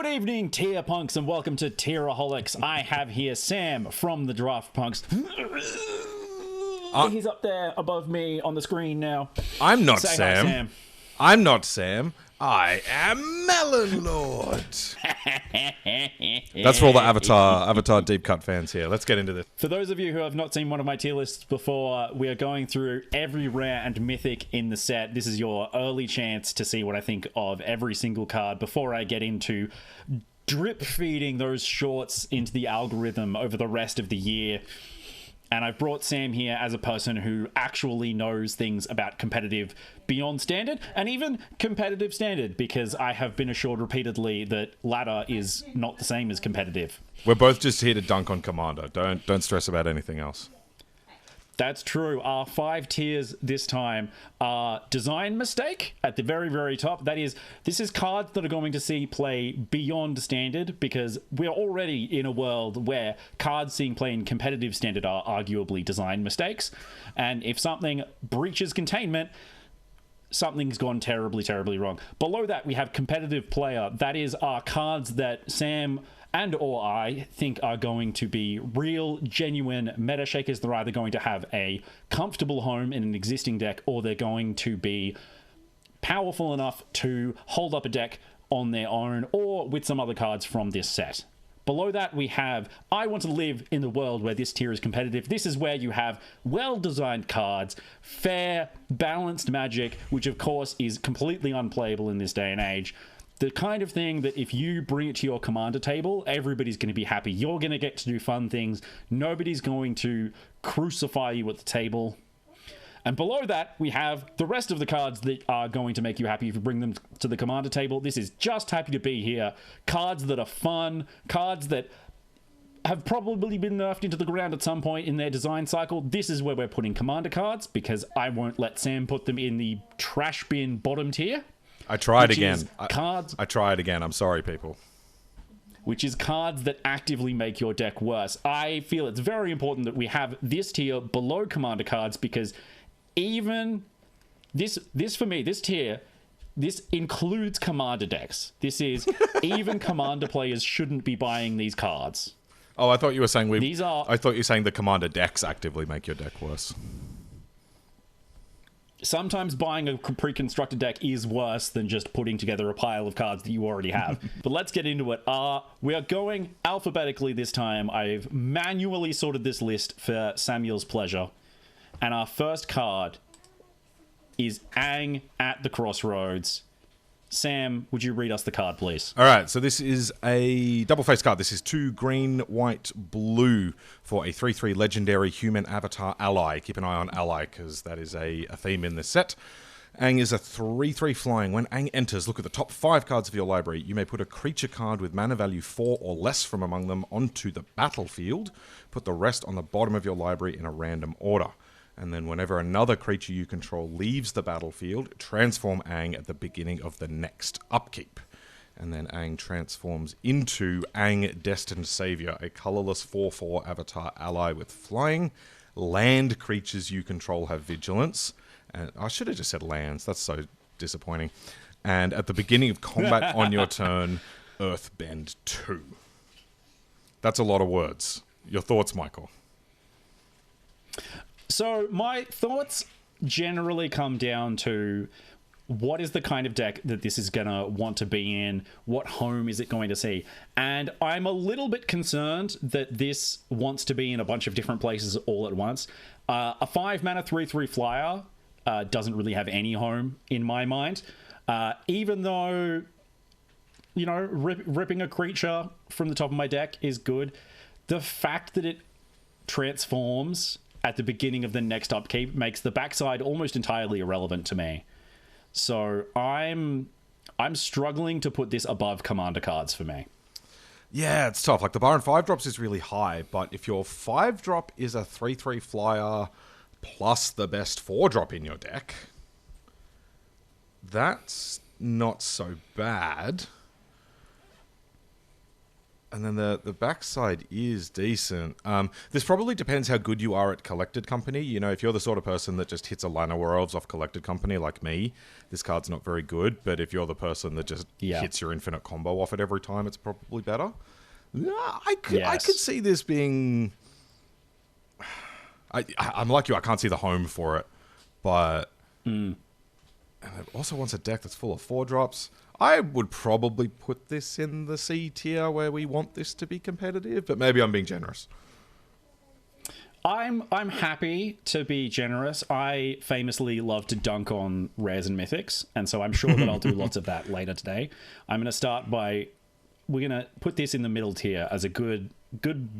Good evening, tier punks, and welcome to Tieraholics. I have here Sam from the Draft Punks. He's up there above me on the screen now. I'm not Say Sam. Hi, Sam. I'm not Sam. I am Melon Lord. That's for all the Avatar deep cut fans here. Let's get into this. For those of you who have not seen one of my tier lists before, we are going through every rare and mythic in the set. This is your early chance to see what I think of every single card before I get into drip feeding those shorts into the algorithm over the rest of the year. And I've brought Sam here as a person who actually knows things about competitive beyond standard and even competitive standard, because I have been assured repeatedly that ladder is not the same as competitive. We're both just here to dunk on Commander. Don't stress about anything else. That's true. Our 5 tiers this time are design mistake at the very, very top. That is, this is cards that are going to see play beyond standard, because we're already in a world where cards seeing play in competitive standard are arguably design mistakes. And if something breaches containment, something's gone terribly, terribly wrong. Below that, we have competitive player. That is our cards that Sam and or I think are going to be real, genuine meta shakers. They're either going to have a comfortable home in an existing deck, or they're going to be powerful enough to hold up a deck on their own, or with some other cards from this set. Below that, we have, I want to live in the world where this tier is competitive. This is where you have well-designed cards, fair, balanced magic, which of course is completely unplayable in this day and age. The kind of thing that if you bring it to your commander table, everybody's going to be happy. You're going to get to do fun things. Nobody's going to crucify you at the table. And below that, we have the rest of the cards that are going to make you happy if you bring them to the commander table. This is just happy to be here. Cards that are fun. Cards that have probably been nerfed into the ground at some point in their design cycle. This is where we're putting commander cards, because I won't let Sam put them in the trash bin bottom tier. I tried again. I tried again. I'm sorry, people. Which is cards that actively make your deck worse. I feel it's very important that we have this tier below commander cards, because even this for me, this tier, this includes commander decks. This is even commander players shouldn't be buying these cards. Oh, I thought you were saying I thought you were saying the commander decks actively make your deck worse. Sometimes buying a pre-constructed deck is worse than just putting together a pile of cards that you already have. But let's get into it. We are going alphabetically this time. I've manually sorted this list for Samuel's pleasure. And our first card is Aang at the Crossroads. Sam, would you read us the card, please? All right, so this is a double-face card. This is 2 green, white, blue for a 3/3 legendary human avatar ally. Keep an eye on ally, because that is a theme in this set. Aang is a 3/3 flying. When Aang enters, look at the top 5 cards of your library. You may put a creature card with mana value 4 or less from among them onto the battlefield. Put the rest on the bottom of your library in a random order. And then whenever another creature you control leaves the battlefield, transform Aang at the beginning of the next upkeep. And then Aang transforms into Aang Destined Savior, a colorless 4/4 avatar ally with flying. Land creatures you control have vigilance. And I should have just said lands. That's so disappointing. And at the beginning of combat on your turn, Earthbend 2. That's a lot of words. Your thoughts, Michael? So my thoughts generally come down to what is the kind of deck that this is going to want to be in? What home is it going to see? And I'm a little bit concerned that this wants to be in a bunch of different places all at once. A 5 mana 3/3 flyer doesn't really have any home in my mind. Even though, you know, ripping a creature from the top of my deck is good, the fact that it transforms at the beginning of the next upkeep makes the backside almost entirely irrelevant to me. So I'm struggling to put this above commander cards for me. Yeah, it's tough. Like, the bar on 5-drops is really high, but if your 5-drop is a 3/3 flyer plus the best 4-drop in your deck, that's not so bad. And then the backside is decent. This probably depends how good you are at Collected Company. You know, if you're the sort of person that just hits a Llanowar Elves off Collected Company like me, this card's not very good. But if you're the person that just hits your infinite combo off it every time, it's probably better. I could see this being... I'm like you, I can't see the home for it. But... And it also wants a deck that's full of 4-drops. I would probably put this in the C tier where we want this to be competitive, but maybe I'm being generous. I'm happy to be generous. I famously love to dunk on rares and mythics, and so I'm sure that I'll do lots of that later today. I'm going to start by... We're going to put this in the middle tier as a good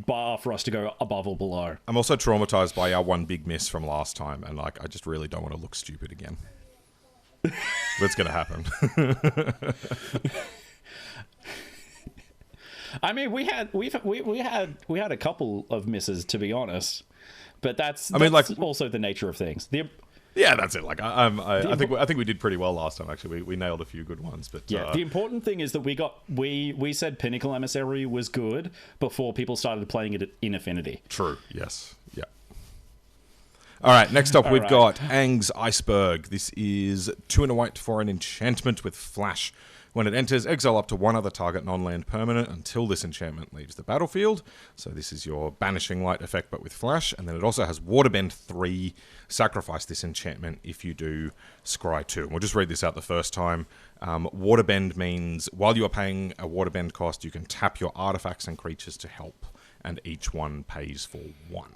bar for us to go above or below. I'm also traumatized by our one big miss from last time, and like I just really don't want to look stupid again. But it's going to happen. I mean, we had a couple of misses, to be honest, but that's also the nature of things. Yeah, that's it. Like I think we did pretty well last time. Actually, we nailed a few good ones. But yeah, the important thing is that we said Pinnacle Emissary was good before people started playing it in Affinity. True. Yes. Yeah. All right, next up we've got Aang's Iceberg. This is 2 and a white for an enchantment with flash. When it enters, exile up to one other target non-land permanent until this enchantment leaves the battlefield. So this is your Banishing Light effect, but with flash. And then it also has Waterbend 3. Sacrifice this enchantment if you do Scry 2. And we'll just read this out the first time. Waterbend means while you are paying a Waterbend cost, you can tap your artifacts and creatures to help. And each one pays for 1.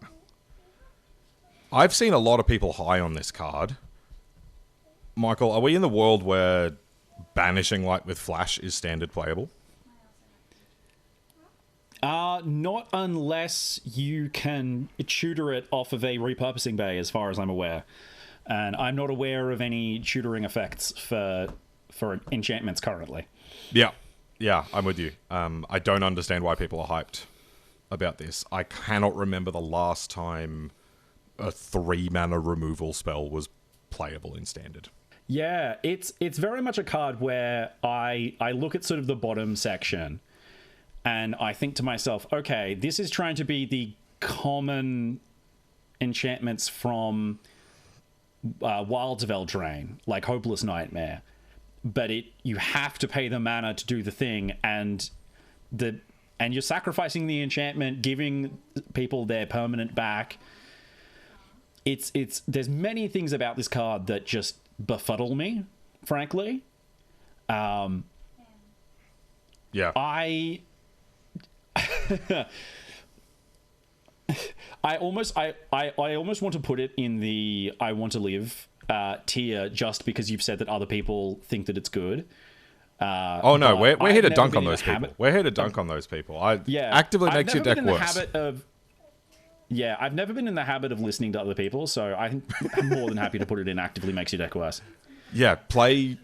I've seen a lot of people high on this card. Michael, are we in the world where Banishing Light with Flash is standard playable? Not unless you can tutor it off of a repurposing bay, as far as I'm aware. And I'm not aware of any tutoring effects for enchantments currently. Yeah, I'm with you. I don't understand why people are hyped about this. I cannot remember the last time a 3-mana removal spell was playable in standard. Yeah, it's very much a card where I look at sort of the bottom section and I think to myself, okay, this is trying to be the common enchantments from Wilds of Eldraine, like Hopeless Nightmare, but you have to pay the mana to do the thing, and you're sacrificing the enchantment, giving people their permanent back. There's many things about this card that just befuddle me, frankly. Yeah. I almost want to put it in the I want to live tier just because you've said that other people think that it's good. Oh no, we're here to dunk on those people. We're here to dunk on those people. Actively makes your deck worse. Yeah, I've never been in the habit of listening to other people, so I'm more than happy to put it in actively makes your deck worse. Yeah, play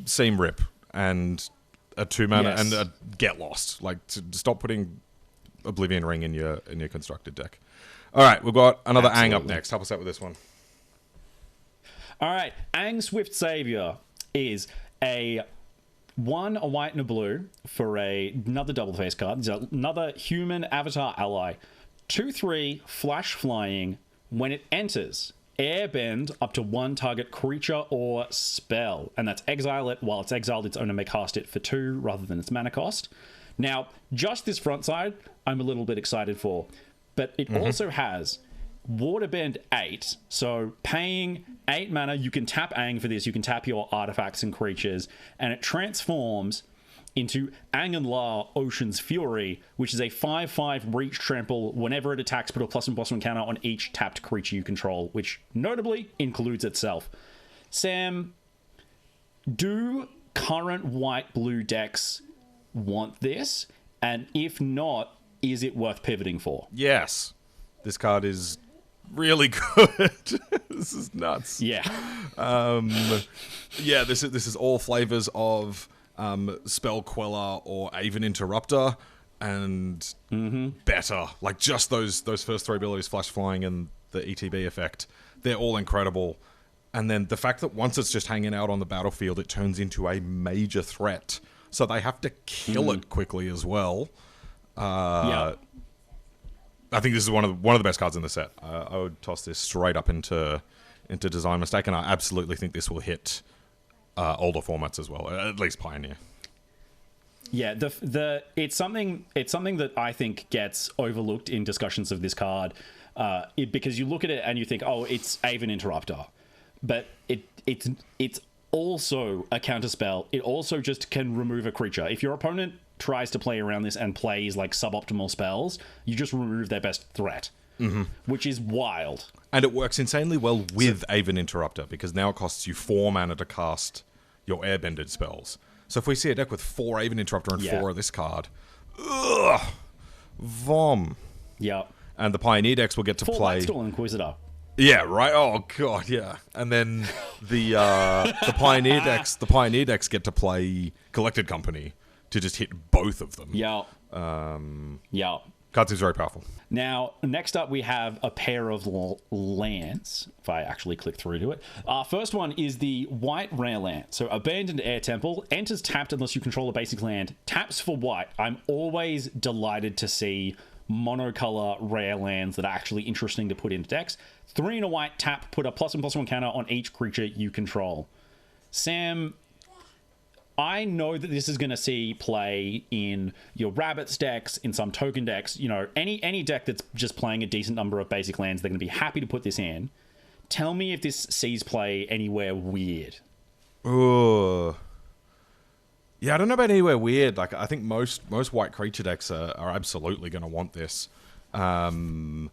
Seam Rip and a 2-mana and a Get Lost. Like, to stop putting Oblivion Ring in your constructed deck. All right, we've got another Aang up next. Help us out with this one. All right, Aang Swift Savior is a white and a blue for another double face card. It's another human avatar ally. 2/3 flash flying. When it enters, airbend up to one target creature or spell, and that's exile it. While it's exiled, its owner may cast it for 2 rather than its mana cost. Now, just this front side, I'm a little bit excited for, but it also has Waterbend 8, so paying 8 mana, you can tap Aang for this, you can tap your artifacts and creatures, and it transforms into Aang and La Ocean's Fury, which is a 5/5 reach trample. Whenever it attacks, put a +1/+1 counter on each tapped creature you control, which notably includes itself. Sam, do current white-blue decks want this? And if not, is it worth pivoting for? Yes. This card is really good. This is nuts. Yeah. Yeah, this is all flavors of Spell Queller or Aven Interrupter, and better. Like, just those first 3 abilities, Flash Flying and the ETB effect, they're all incredible. And then the fact that once it's just hanging out on the battlefield, it turns into a major threat so they have to kill it quickly as well. Yeah. I think this is one of the best cards in the set. I would toss this straight up into Design Mistake, and I absolutely think this will hit older formats as well, at least Pioneer. Yeah, it's something that I think gets overlooked in discussions of this card, because you look at it and you think, oh, it's Aven Interrupter, but it's also a counterspell. It also just can remove a creature. If your opponent tries to play around this and plays like suboptimal spells, you just remove their best threat, which is wild. And it works insanely well with Aven Interrupter, because now it costs you 4 mana to cast your airbended spells. So if we see a deck with 4 Aven Interrupter and 4 of this card, ugh, vom. Yeah. And the Pioneer decks will get to 4 play... Lightstall Inquisitor. Yeah, right. Oh god, yeah. And then the Pioneer decks get to play Collected Company to just hit both of them. Yeah. Yeah. Card seems very powerful. Now, next up, we have a pair of lands, if I actually click through to it. First one is the white rare land. So, Abandoned Air Temple enters tapped unless you control a basic land. Taps for white. I'm always delighted to see monocolor rare lands that are actually interesting to put into decks. 3 and a white tap, put a +1/+1 counter on each creature you control. Sam, I know that this is going to see play in your rabbits decks, in some token decks, you know, any deck that's just playing a decent number of basic lands, they're going to be happy to put this in. Tell me if this sees play anywhere weird. Ooh. Yeah, I don't know about anywhere weird. Like, I think most white creature decks are absolutely going to want this. If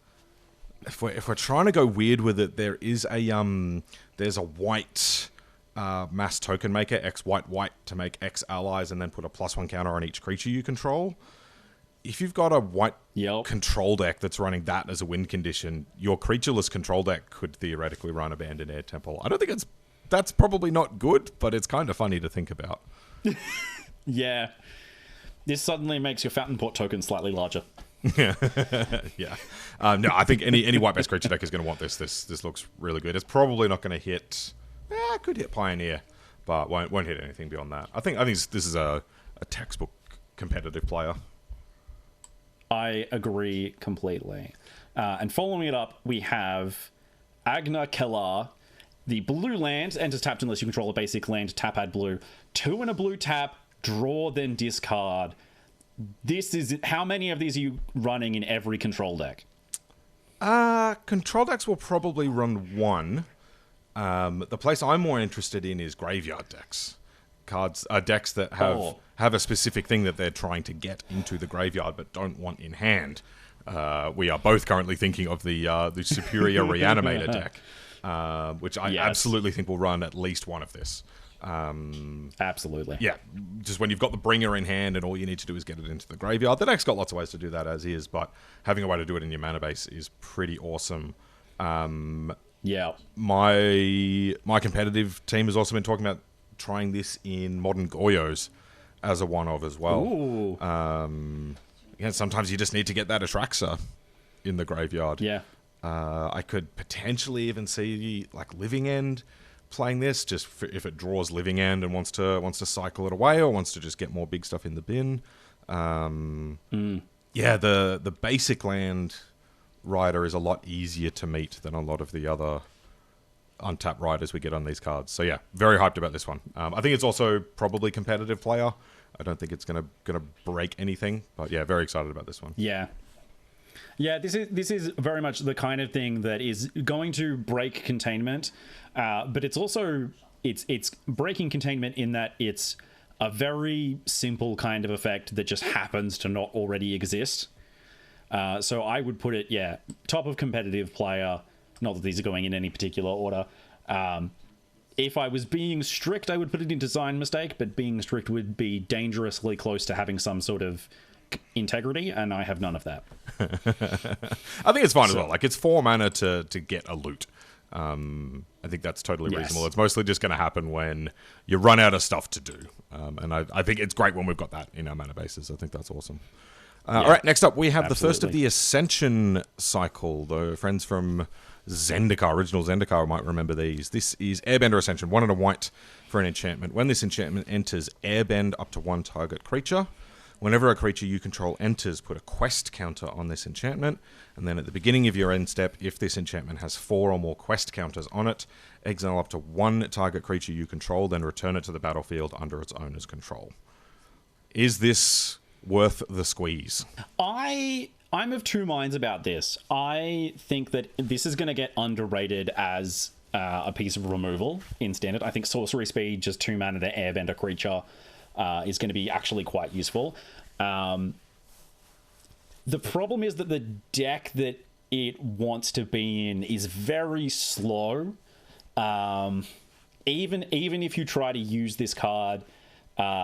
we're trying to go weird with it, there is there's a white mass token maker, X white to make X allies and then put a +1 counter on each creature you control. If you've got a white control deck that's running that as a win condition, your creatureless control deck could theoretically run Abandoned Air Temple. I don't think that's probably not good, but it's kind of funny to think about. Yeah. This suddenly makes your Fountain Port token slightly larger. Yeah. No, I think any white-based creature deck is going to want this. This looks really good. It's probably not going to hit... it could hit Pioneer, but won't hit anything beyond that. I think this is a textbook competitive player. I agree completely. And following it up, we have Agna Qel'a. The blue land enters tapped unless you control a basic land. Tap, add blue. 2 and a blue tap. Draw, then discard. This is... How many of these are you running in every control deck? Control decks will probably run 1. The place I'm more interested in is graveyard decks. Decks that have a specific thing that they're trying to get into the graveyard but don't want in hand. We are both currently thinking of the Superior Reanimator deck, which I absolutely think will run at least one of this. Absolutely. Yeah, just when you've got the bringer in hand and all you need to do is get it into the graveyard. The deck's got lots of ways to do that as is, but having a way to do it in your mana base is pretty awesome. Yeah. My competitive team has also been talking about trying this in Modern Goyos as a one-of as well. Ooh. Yeah, sometimes you just need to get that Atraxa in the graveyard. Yeah. I could potentially even see like Living End playing this, just if it draws Living End and wants to cycle it away or wants to just get more big stuff in the bin. Yeah, the basic land rider is a lot easier to meet than a lot of the other untapped riders we get on these cards. So yeah, very hyped about this one. I think it's also probably competitive player. I don't think it's gonna break anything, but yeah, very excited about this one. Yeah. Yeah, this is very much the kind of thing that is going to break containment, but it's also it's breaking containment in that it's a very simple kind of effect that just happens to not already exist. So I would put it, top of competitive player. Not that these are going in any particular order. If I was being strict, I would put it in Design Mistake, but being strict would be dangerously close to having some sort of integrity, and I have none of that. I think it's fine as well. Like, it's 4 mana to get a loot. I think that's totally reasonable. It's mostly just going to happen when you run out of stuff to do. And I think it's great when we've got that in our mana bases. I think that's awesome. All right, next up we have the first of Absolutely. the Ascension cycle. The friends from Zendikar, original Zendikar, might remember these. This is Airbender Ascension, 1 and a white for an enchantment. When this enchantment enters, airbend up to 1 target creature. Whenever a creature you control enters, put a quest counter on this enchantment. And then at the beginning of your end step, if this enchantment has 4 or more quest counters on it, exile up to 1 target creature you control, then return it to the battlefield under its owner's control. Is this worth the squeeze? I'm of two minds about this. I think that this is going to get underrated as a piece of removal in Standard. I think sorcery speed, just 2 mana to airbender creature, is going to be actually quite useful. The problem is that the deck that it wants to be in is very slow. Even if you try to use this card,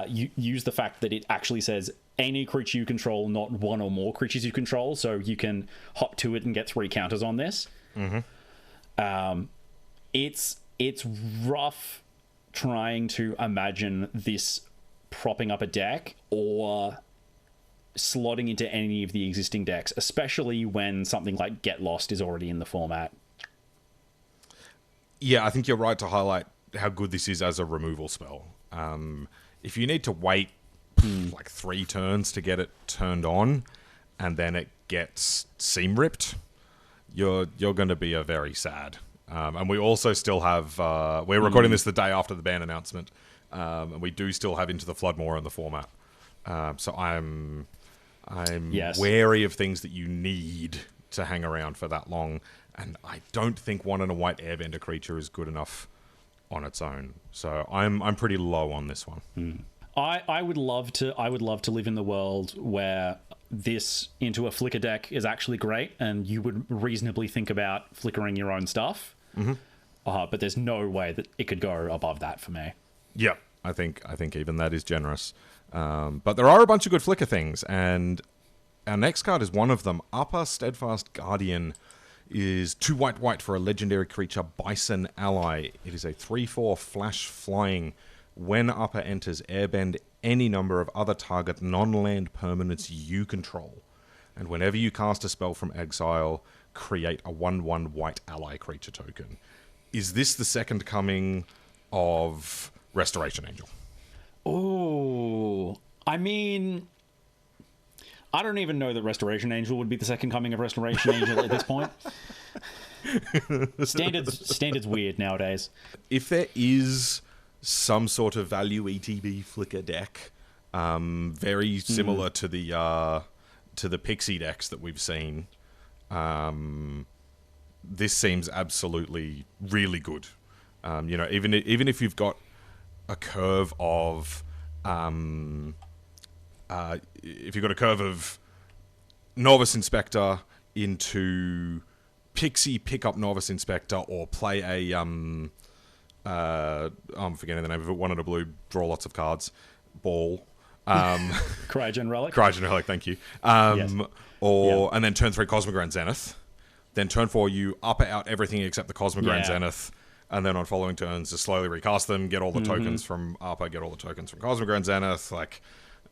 you use the fact that it actually says any creature you control, not 1 or more creatures you control, so you can hop to it and get 3 counters on this. It's rough trying to imagine this propping up a deck or slotting into any of the existing decks, especially when something like Get Lost is already in the format. Yeah, I think you're right to highlight how good this is as a removal spell. If you need to wait like 3 turns to get it turned on, and then it gets seam ripped, you're going to be very sad. And we also still have we're recording this the day after the ban announcement, and we do still have Into the Floodmoor in the format. So I'm wary of things that you need to hang around for that long, and I don't think 1 and a white airbender creature is good enough on its own. So I'm pretty low on this one. I would love to live in the world where this into a flicker deck is actually great, and you would reasonably think about flickering your own stuff. But there's no way that it could go above that for me. Yeah, I think even that is generous. But there are a bunch of good flicker things, and our next card is one of them. Appa, Steadfast Guardian, is 2 white for a legendary creature, Bison Ally. It is a 3/4 flash flying. When Appa enters, airbend any number of other target non-land permanents you control. And whenever you cast a spell from exile, create a 1/1 white ally creature token. Is this the second coming of Restoration Angel? Oh, I mean, I don't even know that Restoration Angel would be the second coming of Restoration Angel at this point. Standard's weird nowadays. If there is some sort of value ETB flicker deck, very similar to the Pixie decks that we've seen, this seems absolutely really good. Even if you've got a curve of Novice Inspector into Pixie, pick up Novice Inspector, or play a I'm forgetting the name of it, 1 and a blue, draw lots of cards, ball. Cryogen Relic. Cryogen Relic, thank you. Yes. And then turn 3 Cosmogrand Zenith. Then turn 4 you up out everything except the Cosmogrand Zenith. And then on following turns, just slowly recast them, get all the tokens from Appa, get all the tokens from Cosmogrand Zenith.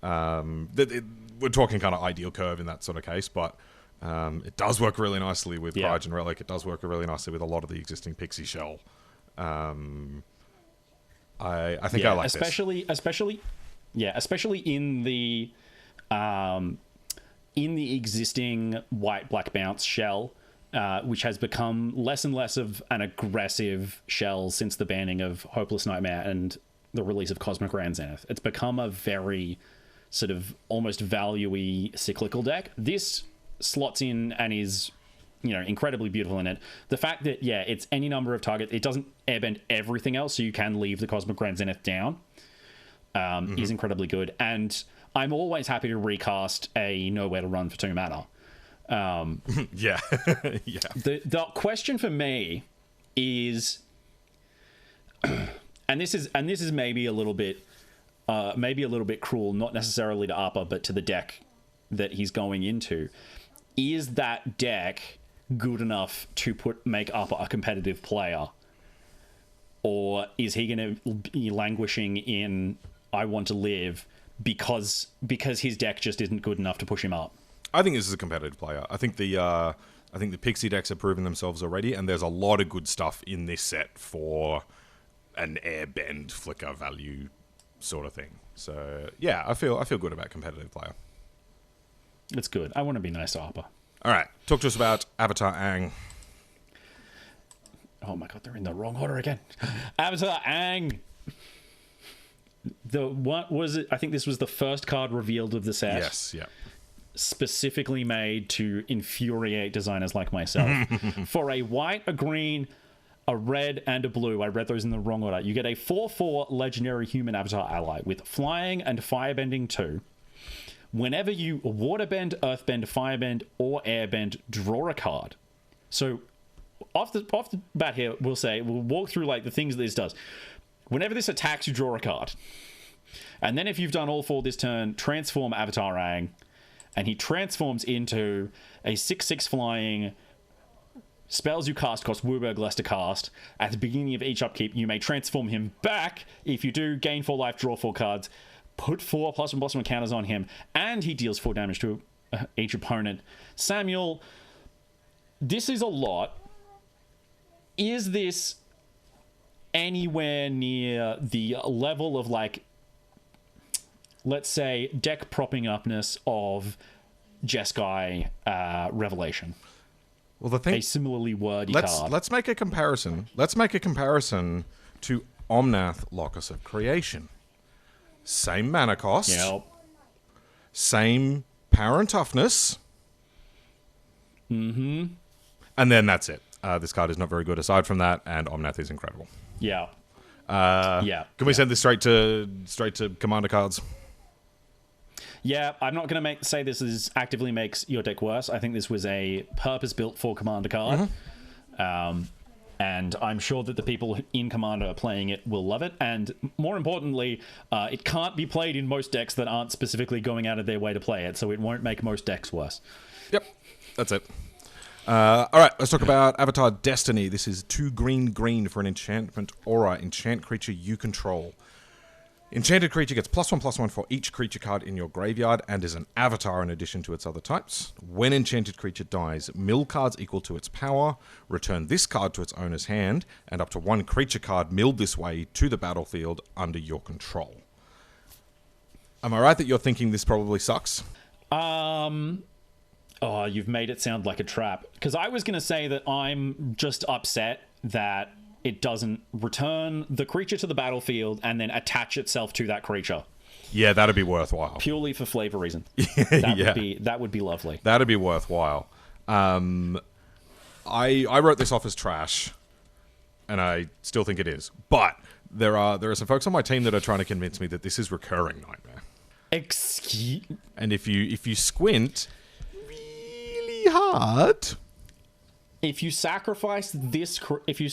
We're talking kind of ideal curve in that sort of case, but it does work really nicely with Cryogen Relic. It does work really nicely with a lot of the existing Pixie Shell. I think I like this. Especially in the existing white black bounce shell, which has become less and less of an aggressive shell since the banning of Hopeless Nightmare and the release of Cosmic Grand Zenith. It's become a very sort of almost value-y cyclical deck. This slots in and is, incredibly beautiful in it. The fact that, it's any number of targets, it doesn't airbend everything else, so you can leave the Cosmic Grand Zenith down, is incredibly good. And I'm always happy to recast a Nowhere to Run for 2 mana. Yeah. The question for me is, and this is maybe a little bit cruel, not necessarily to Appa, but to the deck that he's going into. Is that deck good enough to make Appa a competitive player? Or is he going to be languishing in I want to live because his deck just isn't good enough to push him up. I think this is a competitive player. I think the Pixie decks have proven themselves already, and there's a lot of good stuff in this set for an airbend flicker value sort of thing. So yeah, I feel good about competitive player. It's good. I want to be nice to Appa. All right, talk to us about Avatar Aang. Oh my god, they're in the wrong order again. Avatar Aang. What was it? I think this was the first card revealed of the set. Yes, yeah. Specifically made to infuriate designers like myself. For a white, a green, a red, and a blue, I read those in the wrong order. You get a 4/4 legendary human avatar ally with flying and firebending 2. Whenever you waterbend, earthbend, firebend, or airbend, draw a card. So off the bat here, we'll walk through like the things that this does. Whenever this attacks, you draw a card. And then if you've done all 4 this turn, transform Avatar Aang, and he transforms into a 6/6 flying. Spells you cast cost Wooburg less to cast. At the beginning of each upkeep, you may transform him back. If you do, gain 4 life, draw 4 cards, put 4 +1/+1 counters on him, and he deals 4 damage to each opponent. Samuel, this is a lot. Is this anywhere near the level of, like, let's say, deck propping upness of Jeskai Revelation? Well, the thing, a similarly wordy card. Let's make a comparison. Let's make a comparison to Omnath, Locus of Creation. Same mana cost. Yep. Same power and toughness. Mm-hmm. And then that's it. This card is not very good aside from that, and Omnath is incredible. Yeah. Can we send this straight to commander cards? Yeah, I'm not going to say this actively makes your deck worse. I think this was a purpose-built for Commander card. Mm-hmm. And I'm sure that the people in Commander playing it will love it. And more importantly, it can't be played in most decks that aren't specifically going out of their way to play it, so it won't make most decks worse. Yep, that's it. All right, let's talk about Avatar Destiny. This is 2 green for an enchantment aura. Enchant creature you control. Enchanted creature gets +1/+1 for each creature card in your graveyard and is an avatar in addition to its other types. When enchanted creature dies, mill cards equal to its power, return this card to its owner's hand, and up to 1 creature card milled this way to the battlefield under your control. Am I right that you're thinking this probably sucks? Oh, you've made it sound like a trap. Because I was going to say that I'm just upset that it doesn't return the creature to the battlefield and then attach itself to that creature. Yeah, that'd be worthwhile. Purely for flavor reason. That would be lovely. That'd be worthwhile. I wrote this off as trash, and I still think it is. But there are some folks on my team that are trying to convince me that this is recurring nightmare. And if you squint really hard, if you sacrifice this, this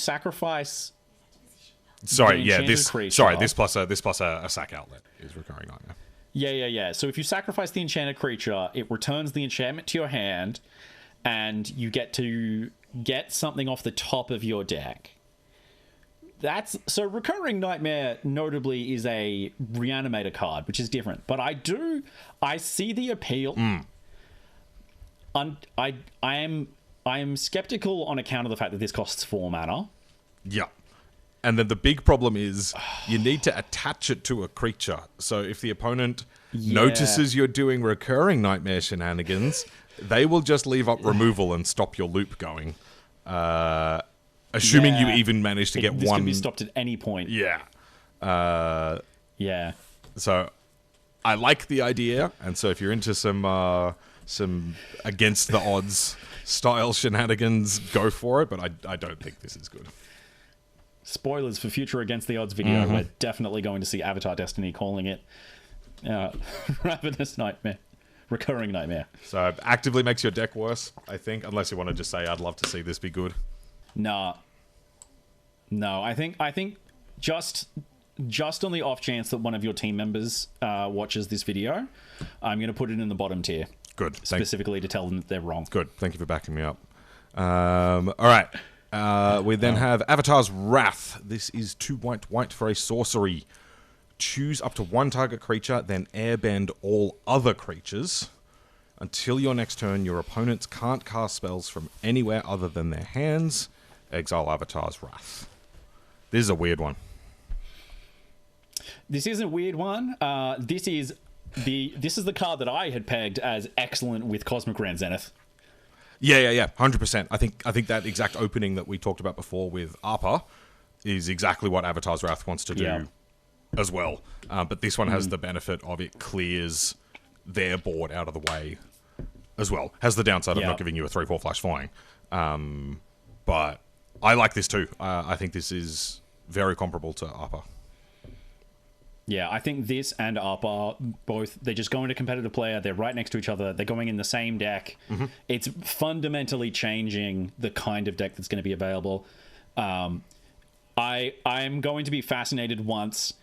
plus a sack outlet is recurring nightmare. Yeah. So if you sacrifice the enchanted creature, it returns the enchantment to your hand, and you get to get something off the top of your deck. So recurring nightmare notably is a reanimator card, which is different. But I see the appeal. I am skeptical on account of the fact that this costs 4 mana. Yeah. And then the big problem is you need to attach it to a creature. So if the opponent notices you're doing recurring nightmare shenanigans, they will just leave up removal and stop your loop going. Assuming you even manage to get this one. This can be stopped at any point. Yeah. Yeah. So I like the idea. And so if you're into some against the odds style shenanigans, go for it. But I don't think this is good. Spoilers for future Against the Odds video. Mm-hmm. We're definitely going to see Avatar Destiny calling it Ravenous Nightmare. Recurring Nightmare. So actively makes your deck worse, I think, unless you want to just say, I'd love to see this be good. No, I think just on the off chance that one of your team members watches this video, I'm going to put it in the bottom tier. Good. Specifically to tell them that they're wrong. Good. Thank you for backing me up. All right. We then have Avatar's Wrath. This is 2 white for a sorcery. choose up to one target creature, then airbend all other creatures. Until your next turn, your opponents can't cast spells from anywhere other than their hands. Exile Avatar's Wrath. This is a weird one. This is a weird one. This is the card that I had pegged as excellent with Cosmic Grand Zenith. Yeah. 100%. I think that exact opening that we talked about before with Appa is exactly what Avatar's Wrath wants to do as well. But this one has the benefit of it clears their board out of the way as well. Has the downside of not giving you a 3/4 flash flying. But I like this too. I think this is very comparable to Appa. Yeah, I think this and Appa, both, they just go into competitive player, they're right next to each other, they're going in the same deck. It's fundamentally changing the kind of deck that's going to be available. I'm going to be fascinated once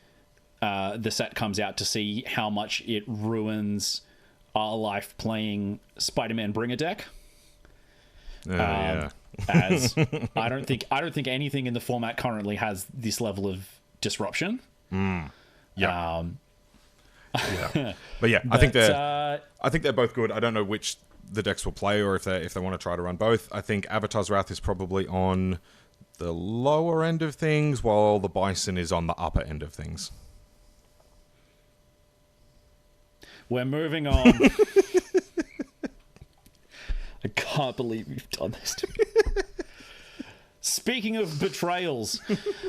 the set comes out to see how much it ruins our life playing Spider-Man Bringer deck. As I don't think anything in the format currently has this level of disruption. Yeah. But yeah, I think they're both good. I don't know which the decks will play or if they want to try to run both. I think Avatar's Wrath is probably on the lower end of things, while the Bison is on the upper end of things. We're moving on. I can't believe you've done this to me. Speaking of betrayals,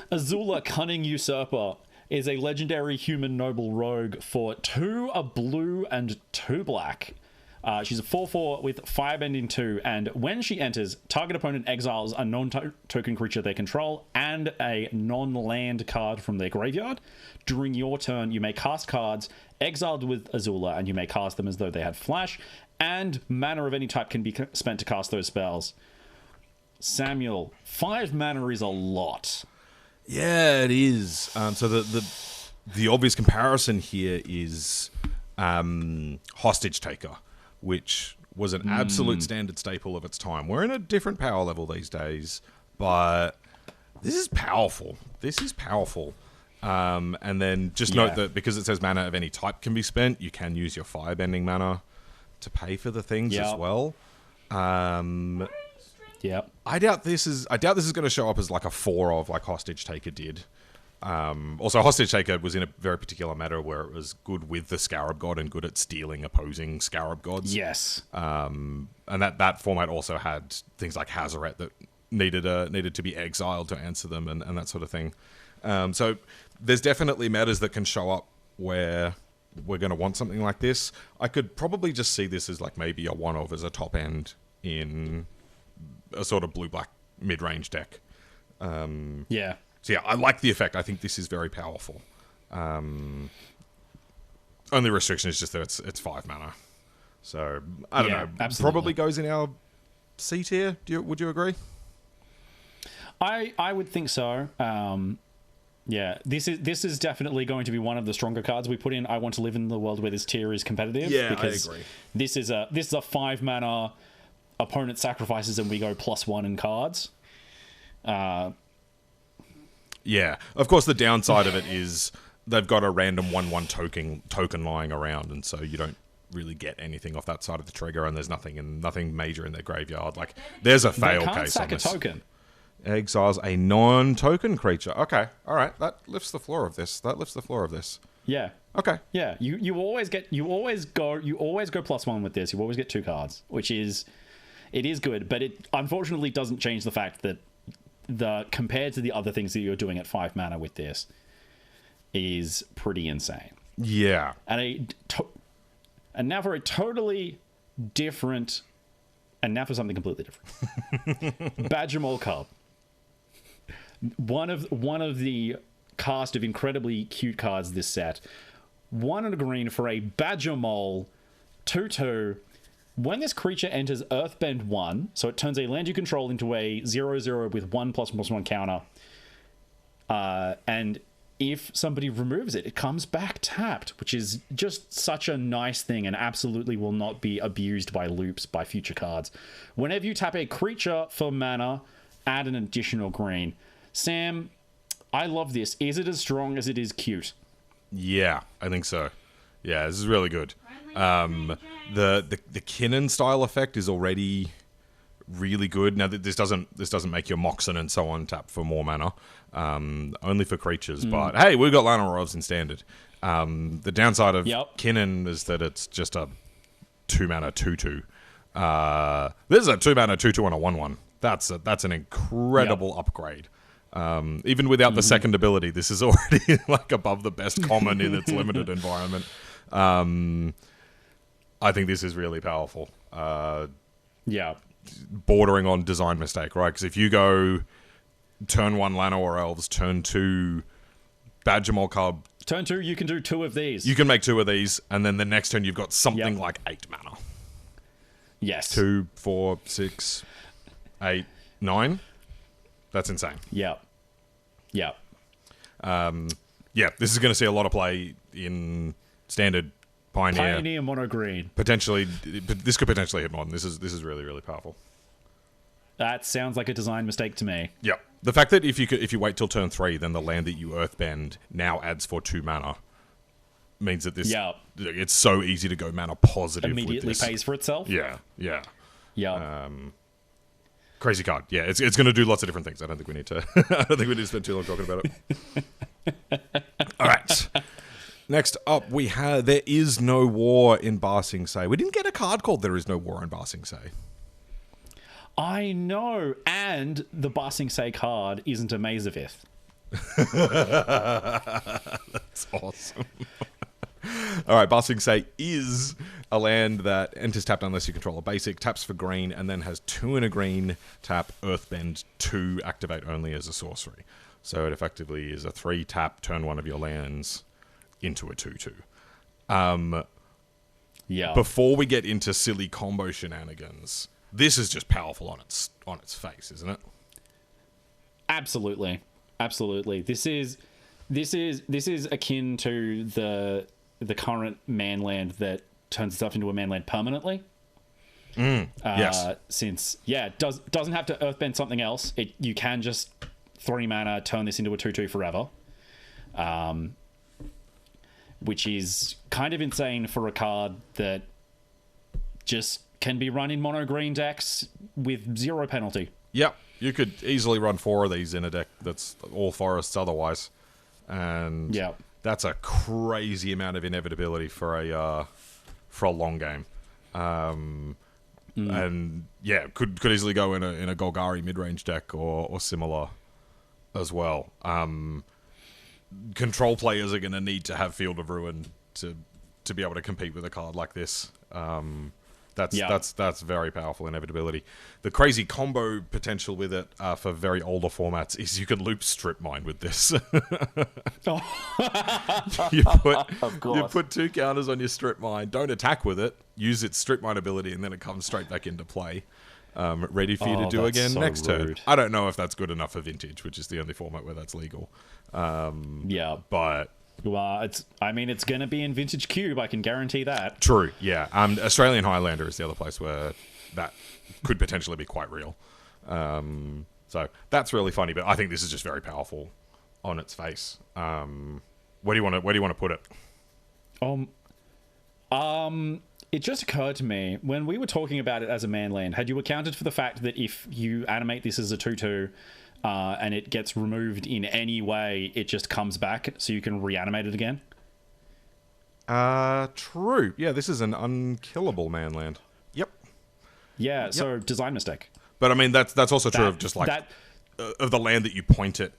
Azula Cunning Usurper is a legendary human noble rogue for 2 a blue and 2 black. She's a 4/4 with Firebending 2, and when she enters, target opponent exiles a non-token creature they control and a non-land card from their graveyard. During your turn, you may cast cards exiled with Azula, and you may cast them as though they had flash, and mana of any type can be spent to cast those spells. Samuel, 5 mana is a lot. Yeah, it is. So the obvious comparison here is Hostage Taker, which was an absolute standard staple of its time. We're in a different power level these days, but this is powerful. And then just note that because it says mana of any type can be spent, you can use your firebending mana to pay for the things as well. I doubt this is going to show up as like a 4 of like Hostage Taker did. Also, Hostage Taker was in a very particular meta where it was good with the Scarab God and good at stealing opposing Scarab Gods. Yes. And that format also had things like Hazaret that needed to be exiled to answer them and that sort of thing. So there's definitely metas that can show up where we're going to want something like this. I could probably just see this as like maybe a 1-of as a top end in a sort of blue-black mid-range deck. So yeah, I like the effect. I think this is very powerful. Only restriction is just that it's 5 mana. So I don't know. Absolutely. Probably goes in our C tier. Would you agree? I would think so. This is definitely going to be one of the stronger cards we put in. I want to live in the world where this tier is competitive. Yeah, because I agree. This is a 5 mana. Opponent sacrifices and we go +1 in cards. Yeah, of course the downside of it is they've got a random 1/1 token lying around, and so you don't really get anything off that side of the trigger, and there's nothing major in their graveyard. Like there's a fail case on this. Token. Exiles a non-token creature. Okay, all right, that lifts the floor of this. Yeah. Okay. Yeah, you always go +1 with this. You always get 2 cards, which is. It is good, but it unfortunately doesn't change the fact that compared to the other things that you're doing at 5 mana with this is pretty insane. Yeah. And now for a totally different, and now for something completely different. Badgermole Cub. One of the cast of incredibly cute cards this set. 1 and a green for a Badgermole 2/2. When this creature enters Earthbend 1, so it turns a land you control into a 0/0 with 1/1/1 counter. And if somebody removes it, it comes back tapped, which is just such a nice thing and absolutely will not be abused by loops by future cards. Whenever you tap a creature for mana, add an additional green. Sam, I love this. Is it as strong as it is cute? Yeah, I think so. Yeah, this is really good. The Kinnan style effect is already really good. Now this doesn't make your Moxen and so on tap for more mana, only for creatures. But hey, we've got Lana Rods in standard. The downside of Kinnan is that it's just a 2-mana 2/2. This is a 2-mana 2/2 and a 1/1. That's an incredible upgrade. Even without the second ability, this is already like above the best common in its limited environment. I think this is really powerful. Bordering on design mistake, right? Because if you go turn 1 Llanowar Elves, turn 2 Badgermole Cub, turn 2, you can do 2 of these. You can make 2 of these, and then the next turn you've got something like 8 mana. Yes. 2, 4, 6, 8, 9. That's insane. Yeah. This is going to see a lot of play in standard Pioneer mono green. Potentially, this could potentially hit modern. This is really, really powerful. That sounds like a design mistake to me. Yeah, the fact that if you wait till turn 3, then the land that you Earthbend now adds for 2 mana means that this it's so easy to go mana positive. Immediately with this. pays for itself. Yeah. Crazy card. Yeah, it's going to do lots of different things. I don't think we need to. I don't think we need to spend too long talking about it. All right. Next up, we have There Is No War in Ba Sing Se. We didn't get a card called There Is No War in Ba Sing Se. I know, and the Ba Sing Se card isn't a Mazavith. That's awesome. All right, Ba Sing Se is a land that enters tapped unless you control a basic, taps for green, and then has 2 and a green, tap, Earthbend 2, activate only as a sorcery. So it effectively is a 3-tap, turn 1 of your lands into a 2/2. Before we get into silly combo shenanigans, this is just powerful on its face, isn't it? Absolutely. This is akin to the current manland that turns itself into a manland permanently. Yes. Since it doesn't have to Earthbend something else. You can just 3 mana turn this into a 2/2 forever. Which is kind of insane for a card that just can be run in mono green decks with 0 penalty. Yep, you could easily run 4 of these in a deck that's all forests otherwise, and that's a crazy amount of inevitability for a long game. And could easily go in a Golgari mid-range deck or similar as well. Control players are going to need to have Field of Ruin to be able to compete with a card like this. That's very powerful inevitability. The crazy combo potential with it for very older formats is you can loop Strip Mine with this. You put 2 counters on your Strip Mine, don't attack with it, use its Strip Mine ability, and then it comes straight back into play. Ready for you to do again next turn. I don't know if that's good enough for Vintage, which is the only format where that's legal. But well, it's going to be in Vintage Cube. I can guarantee that. True. Yeah. Australian Highlander is the other place where that could potentially be quite real. So that's really funny. But I think this is just very powerful on its face. Where do you want to put it? It just occurred to me when we were talking about it as a manland. Had you accounted for the fact that if you animate this as a 2/2? And it gets removed in any way, it just comes back, so you can reanimate it again? True. Yeah, this is an unkillable manland. Yep. Yeah, so design mistake. But I mean, that's also true of just like of the land that you point it.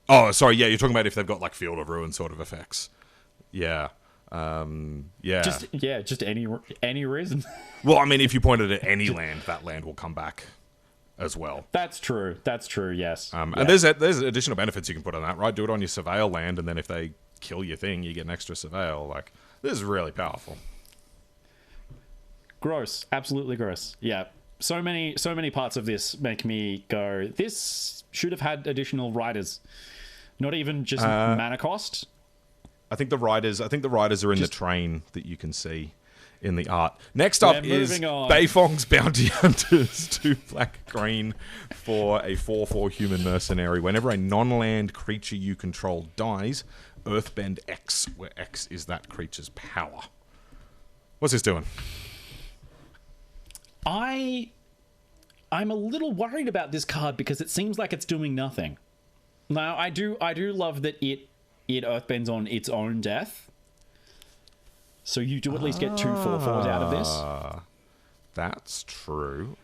Oh, sorry. Yeah, you're talking about if they've got like Field of Ruin sort of effects. Yeah. Just any reason. Well, I mean, if you point it at any land, that land will come back as well. That's true, yes. And there's additional benefits you can put on that, right? Do it on your Surveil land, and then if they kill your thing, you get an extra Surveil. Like, this is really powerful. Gross. Absolutely gross. Yeah. So many parts of this make me go, this should have had additional riders. Not even just mana cost. I think the riders are in the train that you can see in the art. Next up is Beifong's Bounty Hunters, 2 black-green for a 4/4 human mercenary. Whenever a non-land creature you control dies, Earthbend X, where X is that creature's power. What's this doing? I'm a little worried about this card because it seems like it's doing nothing. Now, I do love that it earthbends on its own death. So you do at least get 2 4/4s out of this. That's true.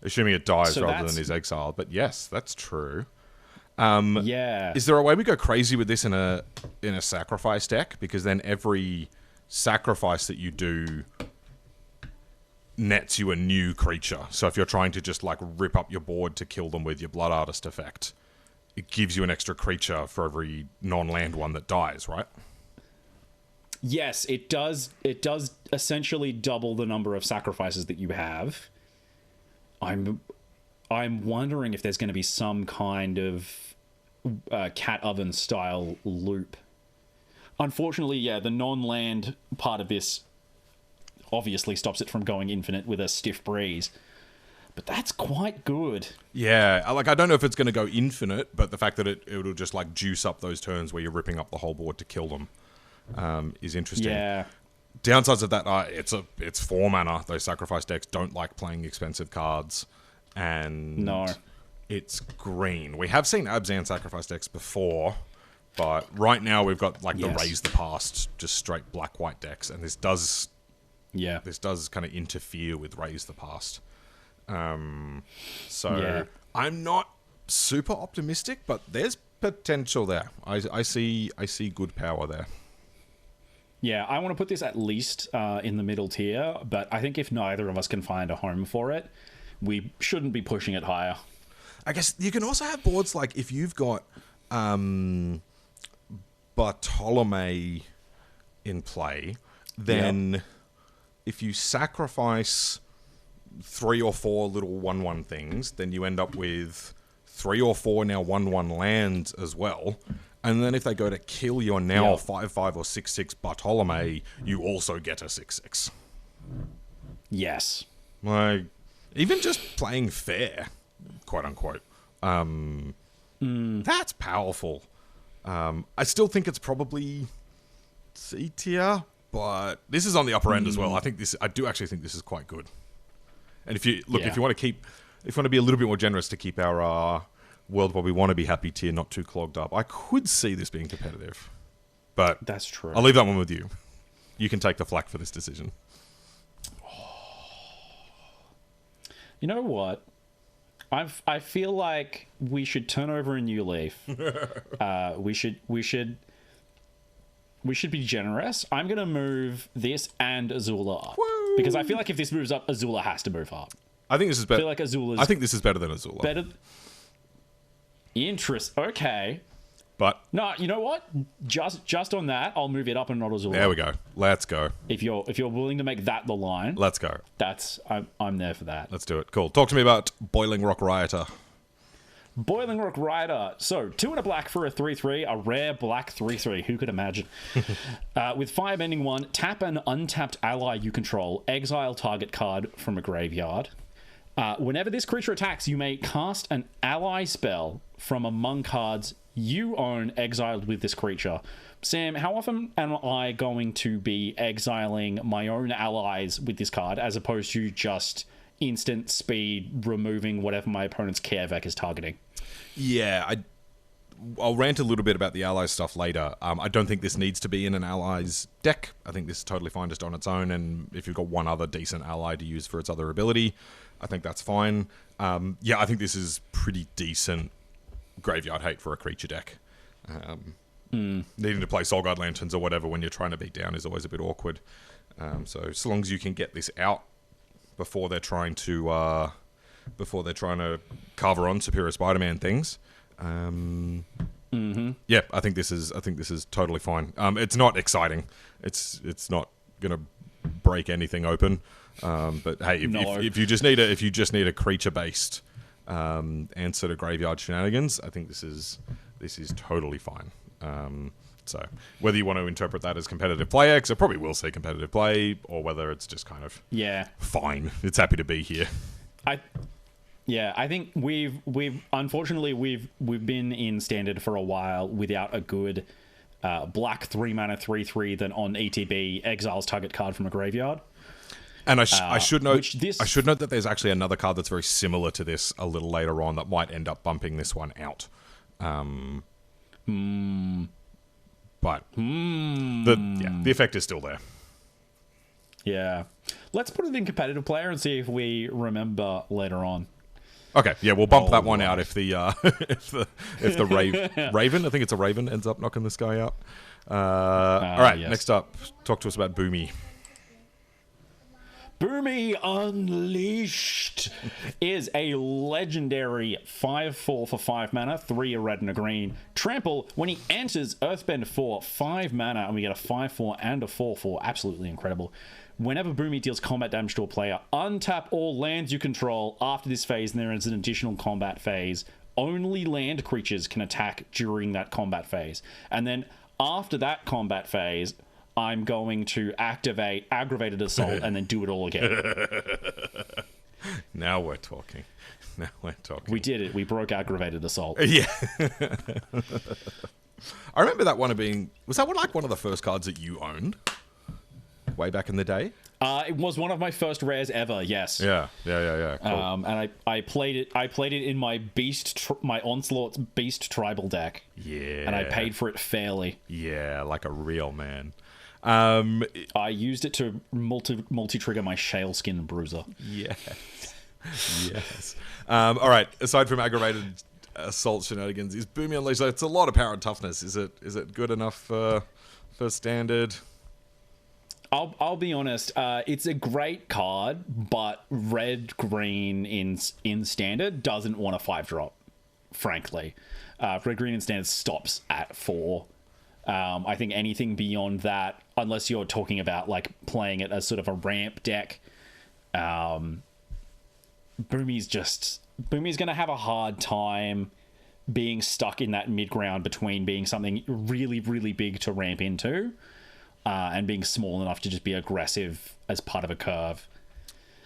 Assuming it dies So rather than is exiled. But yes, that's true. Yeah. Is there a way we go crazy with this in a sacrifice deck? Because then every sacrifice that you do nets you a new creature. So if you're trying to just like rip up your board to kill them with your Blood Artist effect, it gives you an extra creature for every non-land one that dies, right? Yes, it does. It does essentially double the number of sacrifices that you have. I'm wondering if there's going to be some kind of cat oven style loop. Unfortunately, yeah, the non-land part of this obviously stops it from going infinite with a stiff breeze. But that's quite good. Yeah, like I don't know if it's going to go infinite, but the fact that it'll just like juice up those turns where you're ripping up the whole board to kill them is interesting. Yeah. Downsides of that are it's 4 mana. Those sacrifice decks don't like playing expensive cards, and No. it's green. We have seen Abzan sacrifice decks before, but right now we've got like the Raise the Past, just straight black-white decks, and this does kind of interfere with Raise the Past. I'm not super optimistic, but there's potential there. I see good power there. Yeah, I want to put this at least in the middle tier, but I think if neither of us can find a home for it, we shouldn't be pushing it higher. I guess you can also have boards like if you've got Bartolome in play, then if you sacrifice 3 or 4 little 1/1 things, then you end up with 3 or 4 now 1/1 lands as well. And then if they go to kill your now 5/5 or 6/6 Bartolome, you also get a 6/6. Yes. Like, even just playing fair, quote unquote, that's powerful. I still think it's probably C tier, but this is on the upper end as well. I do actually think this is quite good. And if you want to be a little bit more generous to keep our World Where We Want to Be Happy tier not too clogged up, I could see this being competitive. But that's true. I'll leave that one with you. You can take the flak for this decision. You know what? I feel like we should turn over a new leaf. We should be generous. I'm gonna move this and Azula up. Woo! Because I feel like if this moves up, Azula has to move up. I think this is better. I feel like Azula's I think this is better than Azula. better. Okay. But No, you know what? Just on that, I'll move it up and not Azula. there we go. Let's go. If you're willing to make that the line, Let's go. I'm there for that. Let's do it. Cool. Talk to me about Boiling Rock Rioter. Boiling Rock Rioter. So 2 and a black for a 3/3, a rare black 3/3. Who could imagine? With Firebending 1, tap an untapped ally you control. Exile target card from a graveyard. Whenever this creature attacks, you may cast an ally spell from among cards you own exiled with this creature. Sam, how often am I going to be exiling my own allies with this card as opposed to just instant speed removing whatever my opponent's Kervek is targeting? Yeah, I'll rant a little bit about the allies stuff later. I don't think this needs to be in an allies deck. I think this is totally fine just on its own, and if you've got one other decent ally to use for its other ability, I think that's fine. I think this is pretty decent graveyard hate for a creature deck. Needing to play Soul Guard Lanterns or whatever when you're trying to beat down is always a bit awkward. So long as you can get this out before they're trying to carve on Superior Spider-Man things. Yeah, I think this is totally fine. It's not exciting. It's not gonna break anything open. But hey, if you just need a creature based answer to graveyard shenanigans, I think this is totally fine. So whether you want to interpret that as competitive play, X, I probably will say competitive play, or whether it's just kind of fine. It's happy to be here. I think we've unfortunately we've been in standard for a while without a good black 3 mana 3/3, then on ETB exiles target card from a graveyard. And I should note this... I should note that there's actually another card that's very similar to this a little later on that might end up bumping this one out. But the effect is still there. Yeah. Let's put it in competitive player and see if we remember later on. Okay, yeah, we'll bump that one out if the Raven, I think it's a Raven, ends up knocking this guy out. All right, yes. Next up, talk to us about Bumi. Bumi Unleashed is a legendary 5/4 for 5 mana, 3 a red and a green. Trample, when he enters Earthbender for 5 mana, and we get a 5/4 and a 4/4. Absolutely incredible. Whenever Bumi deals combat damage to a player, untap all lands you control after this phase, and there is an additional combat phase. Only land creatures can attack during that combat phase. And then after that combat phase, I'm going to activate Aggravated Assault and then do it all again. Now we're talking. We did it. We broke Aggravated Assault. Yeah. I remember that one being... Was that one like one of the first cards that you owned? Way back in the day? It was one of my first rares ever, yes. Yeah. Cool. And I played it in my my Onslaught's Beast Tribal deck. Yeah. And I paid for it fairly. Yeah, like a real man. I used it to multi-trigger my Shaleskin Bruiser. Yes. All right. Aside from Aggravated Assault shenanigans, is Bumi Unleashed? It's a lot of power and toughness. Is it good enough for standard? I'll be honest. It's a great card, but red green in standard doesn't want a 5-drop. Frankly, red green in standard stops at 4. I think anything beyond that, unless you're talking about like playing it as sort of a ramp deck, Bumi's going to have a hard time being stuck in that mid-ground between being something really, really big to ramp into and being small enough to just be aggressive as part of a curve.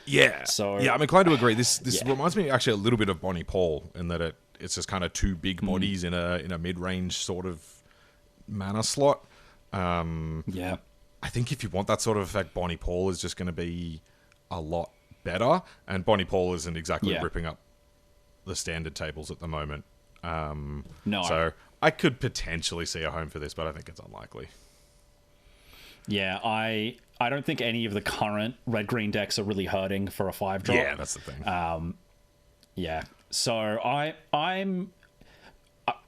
Yeah. So yeah, I'm inclined to agree. This reminds me actually a little bit of Bonnie Paul in that it's just kind of two big bodies in a mid-range sort of mana slot. Yeah. I think if you want that sort of effect, Bonnie Paul is just going to be a lot better, and Bonnie Paul isn't exactly ripping up the standard tables at the moment. No. So I could potentially see a home for this, but I think it's unlikely. Yeah, I don't think any of the current red-green decks are really hurting for a 5-drop. Yeah, that's the thing. Yeah. So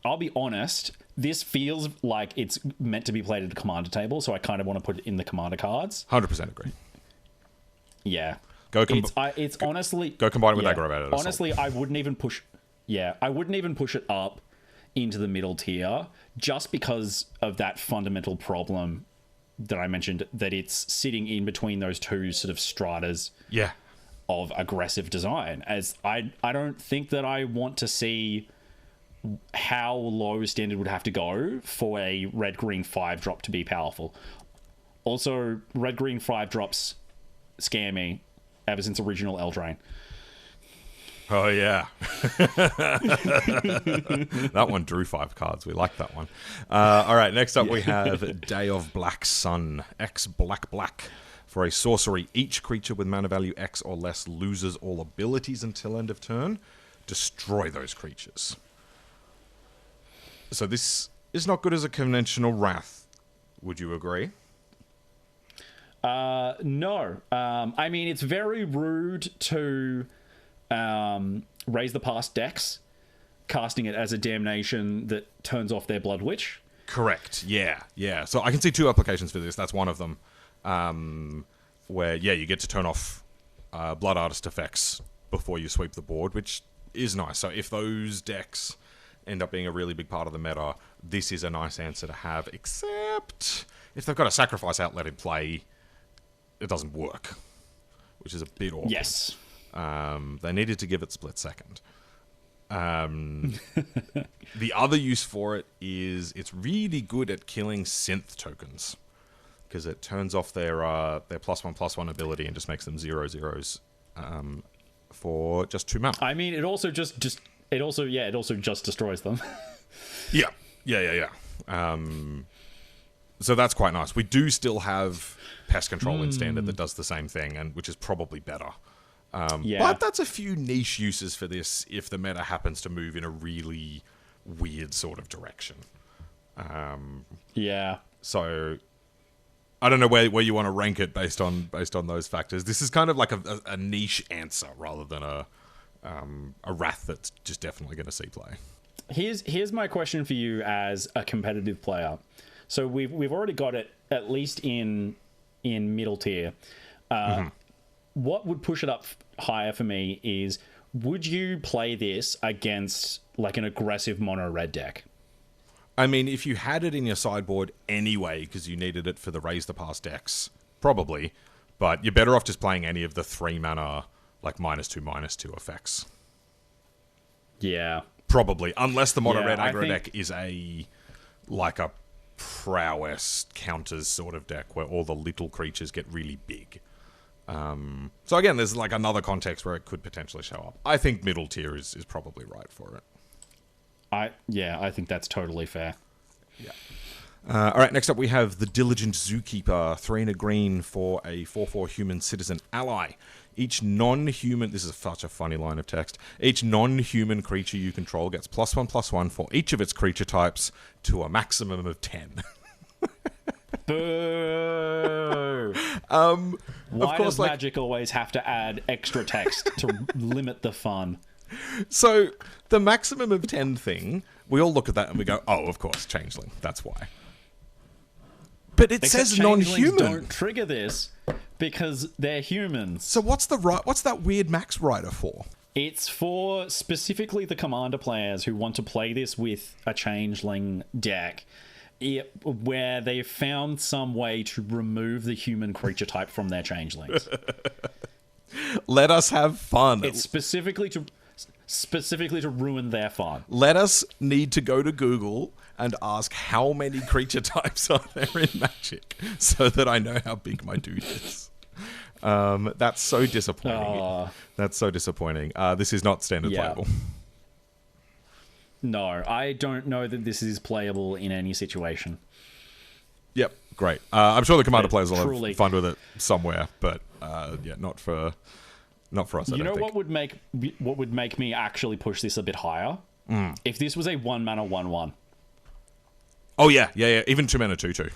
I'll be honest, this feels like it's meant to be played at a commander table, so I kind of want to put it in the commander cards. 100% agree. Yeah. It's honestly... Go combine it with Aggravated Assault. Honestly, I wouldn't even push... Yeah, I wouldn't even push it up into the middle tier just because of that fundamental problem that I mentioned, that it's sitting in between those two sort of stratas of aggressive design. As I don't think that I want to see how low standard would have to go for a red-green 5-drop to be powerful. Also, red-green 5-drops scare me ever since original Eldraine. Oh, yeah. That one drew 5 cards. We like that one. All right, next up we have Day of Black Sun. X black. For a sorcery, each creature with mana value X or less loses all abilities until end of turn. Destroy those creatures. So this is not good as a conventional Wrath. Would you agree? No. I mean, it's very rude to... raise the past decks, casting it as a damnation that turns off their Blood Witch. Correct. Yeah. So I can see 2 applications for this. That's one of them. Where you get to turn off Blood Artist effects before you sweep the board, which is nice. So if those decks end up being a really big part of the meta, this is a nice answer to have, except if they've got a sacrifice outlet in play, it doesn't work, which is a bit awkward. Yes. They needed to give it split second. The other use for it is it's really good at killing synth tokens because it turns off their +1/+1 ability and just makes them 0/0s for just 2 mana. I mean, it also just destroys them. Yeah. So that's quite nice. We do still have pest control in standard that does the same thing, and which is probably better. But that's a few niche uses for this if the meta happens to move in a really weird sort of direction. So I don't know where you want to rank it based on those factors. This is kind of like a niche answer rather than a wrath that's just definitely going to see play. Here's my question for you as a competitive player. So we've already got it at least in middle tier. What would push it up higher for me is, would you play this against like an aggressive mono red deck? I mean, if you had it in your sideboard anyway because you needed it for the Raise the Pass decks, probably. But you're better off just playing any of the 3 mana, like -2/-2 effects. Yeah. Probably. Unless the mono red aggro deck is like a prowess counters sort of deck where all the little creatures get really big. So again, there's like another context where it could potentially show up. I think middle tier is probably right for it. I think that's totally fair. Yeah. All right, next up we have the Diligent Zookeeper, 3 and a green for a 4/4 human citizen ally. Each non-human, this is such a funny line of text, each non-human creature you control gets +1/+1 for each of its creature types to a maximum of 10. Boo! Why does Magic always have to add extra text to limit the fun? So, the maximum of 10 thing, we all look at that and we go, oh, of course, Changeling. That's why. But it says non-human. Don't trigger this because they're humans. So what's that weird max rider for? It's for specifically the commander players who want to play this with a Changeling deck, where they've found some way to remove the human creature type from their Changelings. Let us have fun. It's specifically to ruin their fun. Let us need to go to Google and ask how many creature types are there in Magic so that I know how big my dude is. That's so disappointing. That's so disappointing. This is not standard playable. No, I don't know that this is playable in any situation. Yep, great. I'm sure the commander players will have fun with it somewhere, but not for us. You know what would make me actually push this a bit higher? If this was a 1 mana 1/1. Oh yeah. Even 2 mana 2/2.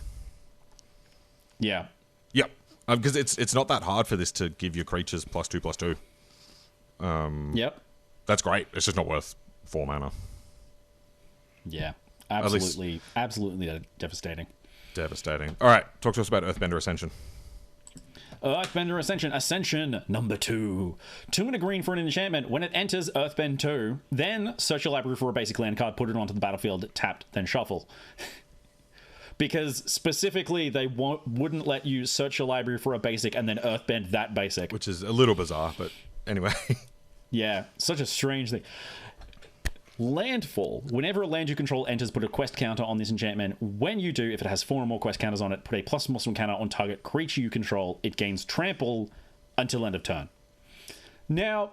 Yeah. Yep. Because it's not that hard for this to give your creatures +2/+2. Yep. That's great. It's just not worth 4 mana. Yeah. Absolutely devastating. Devastating. All right. Talk to us about Earthbender Ascension. Earthbender Ascension, Ascension number 2. 2 and a green for an enchantment. When it enters Earthbend 2, then search your library for a basic land card, put it onto the battlefield, tapped, then shuffle. Because specifically, they wouldn't let you search your library for a basic and then Earthbend that basic. Which is a little bizarre, but anyway. Yeah, such a strange thing. Landfall. Whenever a land you control enters, put a quest counter on this enchantment. When you do, if it has 4 or more quest counters on it, put a +1/+1 counter on target creature you control. It gains trample until end of turn. Now,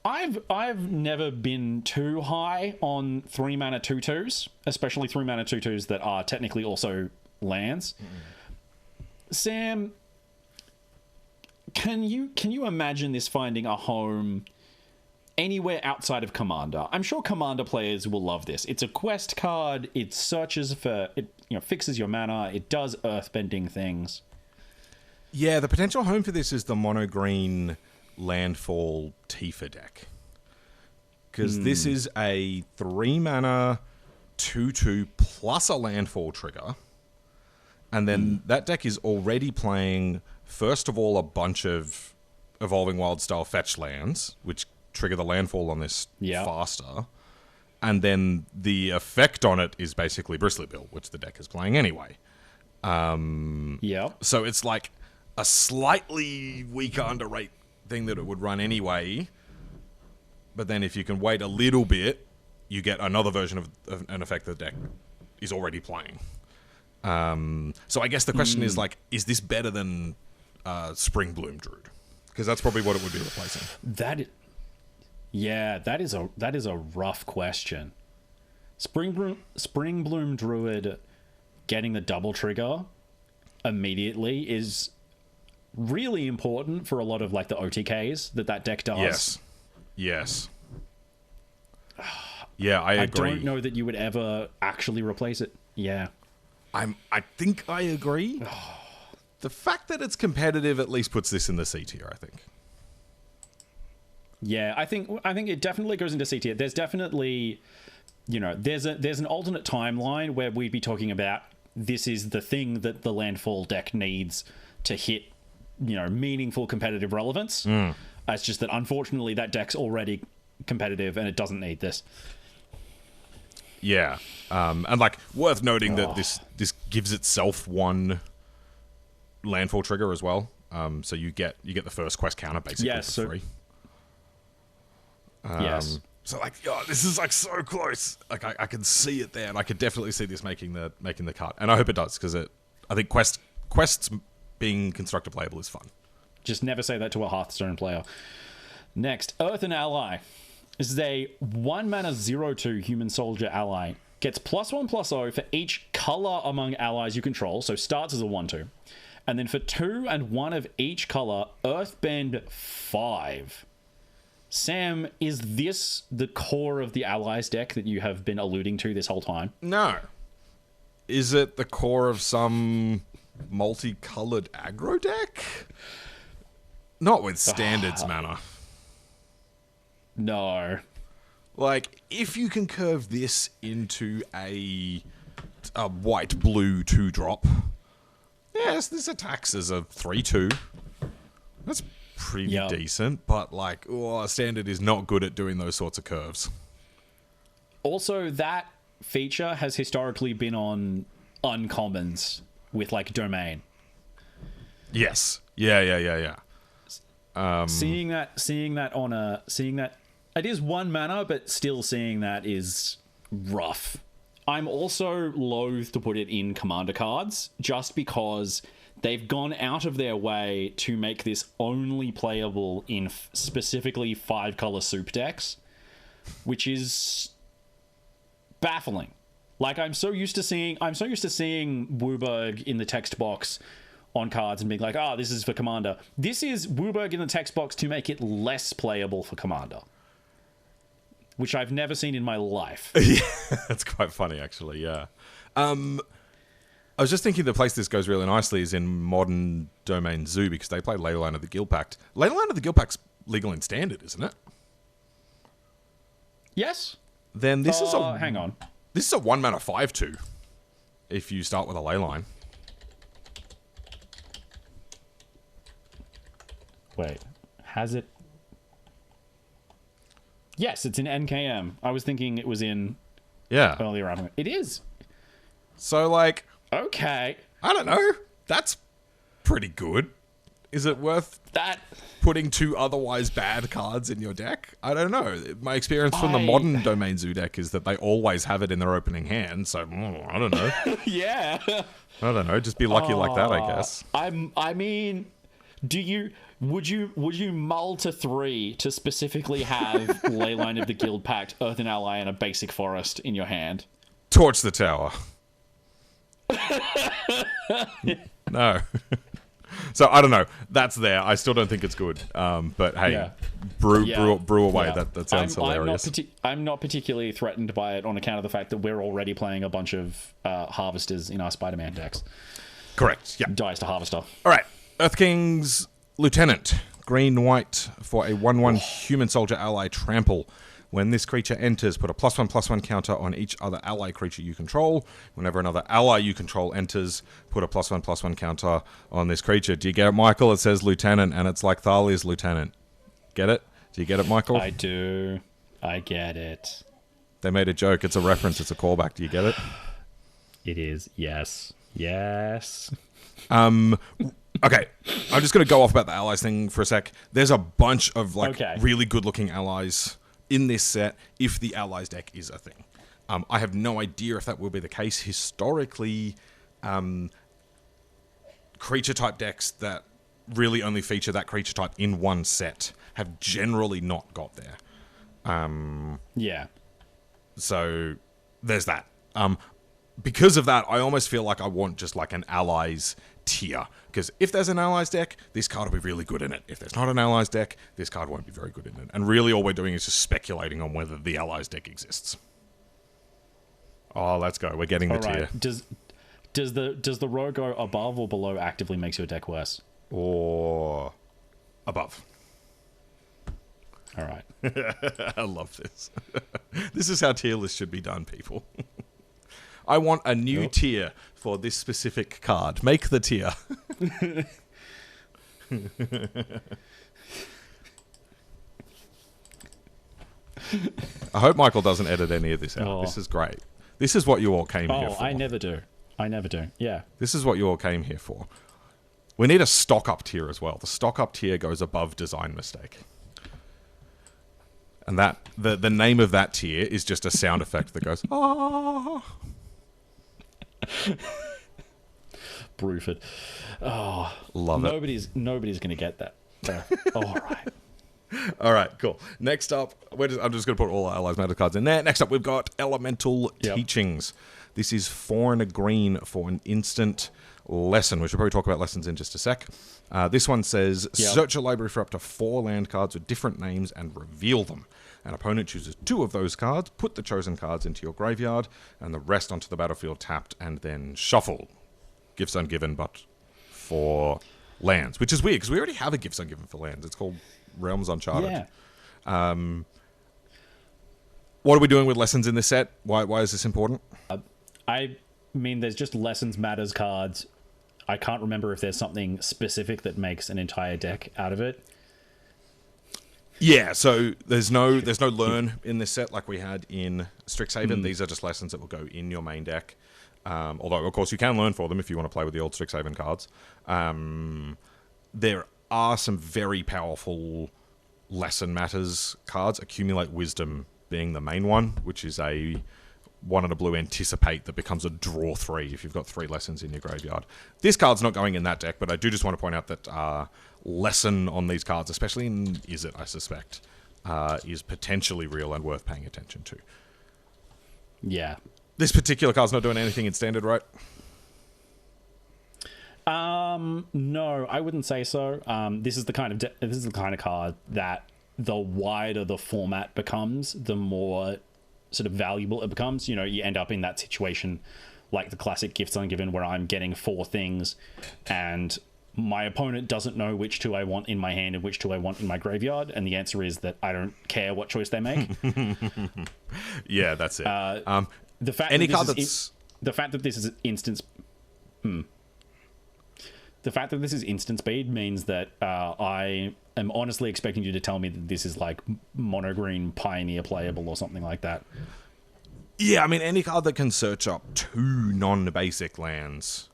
I've never been too high on 3 mana 2/2s, especially 3 mana 2/2s that are technically also lands. Sam, can you imagine this finding a home anywhere outside of Commander? I'm sure Commander players will love this. It's a quest card. It searches for it. Fixes your mana. It does earthbending things. Yeah, the potential home for this is the mono green landfall Tifa deck, because this is a 3 mana 2/2 plus a landfall trigger, and then that deck is already playing first of all a bunch of Evolving Wild style fetch lands, which trigger the landfall on this faster, and then the effect on it is basically Bristly Bill, which the deck is playing anyway. So it's like a slightly weaker underrate thing that it would run anyway, but then if you can wait a little bit, you get another version of an effect the deck is already playing. So I guess the question is is this better than Spring Bloom Druid? Because that's probably what it would be replacing. That is a rough question. Spring Bloom Druid getting the double trigger immediately is really important for a lot of like the OTKs that deck does. Yes. Yeah, I agree. I don't know that you would ever actually replace it. Yeah. I think I agree. The fact that it's competitive at least puts this in the C tier, I think. Yeah, I think it definitely goes into C tier. There's definitely, there's an alternate timeline where we'd be talking about this is the thing that the landfall deck needs to hit, meaningful competitive relevance. It's just that unfortunately that deck's already competitive and it doesn't need this. Yeah, and like worth noting that this gives itself one landfall trigger as well. So you get the first quest counter basically for free. Yes. So like, this is like so close. Like I can see it there, and I could definitely see this making the cut, and I hope it does because I think quests being constructor playable is fun. Just never say that to a Hearthstone player. Next, Earthen Ally. This is a 1 mana 0/2 human soldier ally. Gets +1/+0 for each color among allies you control. So starts as a 1/2. And then for 2 and 1 of each color, Earthbend 5. Sam, is this the core of the allies deck that you have been alluding to this whole time? No. Is it the core of some multicolored aggro deck? Not with standards mana. No. Like, if you can curve this into a white-blue 2-drop, yes, this attacks as a 3/2. That's pretty decent, but, like, standard is not good at doing those sorts of curves. Also, that feature has historically been on uncommons with, like, domain. Yes. Yeah. Seeing that it is 1 mana, but still seeing that is rough. I'm also loath to put it in commander cards just because they've gone out of their way to make this only playable in specifically 5-color soup decks, which is baffling. Like, I'm so used to seeing Wooburg in the text box on cards and being like, this is for commander. This is Wooburg in the text box to make it less playable for commander, which I've never seen in my life. Yeah, that's quite funny, actually, yeah. I was just thinking the place this goes really nicely is in Modern Domain Zoo because they play Leyline of the Guildpact. Leyline of the Guildpact's legal in Standard, isn't it? Yes. Then this is a... Hang on. This is a 1 mana 5/2 if you start with a Leyline. Wait, has it... Yes, it's in NKM. I was thinking it was in earlier on. It is. So, like... Okay. I don't know. That's pretty good. Is it worth that putting 2 otherwise bad cards in your deck? I don't know. My experience from the Modern Domain Zoo deck is that they always have it in their opening hand, so I don't know. Yeah. I don't know. Just be lucky like that, I guess. I mean, would you mull to 3 to specifically have Leyline of the Guildpact, Earthen Ally, and a basic forest in your hand? Torch the tower. No. So I don't know. That's there. I still don't think it's good. But hey, brew away. Yeah. That sounds hilarious. I'm not particularly threatened by it on account of the fact that we're already playing a bunch of harvesters in our Spider-Man decks. Correct. Yeah. Dies to harvester. All right. Earth King's Lieutenant, green-white for a 1/1 human soldier ally trample. When this creature enters, put a +1/+1 counter on each other ally creature you control. Whenever another ally you control enters, put a +1/+1 counter on this creature. Do you get it, Michael? It says Lieutenant, and it's like Thalia's Lieutenant. Get it? Do you get it, Michael? I do. I get it. They made a joke. It's a reference. It's a callback. Do you get it? It is. Yes. Yes. Okay, I'm just going to go off about the allies thing for a sec. There's a bunch of really good-looking allies in this set if the allies deck is a thing. I have no idea if that will be the case. Historically, creature-type decks that really only feature that creature type in one set have generally not got there. Yeah. So there's that. because of that, I almost feel like I want just like an allies tier. Because if there's an allies deck, this card will be really good in it. If there's not an allies deck, this card won't be very good in it. And really all we're doing is just speculating on whether the allies deck exists. Oh, let's go. We're getting the tier. Does the row go above or below actively makes your deck worse? Or above. All right. I love this. This is how tier lists should be done, people. I want a new tier for this specific card. Make the tier. I hope Michael doesn't edit any of this out. Oh. This is great. This is what you all came here for. I never do. Yeah. This is what you all came here for. We need a stock up tier as well. The stock up tier goes above design mistake. And that the name of that tier is just a sound effect that goes, ah. Bruford. Oh, love it. Nobody's going to get that. All right. All right, cool. Next up, I'm just going to put all our Allies Matter cards in there. Next up, we've got Elemental Teachings. This is 4 and a green for an instant lesson. We should probably talk about lessons in just a sec. This one says, search a library for up to 4 land cards with different names and reveal them. An opponent chooses 2 of those cards, put the chosen cards into your graveyard, and the rest onto the battlefield tapped, and then shuffle. Gifts Ungiven, but for lands. Which is weird, because we already have a Gifts Ungiven for lands. It's called Realms Uncharted. Yeah. What are we doing with lessons in this set? Why is this important? I mean, there's just Lessons Matters cards. I can't remember if there's something specific that makes an entire deck out of it. Yeah, so there's no learn in this set like we had in Strixhaven. These are just lessons that will go in your main deck. Although, of course, you can learn for them if you want to play with the old Strixhaven cards. There are some very powerful Lesson Matters cards. Accumulate Wisdom being the main one, which is a 1 and a blue Anticipate that becomes a draw 3 if you've got 3 lessons in your graveyard. This card's not going in that deck, but I do just want to point out that lesson on these cards, especially in Izzet, I suspect, is potentially real and worth paying attention to. Yeah. This particular card's not doing anything in Standard, right? No, I wouldn't say so. This is the kind of card that the wider the format becomes, the more sort of valuable it becomes. You know, you end up in that situation like the classic Gifts Ungiven where I'm getting 4 things and my opponent doesn't know which 2 I want in my hand and which 2 I want in my graveyard, and the answer is that I don't care what choice they make. Yeah, that's it. The fact that this is instant speed means that I am honestly expecting you to tell me that this is like mono green Pioneer playable or something like that. Yeah, I mean, any card that can search up 2 non-basic lands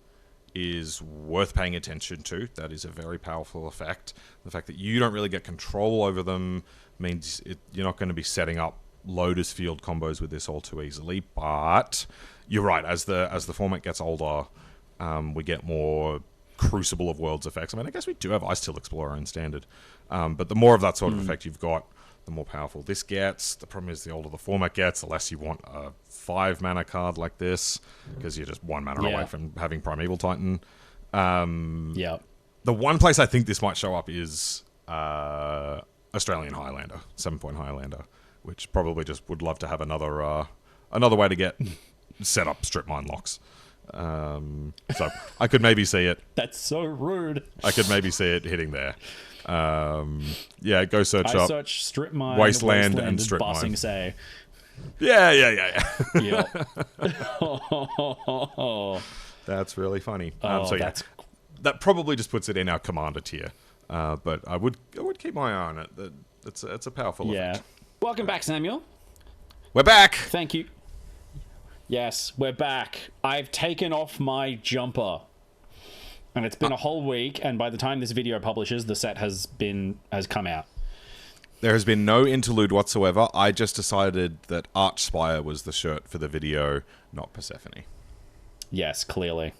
is worth paying attention to. That is a very powerful effect. The fact that you don't really get control over them means you're not going to be setting up Lotus field combos with this all too easily. But you're right, as the format gets older, we get more Crucible of Worlds effects. I mean, I guess we do have Ice Till Explorer in Standard. But the more of that sort of effect you've got, the more powerful this gets. The problem is the older the format gets, the less you want a 5 mana card like this, because you're just 1 mana away from having Primeval Titan. The one place I think this might show up is Australian Highlander, 7-point Highlander, which probably just would love to have another way to get set up strip mine locks. So I could maybe see it. That's so rude. I could maybe see it hitting there. Go search up. Search strip mine, wasteland and strip Bossing mine. Say. Yeah. Yeah. That's really funny. That probably just puts it in our commander tier. But I would keep my eye on it. It's a powerful effect. Welcome back, Samuel. We're back. Thank you. Yes, we're back. I've taken off my jumper. And it's been a whole week, and by the time this video publishes, the set has come out. There has been no interlude whatsoever. I just decided that Archspire was the shirt for the video, not Persephone. Yes, clearly.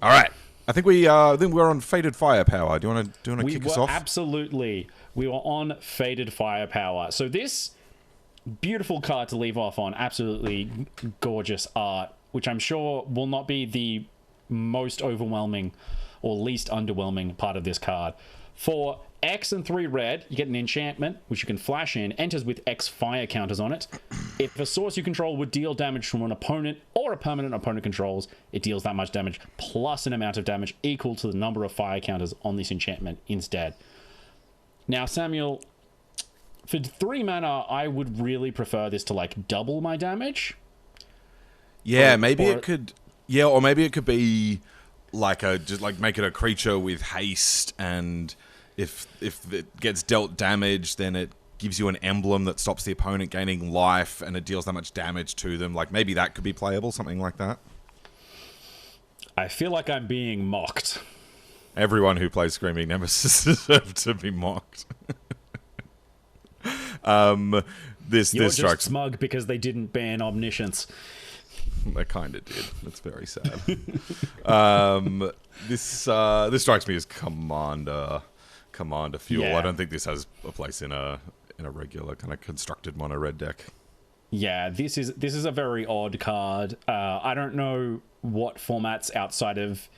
All right. I think we're on Fated Firepower. Do you want to kick us off? Absolutely. We were on Fated Firepower. So this Beautiful card to leave off on. Absolutely gorgeous art, which I'm sure will not be the most overwhelming or least underwhelming part of this card. For X and 3 red, you get an enchantment, which you can flash in, enters with X fire counters on it. If a source you control would deal damage from an opponent or a permanent opponent controls, it deals that much damage, plus an amount of damage equal to the number of fire counters on this enchantment instead. Now, Samuel, for 3 mana, I would really prefer this to, like, double my damage. Yeah, maybe it could... Yeah, or maybe it could be like just like make it a creature with haste, and if it gets dealt damage, then it gives you an emblem that stops the opponent gaining life, and it deals that much damage to them. Like, maybe that could be playable, something like that. I feel like I'm being mocked. Everyone who plays Screaming Nemesis deserves to be mocked. This You're strikes just smug because they didn't ban Omniscience. They kind of did. It's very sad. This strikes me as Commander fuel. Yeah. I don't think this has a place in a regular kind of constructed mono red deck. Yeah, this is a very odd card. I don't know what formats outside of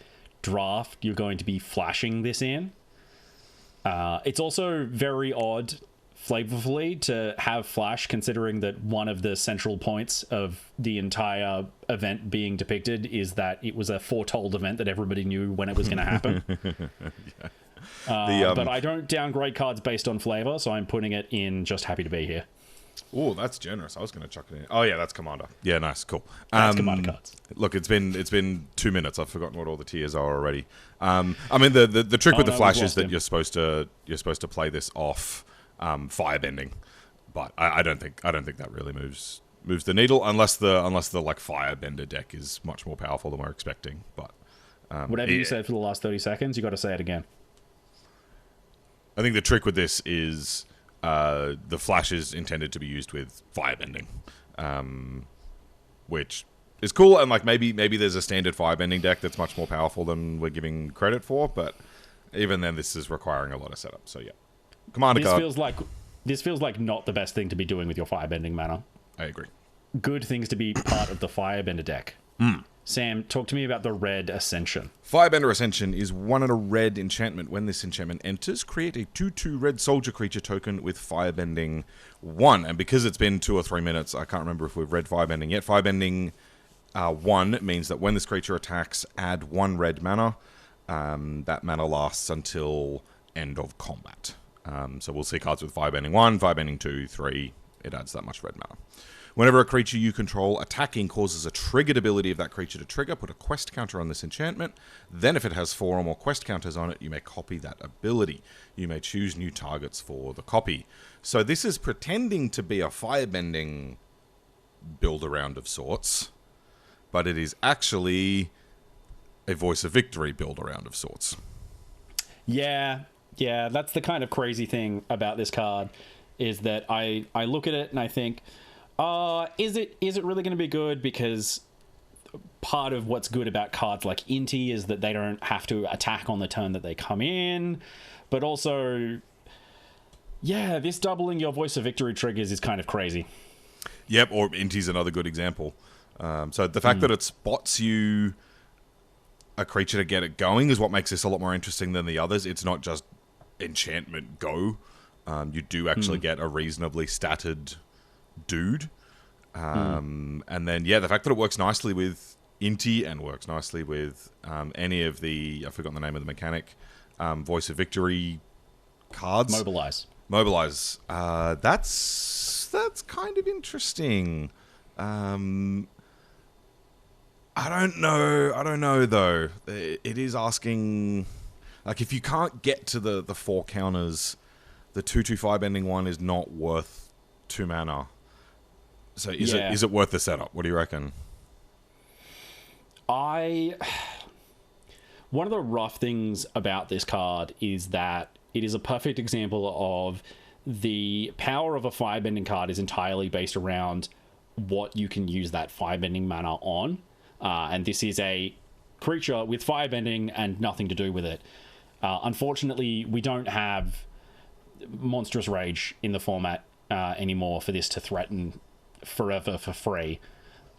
Draft you're going to be flashing this in. It's also very odd, flavorfully, to have flash, considering that one of the central points of the entire event being depicted is that it was a foretold event that everybody knew when it was going to happen. Yeah. But I don't downgrade cards based on flavor, so I'm putting it in just happy to be here. Oh, that's generous. I was going to chuck it in. Oh yeah, that's Commander. Yeah, nice, cool. That's Commander cards. Look, it's been 2 minutes. I've forgotten what all the tiers are already. I mean, the trick with the flash is that you're supposed to play this off firebending, but I don't think that really moves the needle unless the like firebender deck is much more powerful than we're expecting. But whatever you said for the last 30 seconds, you got to say it again. I think the trick with this is the flash is intended to be used with firebending, which is cool. And like maybe there's a standard firebending deck that's much more powerful than we're giving credit for. But even then, this is requiring a lot of setup. So yeah, Commander card. This feels like not the best thing to be doing with your firebending mana. I agree. Good things to be part of the firebender deck. Sam, talk to me about the red Ascension. Firebender Ascension is 1 and a red enchantment. When this enchantment enters, create a 2/2 red soldier creature token with Firebending 1. And because it's been 2 or 3 minutes, I can't remember if we've read Firebending yet. Firebending 1 means that when this creature attacks, add 1 red mana. That mana lasts until end of combat. So we'll see cards with Firebending 1, Firebending 2, 3. It adds that much red mana. Whenever a creature you control attacking causes a triggered ability of that creature to trigger, put a quest counter on this enchantment. Then if it has 4 or more quest counters on it, you may copy that ability. You may choose new targets for the copy. So this is pretending to be a firebending build-around of sorts, but it is actually a Voice of Victory build-around of sorts. Yeah, that's the kind of crazy thing about this card, is that I look at it and I think, is it really going to be good? Because part of what's good about cards like Inti is that they don't have to attack on the turn that they come in. But also, yeah, this doubling your Voice of Victory triggers is kind of crazy. Yep, or Inti's another good example. So the fact that it spots you a creature to get it going is what makes this a lot more interesting than the others. It's not just enchantment go. You do actually get a reasonably statted dude. And then, yeah, the fact that it works nicely with Inti and works nicely with any of the, I've forgotten the name of the mechanic, Voice of Victory cards. Mobilize. That's kind of interesting. I don't know though. It is asking, like, if you can't get to the 4 counters, the 2/2 firebending 1 is not worth 2 mana. So is it worth the setup? What do you reckon? One of the rough things about this card is that it is a perfect example of the power of a firebending card is entirely based around what you can use that firebending mana on. And this is a creature with firebending and nothing to do with it. Unfortunately, we don't have Monstrous Rage in the format anymore for this to threaten forever for free.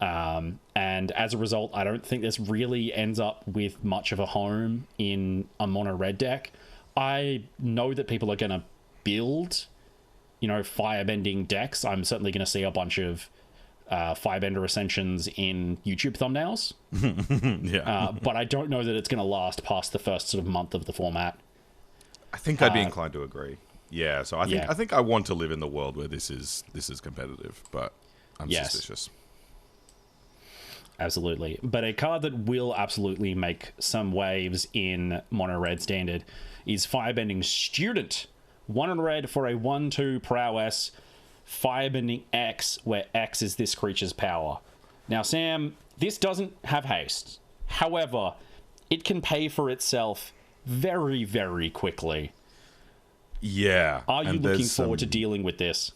And as a result, I don't think this really ends up with much of a home in a mono red deck. I know that people are going to build, firebending decks. I'm certainly going to see a bunch of Firebender Ascensions in YouTube thumbnails. Yeah. But I don't know that it's going to last past the first sort of month of the format. I think I'd be inclined to agree. Yeah, so I think I want to live in the world where this is competitive, but I'm suspicious. Absolutely. But a card that will absolutely make some waves in mono red standard is Firebending Student. 1 in red for a 1/2 prowess Firebending X, where X is this creature's power. Now, Sam, this doesn't have haste. However, it can pay for itself very, very quickly. Yeah. Are you looking forward to dealing with this?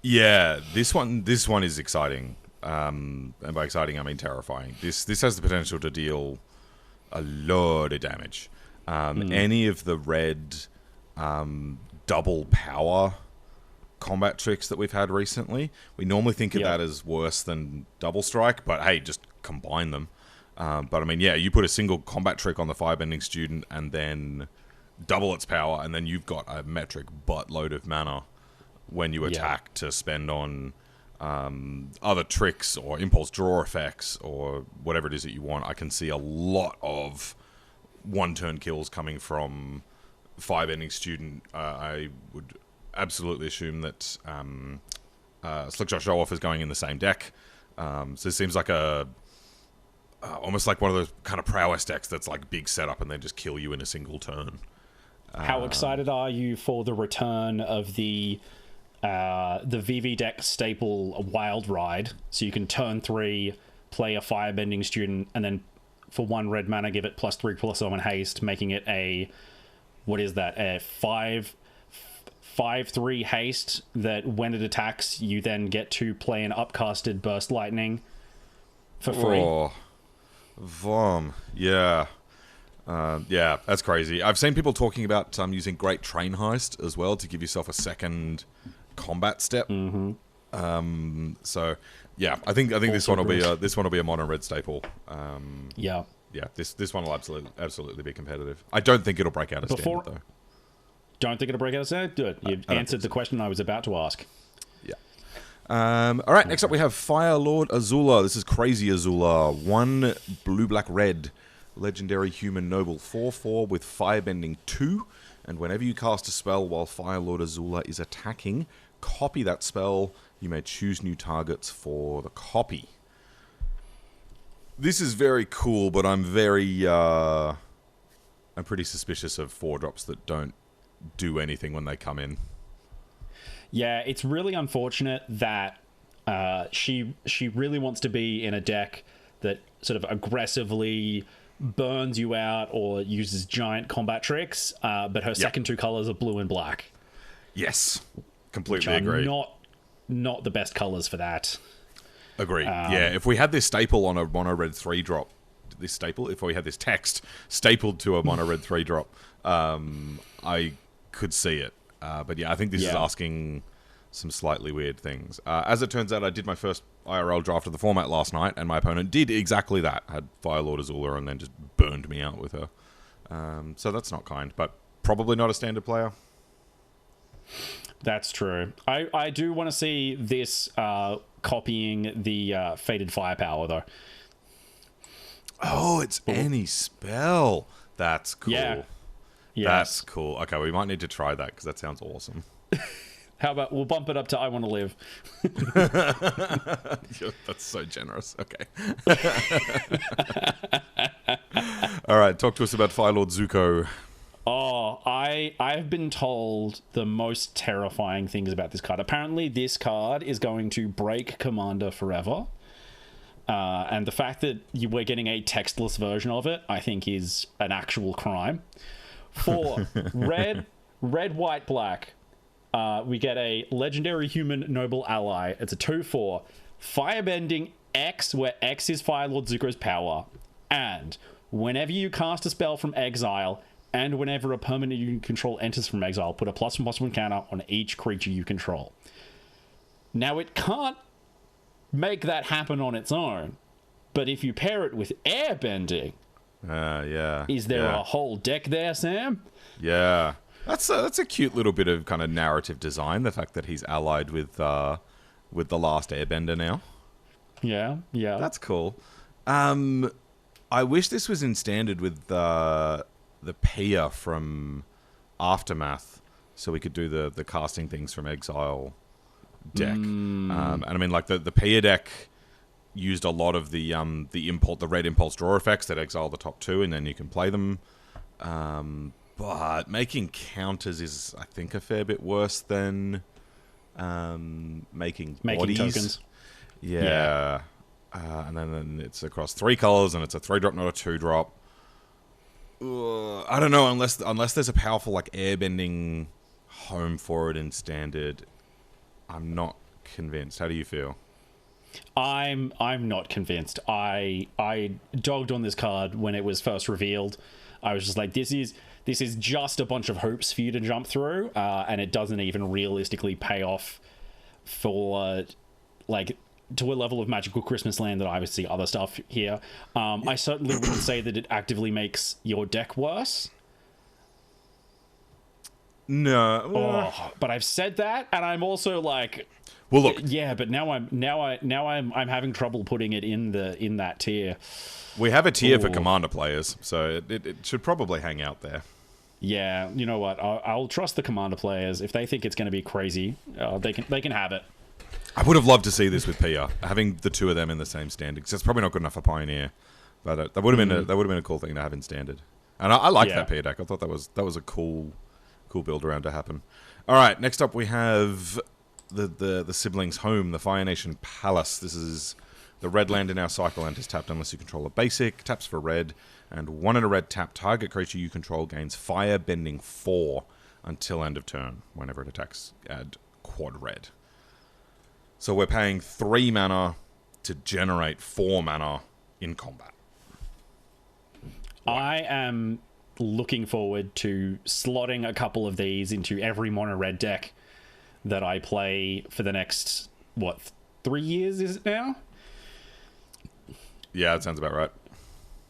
Yeah, this one is exciting. And by exciting, I mean terrifying. This has the potential to deal a lot of damage. Any of the red double power combat tricks that we've had recently, we normally think of that as worse than double strike, but hey, just combine them. But I mean, yeah, you put a single combat trick on the Firebending Student and then double its power, and then you've got a metric buttload of mana when you attack to spend on other tricks or impulse draw effects or whatever it is that you want. I can see a lot of one-turn kills coming from Firebending Student. I would absolutely assume that Slickshot Show-Off is going in the same deck. So it seems like almost like one of those kind of prowess decks that's like big setup and then just kill you in a single turn. How excited are you for the return of the VV deck staple Wild Ride? So you can turn 3, play a Firebending Student, and then for 1 red mana, give it +3/+1 haste, making it a 5/3 haste that when it attacks, you then get to play an upcasted Burst Lightning for free. Oh, Vom. Yeah. Yeah, that's crazy. I've seen people talking about using Great Train Heist as well to give yourself a second combat step. So yeah, I think this one will be a mono red staple. Yeah, this one will absolutely be competitive. I don't think it'll break out of standard though. Don't think it'll break out of standard? Good. You've answered the question I was about to ask. Yeah. All right, next up we have Fire Lord Azula. This is Crazy Azula. 1 blue-black red. Legendary Human Noble. 4/4 with Firebending 2. And whenever you cast a spell while Fire Lord Azula is attacking, copy that spell. You may choose new targets for the copy. This is very cool, but I'm pretty suspicious of 4-drops that don't do anything when they come in. Yeah, it's really unfortunate that she really wants to be in a deck that sort of aggressively burns you out or uses giant combat tricks, but her second 2 colors are blue and black. Yes, completely agree. Not the best colors for that. Agree. Yeah, if we had this staple on a mono red 3-drop, if we had this text stapled to a mono red 3-drop, I could see it. But yeah, I think this is asking some slightly weird things. As it turns out, I did my first IRL draft of the format last night, and my opponent did exactly that. Had Fire Lord Azula and then just burned me out with her. So that's not kind, but probably not a standard player. That's true. I do want to see this copying the Fated Firepower, though. Oh, it's any spell. That's cool. Yeah. Yes. That's cool. Okay, we might need to try that because that sounds awesome. How about we'll bump it up to I Want to Live? That's so generous. Okay. All right, talk to us about Fire Lord Zuko. Oh, I've been told the most terrifying things about this card. Apparently, this card is going to break Commander forever. And the fact that we're getting a textless version of it, I think, is an actual crime. For red, white, black, we get a Legendary Human Noble Ally. It's a 2/4. Firebending X, where X is Fire Lord Zuko's power. And whenever you cast a spell from exile, and whenever a permanent you control enters from exile, put a +1/+1 counter on each creature you control. Now, it can't make that happen on its own, but if you pair it with Airbending, is there a whole deck there, Sam? Yeah. That's a cute little bit of kind of narrative design, the fact that he's allied with the last Airbender now. Yeah. That's cool. I wish this was in standard with the Pia from Aftermath, so we could do the casting things from exile deck. And I mean, like the Pia deck used a lot of the red impulse draw effects that exile the top two, and then you can play them. But making counters is, I think, a fair bit worse than making bodies. Tokens. Yeah. And then it's across 3 colors, and it's a 3-drop, not a 2-drop. I don't know, unless there's a powerful like airbending home for it in standard. I'm not convinced. How do you feel? I'm not convinced. I dogged on this card when it was first revealed. I was just like, this is just a bunch of hoops for you to jump through, and it doesn't even realistically pay off for like to a level of magical Christmas land that I would see other stuff here. I certainly wouldn't say that it actively makes your deck worse. No. But I've said that, and I'm also like, well, look. Yeah, but now I'm having trouble putting it in that tier. We have a tier for Commander players, so it should probably hang out there. Yeah, you know what? I'll trust the Commander players. If they think it's going to be crazy, they can have it. I would have loved to see this with Pia, having the two of them in the same standard. Because it's probably not good enough for Pioneer, but that would have been a cool thing to have in standard. And I like that Pia deck. I thought that was a cool build around to happen. All right, next up we have the siblings' home, the Fire Nation Palace. This is the red land in our cycle and is tapped unless you control a basic. Taps for red, and 1 in a red tap. Target creature you control gains Firebending 4 until end of turn. Whenever it attacks, add quad red. So we're paying 3 mana to generate 4 mana in combat. Wow. I am looking forward to slotting a couple of these into every mono red deck that I play for the next, 3 years is it now? Yeah, that sounds about right.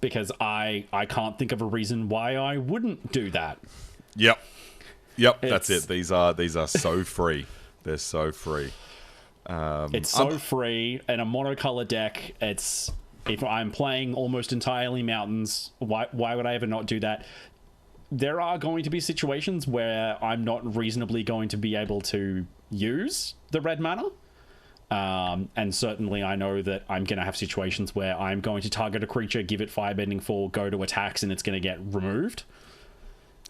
Because I can't think of a reason why I wouldn't do that. Yep, that's it. These are so free. They're so free. It's so free in a monocolor deck. If I'm playing almost entirely mountains, why would I ever not do that? There are going to be situations where I'm not reasonably going to be able to use the red mana. And certainly I know that I'm going to have situations where I'm going to target a creature, give it Firebending 4, go to attacks, and it's going to get removed.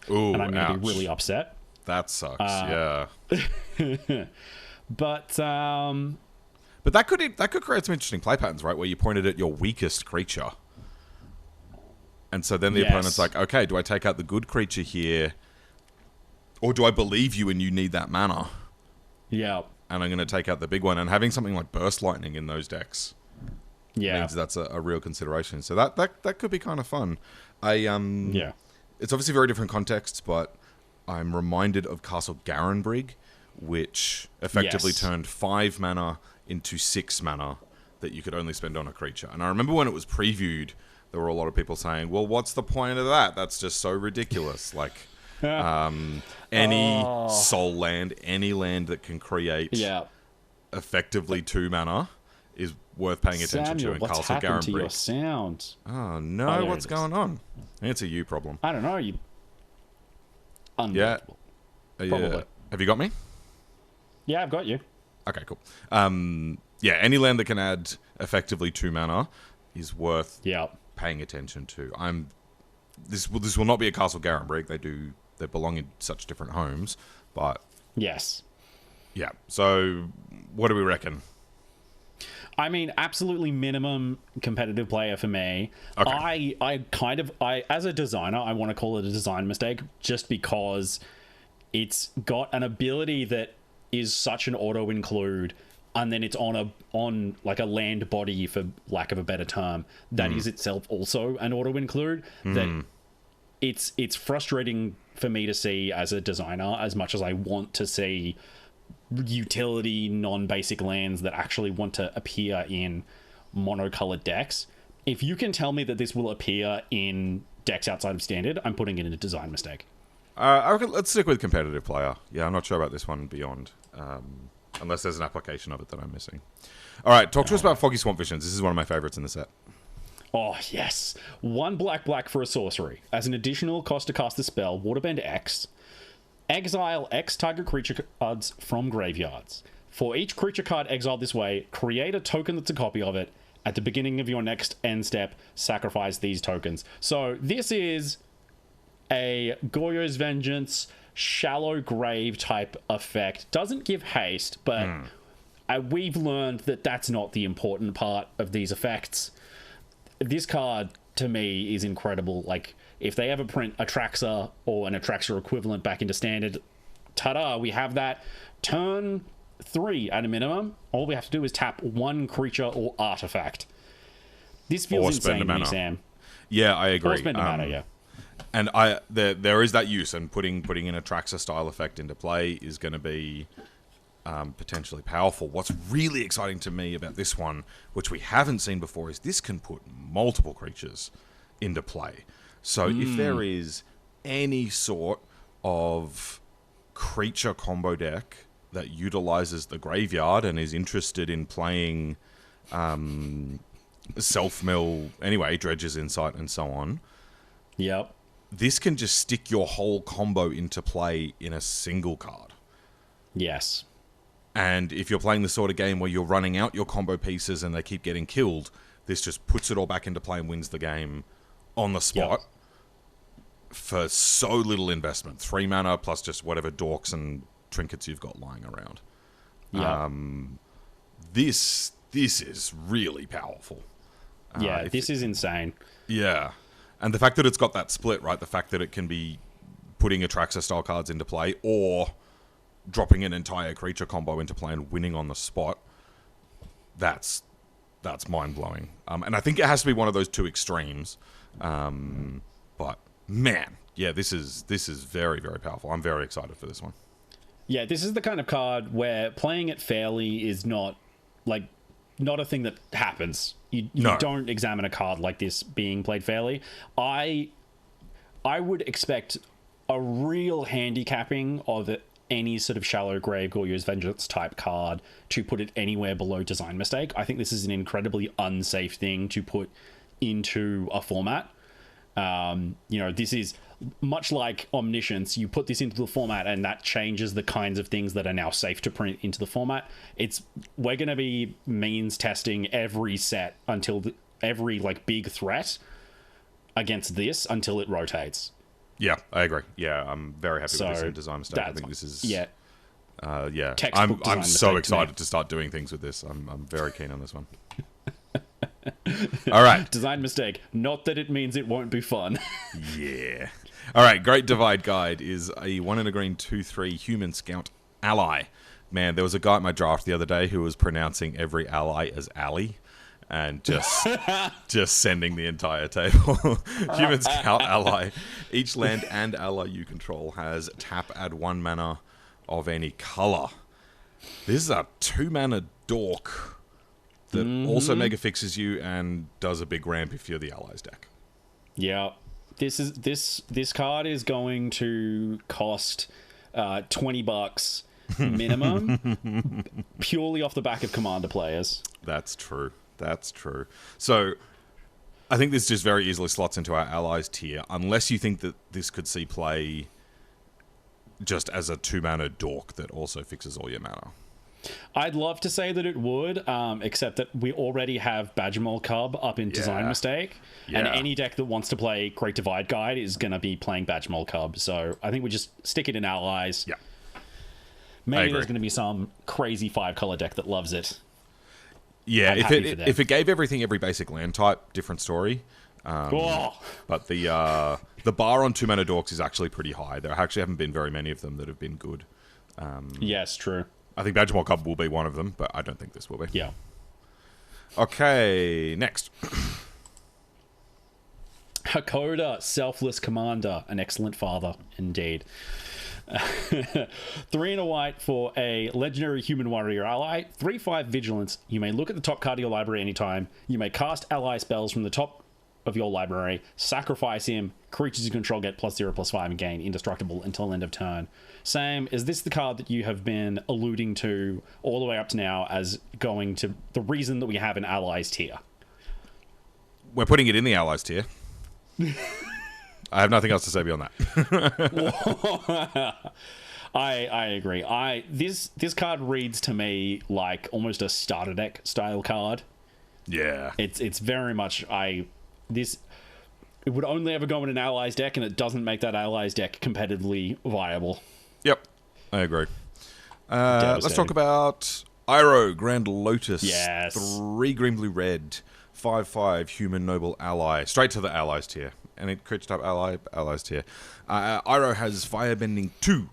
Ooh, and I'm going to ouch. be really upset. That sucks, yeah. But that could create some interesting play patterns, right? Where you pointed at your weakest creature, and so then the opponent's like, okay, do I take out the good creature here, or do I believe you and you need that mana? Yeah, and I'm going to take out the big one. And having something like Burst Lightning in those decks, means that's a real consideration. So that could be kind of fun. It's obviously very different contexts, but I'm reminded of Castle Garenbrig, which effectively turned 5 mana into 6 mana that you could only spend on a creature. And I remember when it was previewed, there were a lot of people saying, well, what's the point of that? That's just so ridiculous. Like, any soul land, any land that can create effectively 2 mana is worth paying attention to in Castle Garenbrig. To your sound? Oh, no, what's going on? I think it's a you problem. I don't know. Unbelievable. Probably. Have you got me? Yeah, I've got you. Okay, cool. Any land that can add effectively 2 mana is worth paying attention to. This will not be a Castle Garenbrig. They belong in such different homes, but yes. Yeah. So what do we reckon? I mean, absolutely minimum competitive player for me. Okay. I as a designer, I want to call it a design mistake just because it's got an ability that is such an auto include, and then it's on like a land body, for lack of a better term, that is itself also an auto include that it's frustrating for me to see as a designer, as much as I want to see utility non-basic lands that actually want to appear in monocolored decks. If you can tell me that this will appear in decks outside of Standard, I'm putting it in a design mistake. I reckon let's stick with competitive player. Yeah, I'm not sure about this one beyond, unless there's an application of it that I'm missing. All right, talk to us about Foggy Swamp Visions. This is one of my favorites in the set. Oh, yes. 1 black for a sorcery. As an additional cost to cast the spell, Waterbend X, exile X target creature cards from graveyards. For each creature card exiled this way, create a token that's a copy of it. At the beginning of your next end step, sacrifice these tokens. So this is a Goyo's Vengeance, shallow grave type effect. Doesn't give haste, but we've learned that that's not the important part of these effects. This card, to me, is incredible. Like, if they ever print Atraxa or an Atraxa equivalent back into Standard, ta-da, we have that. Turn 3 at a minimum. All we have to do is tap 1 creature or artifact. This feels insane to me, Sam. Yeah, I agree. Or spend a mana, yeah. And there is that use, and putting in a Atraxa style effect into play is going to be potentially powerful. What's really exciting to me about this one, which we haven't seen before, is this can put multiple creatures into play. So if there is any sort of creature combo deck that utilizes the graveyard and is interested in playing self-mill, anyway, Dredge's Insight and so on, yep, this can just stick your whole combo into play in a single card. Yes. And if you're playing the sort of game where you're running out your combo pieces and they keep getting killed, this just puts it all back into play and wins the game on the spot for so little investment. 3 mana plus just whatever dorks and trinkets you've got lying around. Yeah. This is really powerful. Yeah, this is insane. Yeah. And the fact that it's got that split, right? The fact that it can be putting Atraxa style cards into play or dropping an entire creature combo into play and winning on the spot, that's mind-blowing. And I think it has to be one of those two extremes. But, man, yeah, this is very, very powerful. I'm very excited for this one. Yeah, this is the kind of card where playing it fairly is not a thing that happens. You don't examine a card like this being played fairly. I would expect a real handicapping of any sort of shallow grave Goyo's Vengeance type card to put it anywhere below design mistake. I think this is an incredibly unsafe thing to put into a format. This is much like Omniscience. You put this into the format and that changes the kinds of things that are now safe to print into the format. We're going to be means testing every set until every big threat against this until it rotates. Yeah, I agree. Yeah, I'm very happy with this in design mistake. I think this is I'm so excited to start doing things with this. I'm very keen on this one. All right. Design mistake. Not that it means it won't be fun. Yeah. All right. Great Divide Guide is a 1 and a green 2/3 human scout ally. Man, there was a guy at my draft the other day who was pronouncing every ally as ally and just sending the entire table. Human scout ally. Each land and ally you control has tap, add 1 mana of any color. This is a 2 mana dork that also mega fixes you and does a big ramp if you're the allies deck. Yeah, this card is going to cost $20 minimum, purely off the back of commander players. That's true. So I think this just very easily slots into our allies tier, unless you think that this could see play just as a 2 mana dork that also fixes all your mana. I'd love to say that it would, except that we already have Badgermole Cub up in Design Mistake, and any deck that wants to play Great Divide Guide is going to be playing Badgermole Cub, so I think we just stick it in Allies. Yeah. Maybe there's going to be some crazy 5-color deck that loves it. Yeah, if it gave everything every basic land type, different story. But the bar on 2 mana dorks is actually pretty high. There actually haven't been very many of them that have been good. Yes, true. I think Badgermole Cub will be one of them, but I don't think this will be. Yeah. Okay, next. Hakoda, Selfless Commander, an excellent father indeed. 3 and a white for a legendary human warrior ally. 3/5 vigilance. You may look at the top card of your library anytime. You may cast ally spells from the top of your library, sacrifice him. Creatures you control get +0/+5 and gain indestructible until end of turn. Sam, is this the card that you have been alluding to all the way up to now as going to the reason that we have an allies tier? We're putting it in the allies tier. I have nothing else to say beyond that. I agree. This card reads to me like almost a starter deck style card. Yeah. It's very much it would only ever go in an allies deck, and it doesn't make that allies deck competitively viable. Yep, I agree. Let's talk about Iroh, Grand Lotus. Yes. 3 green, blue, red. 5/5 human noble ally. Straight to the allies tier. Any creature type ally, allies tier. Iroh has Firebending 2.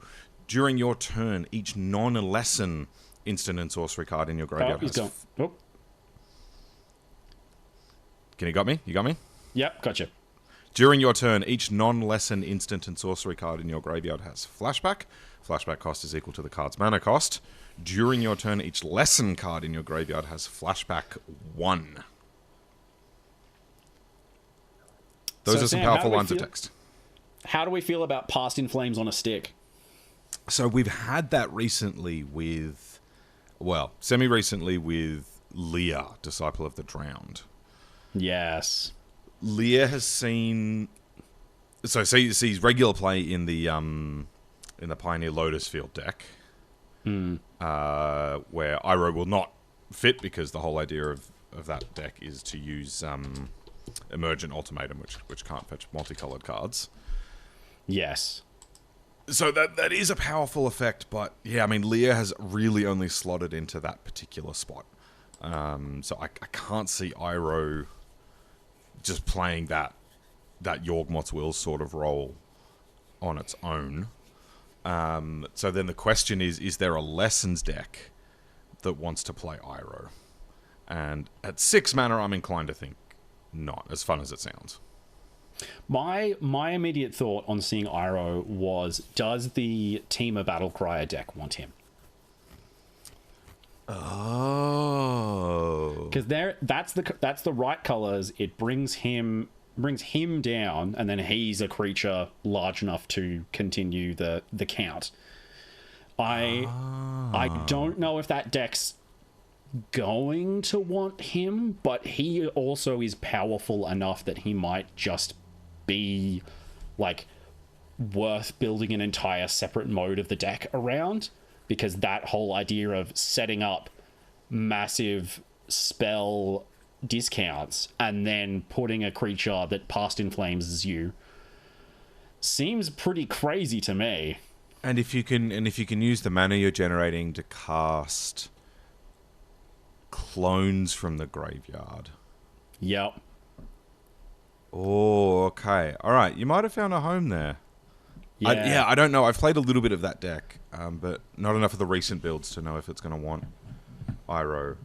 During your turn, each non-lesson instant and sorcery card in your graveyard has... Oh. Can you got me? You got me? Yep, gotcha. During your turn, each non-lesson instant and sorcery card in your graveyard has flashback. Flashback cost is equal to the card's mana cost. During your turn, each lesson card in your graveyard has flashback 1. Those are some powerful lines of text. How do we feel about Past in Flames on a stick? So we've had that recently with... Well, semi-recently with Leah, Disciple of the Drowned. Yes. Leah has seen... So sees regular play in the Pioneer Lotus field deck. Where Iroh will not fit, because the whole idea of that deck is to use... Emergent Ultimatum, which can't fetch multicolored cards. Yes. So that is a powerful effect, but yeah, I mean, Leah has really only slotted into that particular spot. So I can't see Iroh just playing that Yawgmoth's Will sort of role on its own. So then the question is there a Lessons deck that wants to play Iroh? And at 6 mana, I'm inclined to think not, as fun as it sounds. My immediate thought on seeing Iroh was, does the Teamer Battlecryer deck want him? Oh, because that's the right colors. It brings him down, and then he's a creature large enough to continue the count. I don't know if that deck's going to want him, but he also is powerful enough that he might just be like worth building an entire separate mode of the deck around, because that whole idea of setting up massive spell discounts and then putting a creature that Past in Flames is you seems pretty crazy to me. And if you can use the mana you're generating to cast clones from the graveyard. Yep. Oh, okay. All right. You might have found a home there. Yeah. I don't know. I've played a little bit of that deck, but not enough of the recent builds to know if it's going to want Iroh.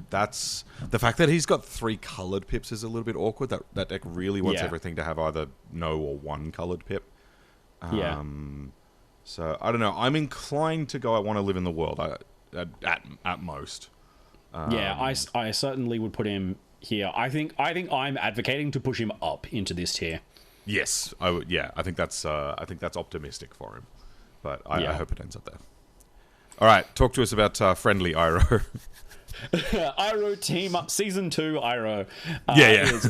That's the fact that he's got 3 colored pips is a little bit awkward. That deck really wants everything to have either no or 1 colored pip. So I don't know. I'm inclined to go. I want to live in the world. At most. I certainly would put him here. I think I'm advocating to push him up into this tier. Yes, I would. Yeah, I think that's optimistic for him, but I hope it ends up there. All right, talk to us about friendly Iroh. Iroh Team Up Season 2 Iroh is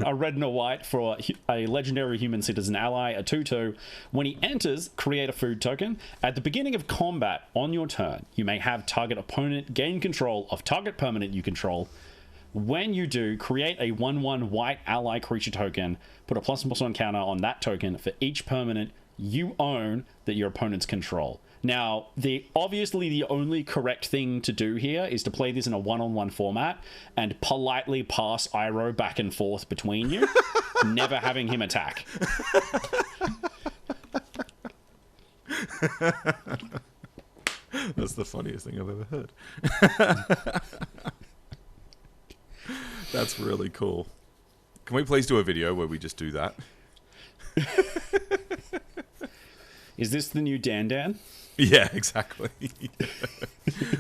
a red and a white for a legendary human citizen ally, a 2/2. When he enters, create a food token. At the beginning of combat on your turn, you may have target opponent gain control of target permanent you control. When you do, create a 1/1 white ally creature token. Put a +1/+1 counter on that token for each permanent you own that your opponents control. Now, obviously the only correct thing to do here is to play this in a 1-on-1 format and politely pass Iroh back and forth between you, never having him attack. That's the funniest thing I've ever heard. That's really cool. Can we please do a video where we just do that? Is this the new Dan Dan? Yeah, exactly.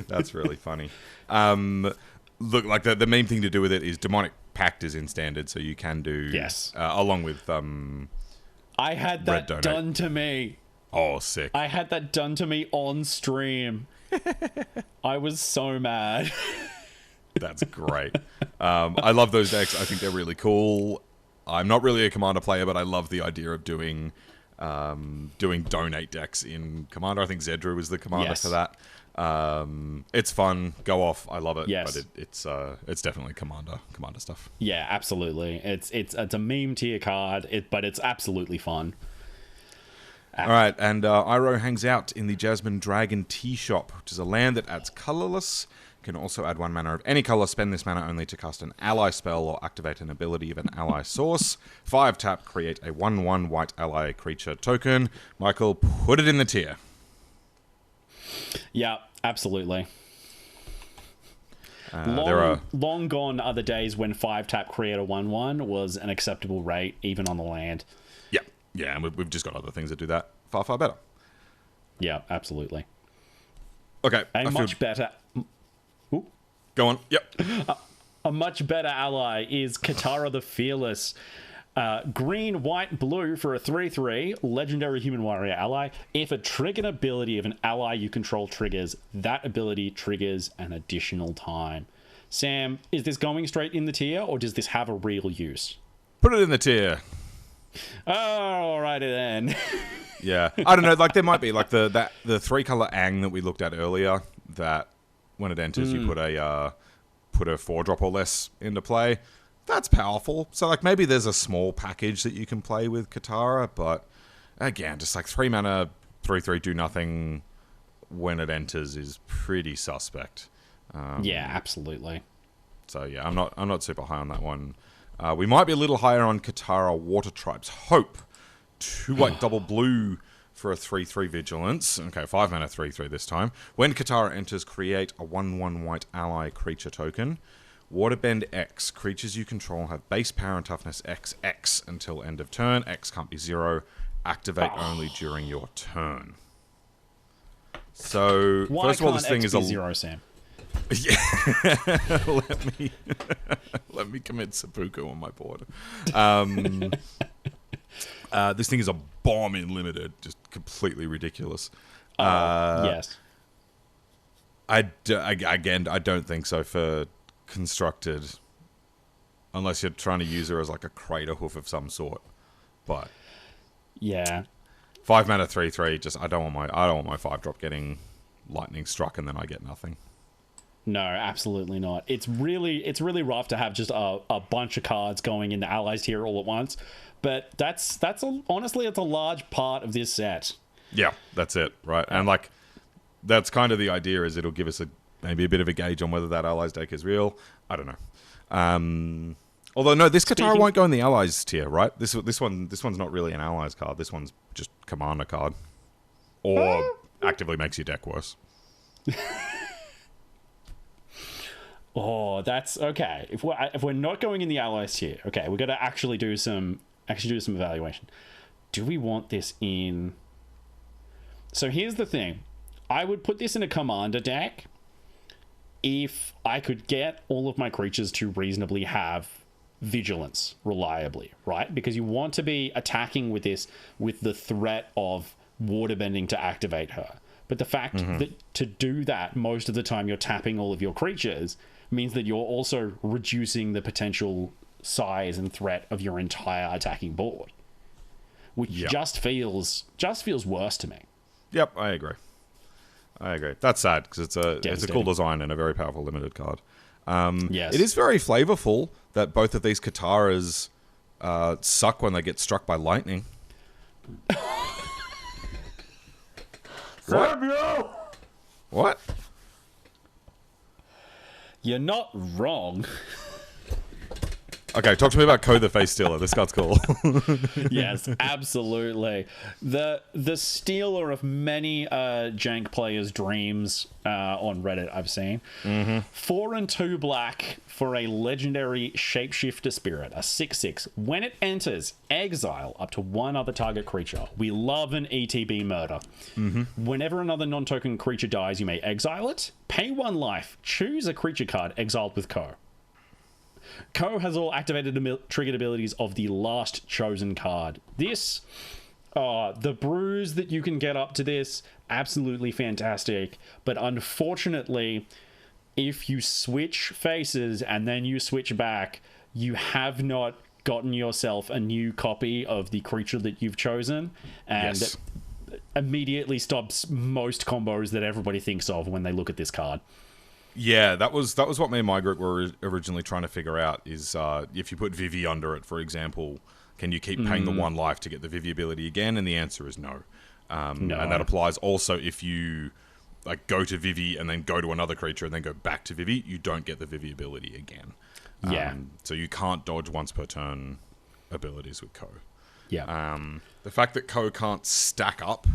That's really funny. Look, like the main thing to do with it is Demonic Pact is in standard, so you can do along with I had that done to me. Oh, sick! I had that done to me on stream. I was so mad. That's great. I love those decks. I think they're really cool. I'm not really a Commander player, but I love the idea of doing donate decks in Commander. I think Zedru is the commander for that. It's fun. Go off. I love it. Yes. But it's definitely Commander stuff. Yeah, absolutely. It's a meme tier card, but it's absolutely fun. All right, and Iroh hangs out in the Jasmine Dragon Tea Shop, which is a land that adds colorless. You can also add 1 mana of any color. Spend this mana only to cast an ally spell or activate an ability of an ally source. 5 tap, create a 1/1 white ally creature token. Michael, put it in the tier. Yeah, absolutely. Long gone are the days when 5 tap create a 1/1 was an acceptable rate, even on the land. Yeah, and we've just got other things that do that far, far better. Yeah, absolutely. Okay. Much better... Ooh. Go on. Yep. A much better ally is Katara the Fearless. Green, white, blue for a 3/3 legendary human warrior ally. If a triggered ability of an ally you control triggers, that ability triggers an additional time. Sam, is this going straight in the tier, or does this have a real use? Put it in the tier. Oh, alrighty then. Yeah, I don't know. Like there might be like the 3-color Aang that we looked at earlier. That when it enters, you put a 4-drop or less into play. That's powerful. So like maybe there's a small package that you can play with Katara, but again, just like 3 mana, 3/3 do nothing when it enters is pretty suspect. Yeah, absolutely. So yeah, I'm not super high on that one. We might be a little higher on Katara Water Tribe's Hope. 2 white, double blue for a 3/3 Vigilance. Okay, 5 mana, 3/3 this time. When Katara enters, create a 1/1 white ally creature token. Waterbend X. Creatures you control have base power and toughness XX until end of turn. X can't be 0. Activate only during your turn. So, first of all, this thing is a 0, Sam. Yeah. let me commit seppuku on my board. This thing is a bomb in limited, just completely ridiculous. Yes. I don't think so for constructed, unless you're trying to use her as like a crater hoof of some sort. But yeah, 5 mana 3/3. Just I don't want my 5-drop getting lightning struck and then I get nothing. No, absolutely not. It's really rough to have just a bunch of cards going in the allies tier all at once. But honestly, it's a large part of this set. Yeah, that's it, right? And like, that's kind of the idea, is it'll give us maybe a bit of a gauge on whether that allies deck is real. I don't know. Although no, this Katara won't go in the allies tier, right? This one's not really an allies card. This one's just commander card, or actively makes your deck worse. Oh, that's okay. If we're not going in the allies tier, okay, we've got to actually do some evaluation. Do we want this in? So here's the thing. I would put this in a commander deck if I could get all of my creatures to reasonably have vigilance reliably, right? Because you want to be attacking with this with the threat of waterbending to activate her. But the fact that to do that, most of the time you're tapping all of your creatures means that you're also reducing the potential size and threat of your entire attacking board, which just feels worse to me. Yep, I agree. That's sad because it's a cool design and a very powerful limited card. Yes, it is very flavorful that both of these Kataras suck when they get struck by lightning. What? You're not wrong. Okay, talk to me about Ko the Face Stealer. This card's cool. Yes, absolutely. The stealer of many jank players' dreams on Reddit I've seen. 4 and 2 black for a legendary shapeshifter spirit, a 6/6. When it enters, exile up to one other target creature. We love an ETB murder. Whenever another non-token creature dies, you may exile it. Pay 1 life. Choose a creature card exiled with Ko. Ko has all activated triggered abilities of the last chosen card. This, the bruise that you can get up to this, absolutely fantastic. But unfortunately, if you switch faces and then you switch back, you have not gotten yourself a new copy of the creature that you've chosen. And Yes. immediately stops most combos that everybody thinks of when they look at this card. Yeah, that was what me and my group were originally trying to figure out, is if you put Vivi under it, for example, can you keep paying the 1 life to get the Vivi ability again? And the answer is no. No. And that applies also if you like go to Vivi and then go to another creature and then go back to Vivi, you don't get the Vivi ability again. Yeah. So you can't dodge once per turn abilities with Ko. Yeah. The fact that Ko can't stack up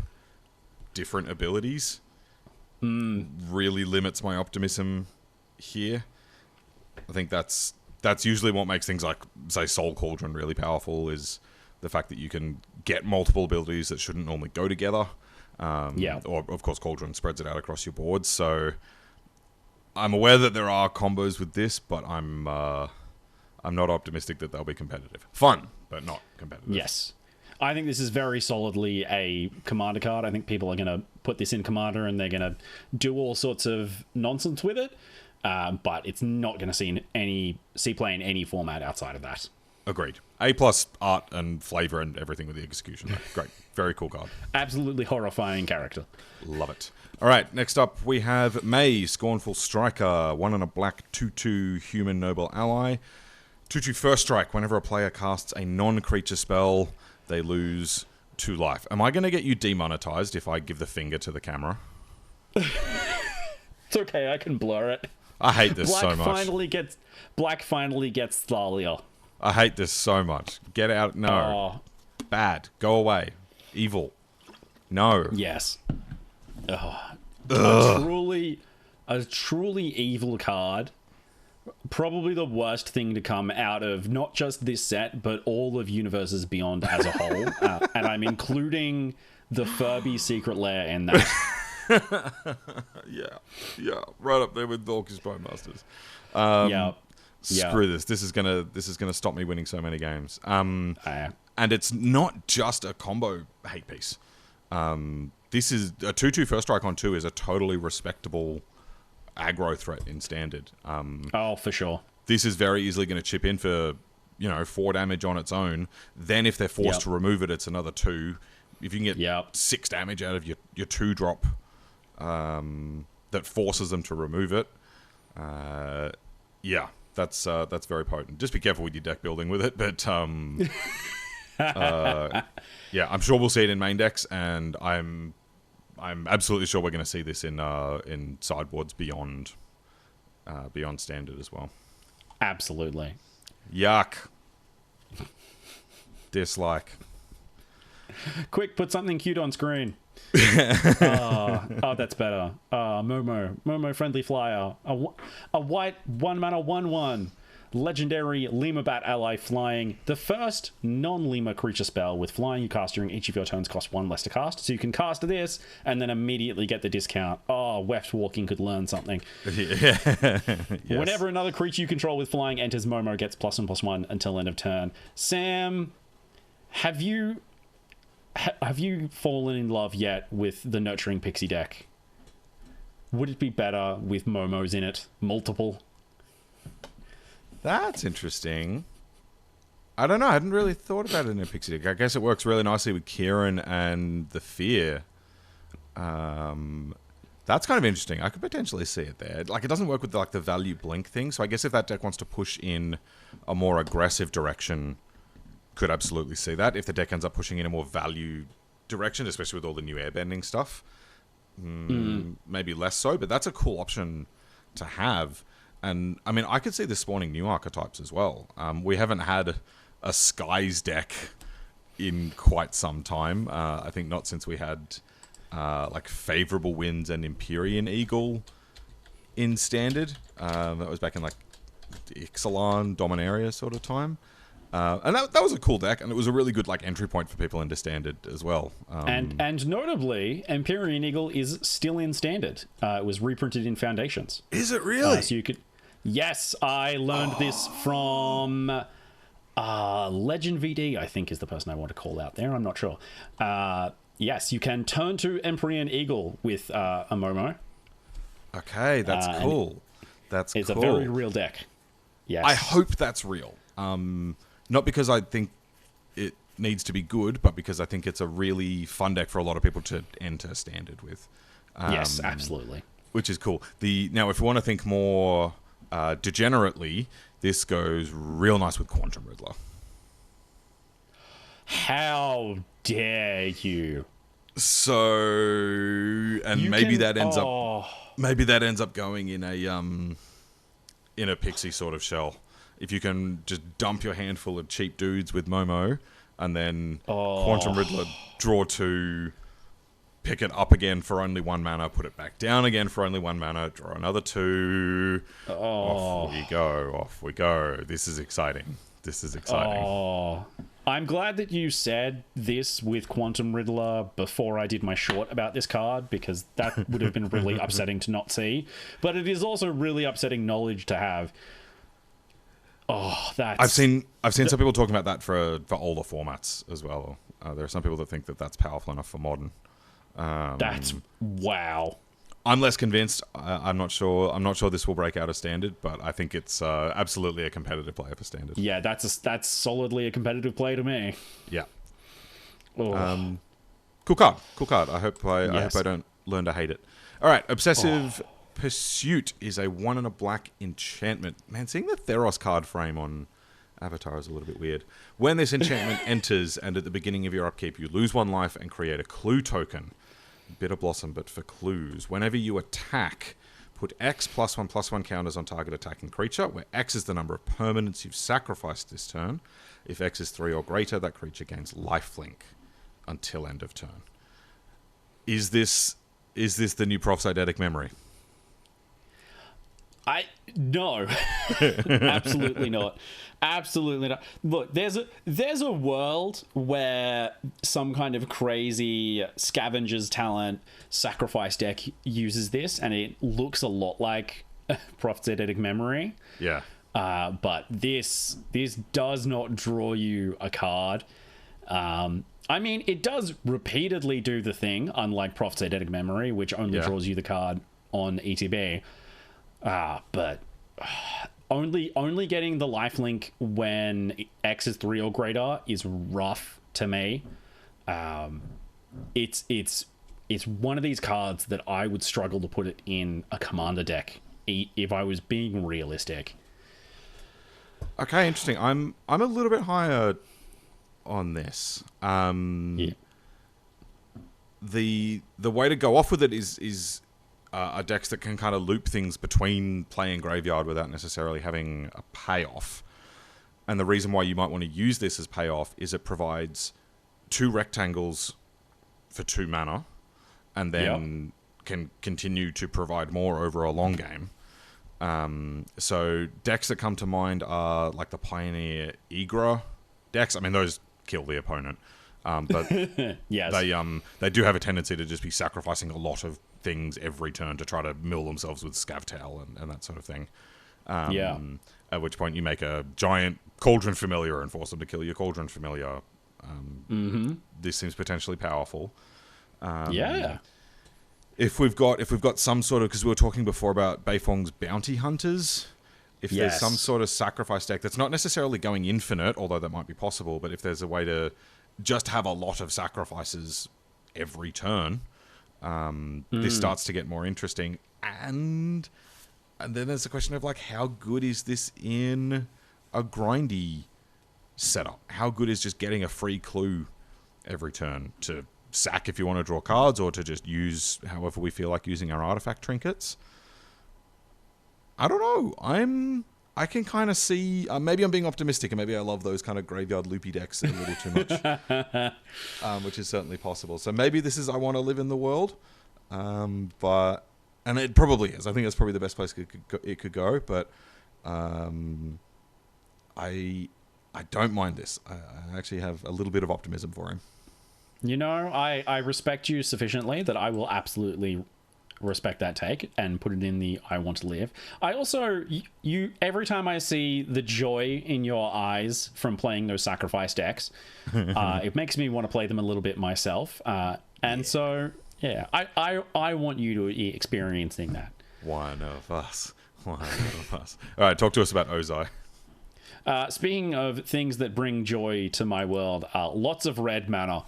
different abilities really limits my optimism here. I think that's usually what makes things like, say, Soul Cauldron really powerful, is the fact that you can get multiple abilities that shouldn't normally go together. Or, of course, Cauldron spreads it out across your board. So I'm aware that there are combos with this, but I'm not optimistic that they'll be competitive. Fun, but not competitive. Yes. I think this is very solidly a Commander card. I think people are going to put this in Commander and they're going to do all sorts of nonsense with it. But it's not going to see play in any format outside of that. Agreed. A+ art and flavor and everything with the execution. Great. Very cool card. Absolutely horrifying character. Love it. All right, next up we have May, Scornful Striker, 1 and a black 2/2 human noble ally. 2/2 first strike. Whenever a player casts a non-creature spell, they lose 2 life. Am I going to get you demonetized if I give the finger to the camera? It's okay, I can blur it. I hate this so much. Black finally gets Thalia. I hate this so much. Get out. No. Bad. Go away. Evil. No. Yes. A truly evil card. Probably the worst thing to come out of not just this set, but all of Universes Beyond as a whole. And I'm including the Furby secret lair in that. Yeah. Right up there with Dorcas Bowmasters. Screw this. This is gonna stop me winning so many games. And it's not just a combo hate piece. This is a 2/2 first strike on 2 is a totally respectable aggro threat in standard. For sure. This is very easily going to chip in for 4 damage on its own. Then if they're forced to remove it, it's another 2. If you can get 6 damage out of your 2-drop that forces them to remove it, that's very potent. Just be careful with your deck building with it, but I'm sure we'll see it in main decks, and I'm absolutely sure we're going to see this in sideboards beyond standard as well. Absolutely. Yuck. Dislike. Quick, put something cute on screen. That's better. Momo friendly flyer. A white 1-mana 1/1 legendary Lima Bat ally flying. The first non-Lima creature spell with flying you cast during each of your turns costs 1 less to cast. So you can cast this and then immediately get the discount. Weft Walking could learn something. Yes. Whenever another creature you control with flying enters, Momo gets +1/+1 until end of turn. Sam, have you fallen in love yet with the Nurturing Pixie deck? Would it be better with Momos in it? Multiple? That's interesting. I don't know. I hadn't really thought about it in a Pixie deck. I guess it works really nicely with Kieran and the Fear. That's kind of interesting. I could potentially see it there. Like, it doesn't work with the value blink thing, so I guess if that deck wants to push in a more aggressive direction, could absolutely see that. If the deck ends up pushing in a more value direction, especially with all the new airbending stuff, maybe less so, but that's a cool option to have. And, I mean, I could see this spawning new archetypes as well. We haven't had a Skies deck in quite some time. I think not since we had, like, Favorable Winds and Empyrean Eagle in Standard. That was back in, like, Ixalan, Dominaria sort of time. And that was a cool deck, and it was a really good like entry point for people into Standard as well. And notably, Empyrean Eagle is still in Standard. It was reprinted in Foundations. Is it really? So you could... Yes, I learned this from Legend VD, I think is the person I want to call out there. I'm not sure. Yes, you can turn to Empyrean Eagle with a Momo. Okay, that's cool. It's a very real deck. Yes. I hope that's real. Not because I think it needs to be good, but because I think it's a really fun deck for a lot of people to enter Standard with. Yes, absolutely. Which is cool. Now, if we want to think more degenerately, this goes real nice with Quantum Riddler. How dare you? So, and maybe that ends up going in a pixie sort of shell. If you can just dump your handful of cheap dudes with Momo, and then Quantum Riddler, draw 2, pick it up again for only 1 mana, put it back down again for only 1 mana, draw another 2. Off we go. This is exciting. I'm glad that you said this with Quantum Riddler before I did my short about this card, because that would have been really upsetting to not see. But it is also really upsetting knowledge to have. I've seen some people talking about that for older formats as well. There are some people that think that that's powerful enough for modern. That's wow. I'm less convinced. I'm not sure. I'm not sure this will break out of Standard, but I think it's absolutely a competitive player for Standard. Yeah, that's solidly a competitive play to me. Yeah. Cool card. I hope I don't learn to hate it. All right, Obsessive Pursuit is a 1 and a black enchantment. Man, seeing the Theros card frame on Avatar is a little bit weird. When this enchantment enters and at the beginning of your upkeep, you lose 1 life and create a clue token. Bitter Blossom, but for clues. Whenever you attack, put X +1/+1 counters on target attacking creature, where X is the number of permanents you've sacrificed this turn. If X is 3 or greater, that creature gains lifelink until end of turn. Is this the new Prophytic Memory? No. Absolutely not. Absolutely not. Look, there's a world where some kind of crazy Scavengers talent sacrifice deck uses this, and it looks a lot like Prophetic Memory. Yeah. But this does not draw you a card. I mean, it does repeatedly do the thing, unlike Prophetic Memory, which only draws you the card on ETB. But only getting the lifelink when X is 3 or greater is rough to me. It's one of these cards that I would struggle to put it in a commander deck if I was being realistic. Okay, interesting. I'm a little bit higher on this. The way to go off with it is are decks that can kind of loop things between play and graveyard without necessarily having a payoff. And the reason why you might want to use this as payoff is it provides 2 rectangles for 2 mana, and then can continue to provide more over a long game. So decks that come to mind are like the Pioneer Igra decks. I mean, those kill the opponent. But yes. They do have a tendency to just be sacrificing a lot of things every turn to try to mill themselves with Scavtail and that sort of thing. At which point you make a giant Cauldron Familiar and force them to kill your Cauldron Familiar. This seems potentially powerful. If we've got some sort of, because we were talking before about Beifong's Bounty Hunters, if there's some sort of sacrifice deck that's not necessarily going infinite, although that might be possible, but if there's a way to just have a lot of sacrifices every turn, this starts to get more interesting. And then there's the question of, like, how good is this in a grindy setup? How good is just getting a free clue every turn to sack if you want to draw cards, or to just use however we feel like using our artifact trinkets? I don't know. I can kind of see. Maybe I'm being optimistic, and maybe I love those kind of graveyard loopy decks a little too much, which is certainly possible. So maybe this is I want to live in the world, but and it probably is. I think that's probably the best place it could go. But I don't mind this. I actually have a little bit of optimism for him. You know, I respect you sufficiently that I will absolutely respect that take and put it in the I want to live. I also, you every time I see the joy in your eyes from playing those sacrifice decks, it makes me want to play them a little bit myself. So, yeah, I want you to be experiencing that. One of us. All right, talk to us about Ozai. Speaking of things that bring joy to my world, lots of red mana.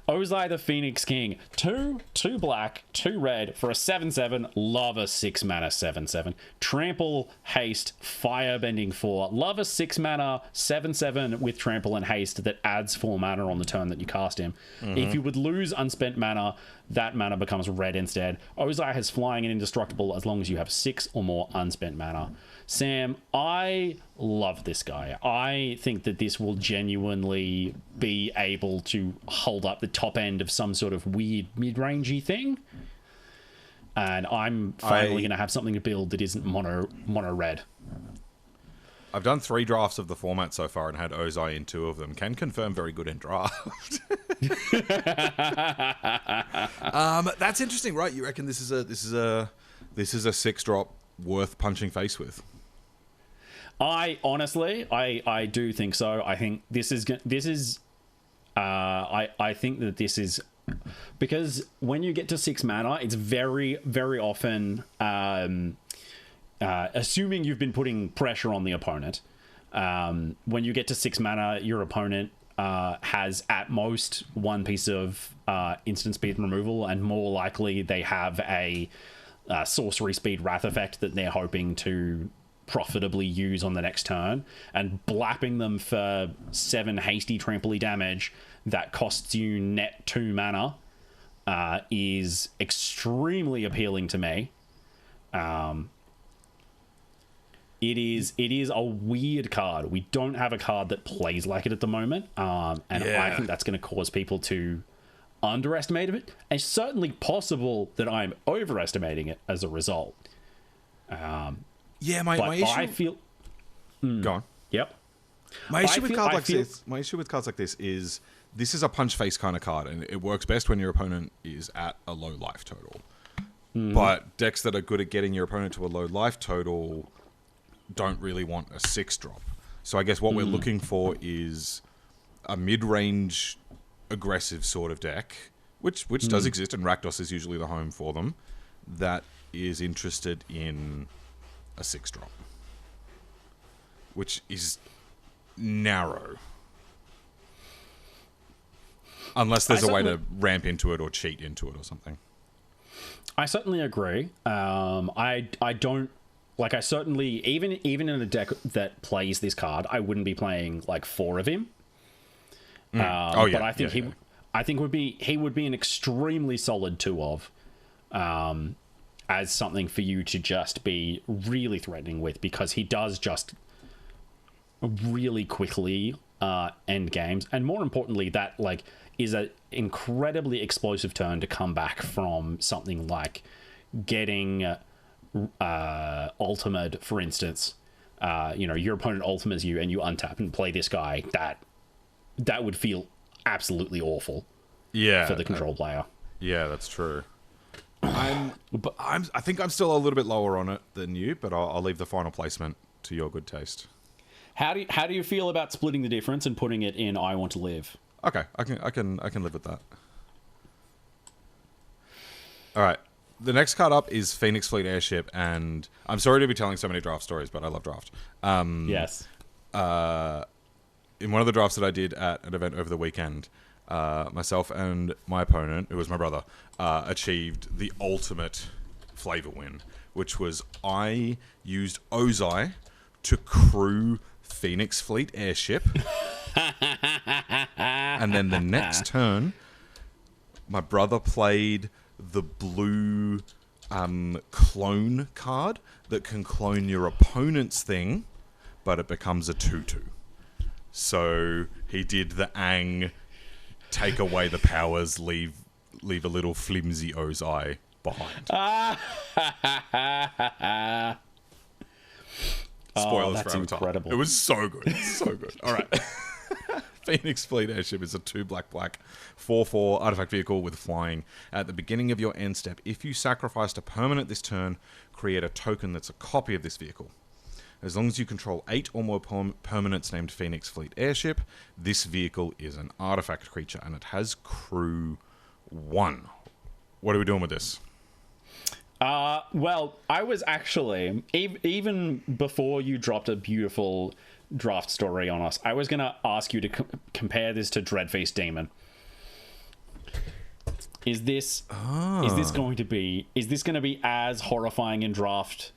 Ozai the Phoenix King, 2 black, 2 red for a 7/7. Love a 6 mana 7/7. Trample, haste, firebending 4. Love a 6 mana 7/7 with trample and haste that adds 4 mana on the turn that you cast him. If you would lose unspent mana, that mana becomes red instead. Ozai has flying and indestructible as long as you have 6 or more unspent mana. Sam, I love this guy. I think that this will genuinely be able to hold up the top end of some sort of weird mid-rangey thing. And I'm finally going to have something to build that isn't mono red. I've done 3 drafts of the format so far and had Ozai in 2 of them. Can confirm very good in draft. That's interesting, right? You reckon this is a 6-drop worth punching face with? I honestly do think so. I think I think that this is because when you get to 6 mana, it's very, very often assuming you've been putting pressure on the opponent. When you get to 6 mana, your opponent has at most 1 piece of instant speed removal, and more likely they have a sorcery speed wrath effect that they're hoping to profitably use on the next turn, and blapping them for 7 hasty trampley damage that costs you net 2 mana is extremely appealing to me. It is a weird card. We don't have a card that plays like it at the moment, I think that's going to cause people to underestimate it. It's certainly possible that I'm overestimating it as a result. My issue. I feel. Go on. Yep. My issue with cards like this is a punch face kind of card, and it works best when your opponent is at a low life total. But decks that are good at getting your opponent to a low life total don't really want a 6-drop. So I guess what we're looking for is a mid-range aggressive sort of deck, which does exist, and Rakdos is usually the home for them, that is interested in a 6-drop, which is narrow. Unless there's a way to ramp into it or cheat into it or something. I certainly agree. I don't like. I certainly even in a deck that plays this card, I wouldn't be playing like 4 of him. But I think he would be an extremely solid 2 of, as something for you to just be really threatening with, because he does just really quickly end games, and more importantly, that like is an incredibly explosive turn to come back from something like getting ultimate, for instance. Your opponent ultimates you and you untap and play this guy. That would feel absolutely awful. For the control player. Yeah, that's true. I think I'm still a little bit lower on it than you, but I'll leave the final placement to your good taste. How do you feel about splitting the difference and putting it in I Want to Live? Okay, I can live with that. All right, the next card up is Phoenix Fleet Airship, and I'm sorry to be telling so many draft stories, but I love draft. Yes. In one of the drafts that I did at an event over the weekend, myself and my opponent, who was my brother, achieved the ultimate flavor win, which was I used Ozai to crew Phoenix Fleet Airship. And then the next turn, my brother played the blue clone card that can clone your opponent's thing, but it becomes a 2/2. So he did the Aang, take away the powers, leave a little flimsy Ozai behind. Spoilers that's for Avatar. incredible. It was so good. So good. All right. Phoenix Fleet Airship is a 2/black 4/4 artifact vehicle with flying. At the beginning of your end step, if you sacrificed a permanent this turn, create a token that's a copy of this vehicle. As long as you control 8 or more permanents named Phoenix Fleet Airship, this vehicle is an artifact creature, and it has crew 1. What are we doing with this? Well, I was actually, even before you dropped a beautiful draft story on us, I was going to ask you to compare this to Dreadfeast Demon. Is this going to be as horrifying in draft?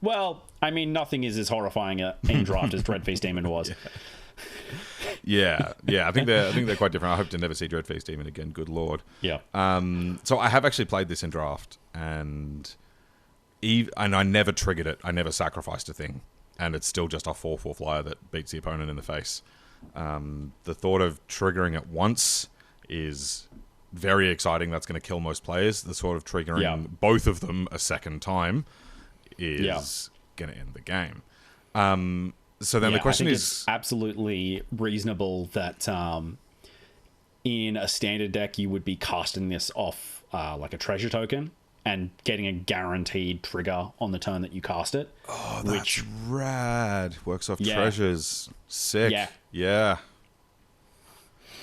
Well, I mean, nothing is as horrifying in draft as Dreadfeast Demon was. Yeah. I think they're quite different. I hope to never see Dreadfeast Demon again. Good lord. Yeah. So I have actually played this in draft, and I never triggered it. I never sacrificed a thing, and it's still just a 4/4 flyer that beats the opponent in the face. The thought of triggering it once is very exciting. That's going to kill most players. The sort of triggering both of them a second time is going to end the game. So then the question is, it's absolutely reasonable that in a standard deck you would be casting this off like a treasure token and getting a guaranteed trigger on the turn that you cast it. Oh, that's rad. Works off treasures. Sick. Yeah,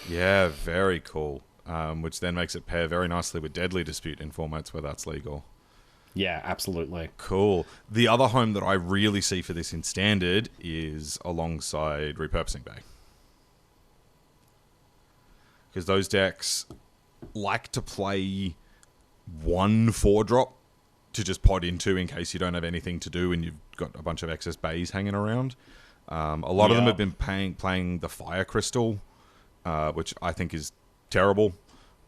very cool. Which then makes it pair very nicely with Deadly Dispute in formats where that's legal. Yeah, absolutely. Cool. The other home that I really see for this in Standard is alongside Repurposing Bay. Because those decks like to play 1 4-drop to just pod into in case you don't have anything to do and you've got a bunch of excess bays hanging around. A lot of them have been playing the Fire Crystal, which I think is terrible.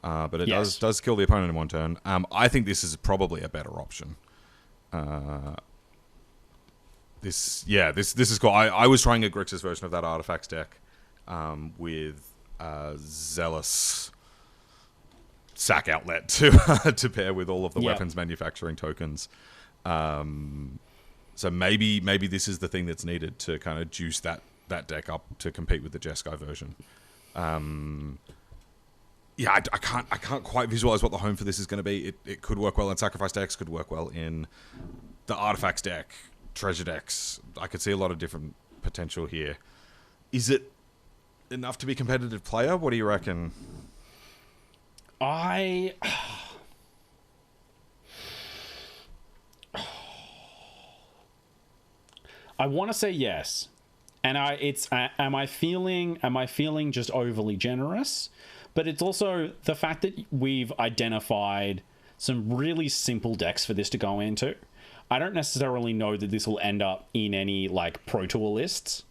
But it does kill the opponent in 1 turn. I think this is probably a better option. This is cool. I was trying a Grixis version of that Artifacts deck with Zealous Sack Outlet to pair with all of the weapons manufacturing tokens. So maybe this is the thing that's needed to kind of juice that deck up to compete with the Jeskai version. I can't quite visualize what the home for this is going to be. It could work well in Sacrifice decks, could work well in the Artifacts deck, Treasure decks. I could see a lot of different potential here. Is it enough to be a competitive player? What do you reckon? I want to say yes. And am I feeling just overly generous? But it's also the fact that we've identified some really simple decks for this to go into. I don't necessarily know that this will end up in any like Pro Tour lists.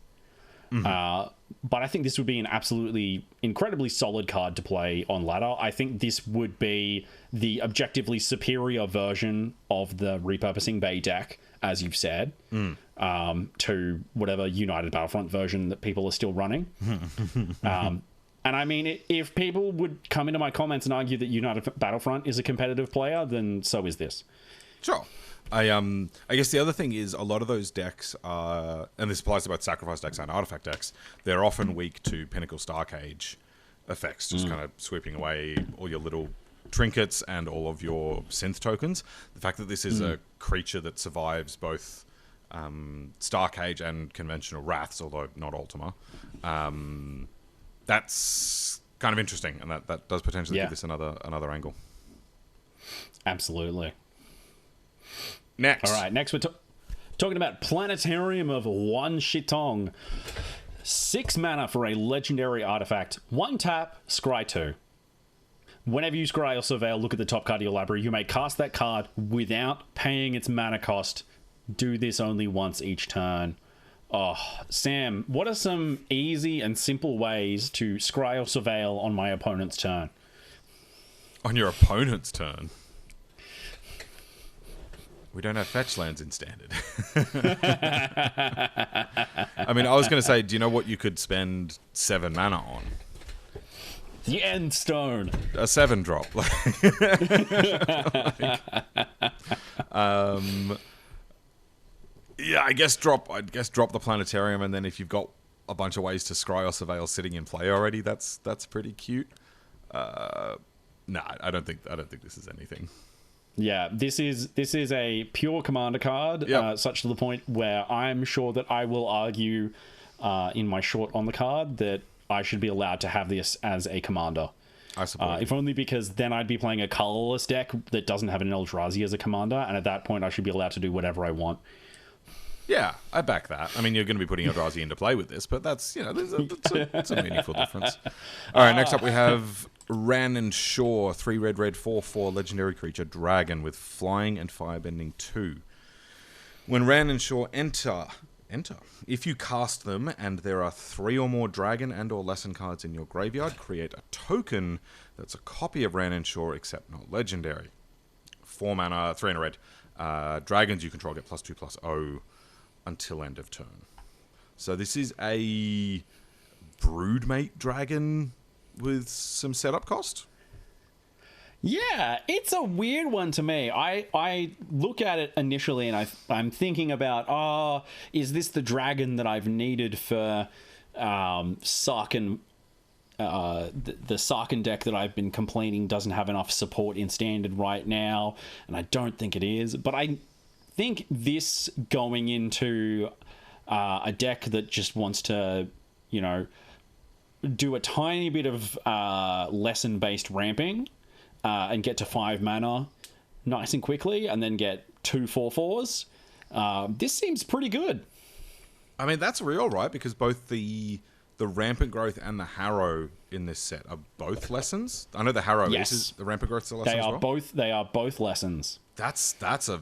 Mm-hmm. But I think this would be an absolutely incredibly solid card to play on ladder. I think this would be the objectively superior version of the Repurposing Bay deck, as you've said, to whatever United Battlefront version that people are still running. And I mean, if people would come into my comments and argue that United Battlefront is a competitive player, then so is this. Sure. I guess the other thing is a lot of those decks are, and this applies to both Sacrifice decks and Artifact decks, they're often weak to Pinnacle Starcage effects, just kind of sweeping away all your little trinkets and all of your synth tokens. The fact that this is a creature that survives both Starcage and conventional Wraths, although not Ultima, that's kind of interesting, and that does potentially give this another angle. Absolutely. Next. All right, next we're talking about Planetarium of One Shitong. 6 mana for a legendary artifact. 1 tap, scry 2. Whenever you scry or surveil, look at the top card of your library. You may cast that card without paying its mana cost. Do this only once each turn. Oh, Sam, what are some easy and simple ways to scry or surveil on my opponent's turn? On your opponent's turn? We don't have fetch lands in Standard. I mean, I was going to say, do you know what you could spend 7 mana on? The End Stone. A 7-drop. Yeah, I guess drop the Planetarium, and then if you've got a bunch of ways to scry or surveil sitting in play already, that's pretty cute. I don't think this is anything. Yeah, this is a pure commander card, such to the point where I'm sure that I will argue in my short on the card that I should be allowed to have this as a commander. I suppose. If only because then I'd be playing a colorless deck that doesn't have an Eldrazi as a commander, and at that point I should be allowed to do whatever I want. Yeah, I back that. I mean, you're going to be putting Eldrazi into play with this, but that's, it's a meaningful difference. All right, next up we have Ran and Shaw, 3 red, 4/4 legendary creature, dragon with flying and firebending 2. When Ran and Shaw enter. If you cast them and there are 3 or more dragon and or lesson cards in your graveyard, create a token that's a copy of Ran and Shaw except not legendary. 4 mana, 3 and a red. Dragons you control get +2/+0 until end of turn. So this is a Broodmate dragon with some setup cost. Yeah, it's a weird one to me. I look at it initially and I'm thinking about, is this the dragon that I've needed for Sarkhan? The Sarkhan deck that I've been complaining doesn't have enough support in Standard right now, and I don't think it is. But I think this going into a deck that just wants to, do a tiny bit of lesson-based ramping and get to 5 mana nice and quickly, and then get 2 4/4s. This seems pretty good. I mean, that's real, right? Because both the Rampant Growth and the Harrow in this set are both lessons. I know the Harrow is the Rampant Growth is a lesson as well. They are both lessons. That's a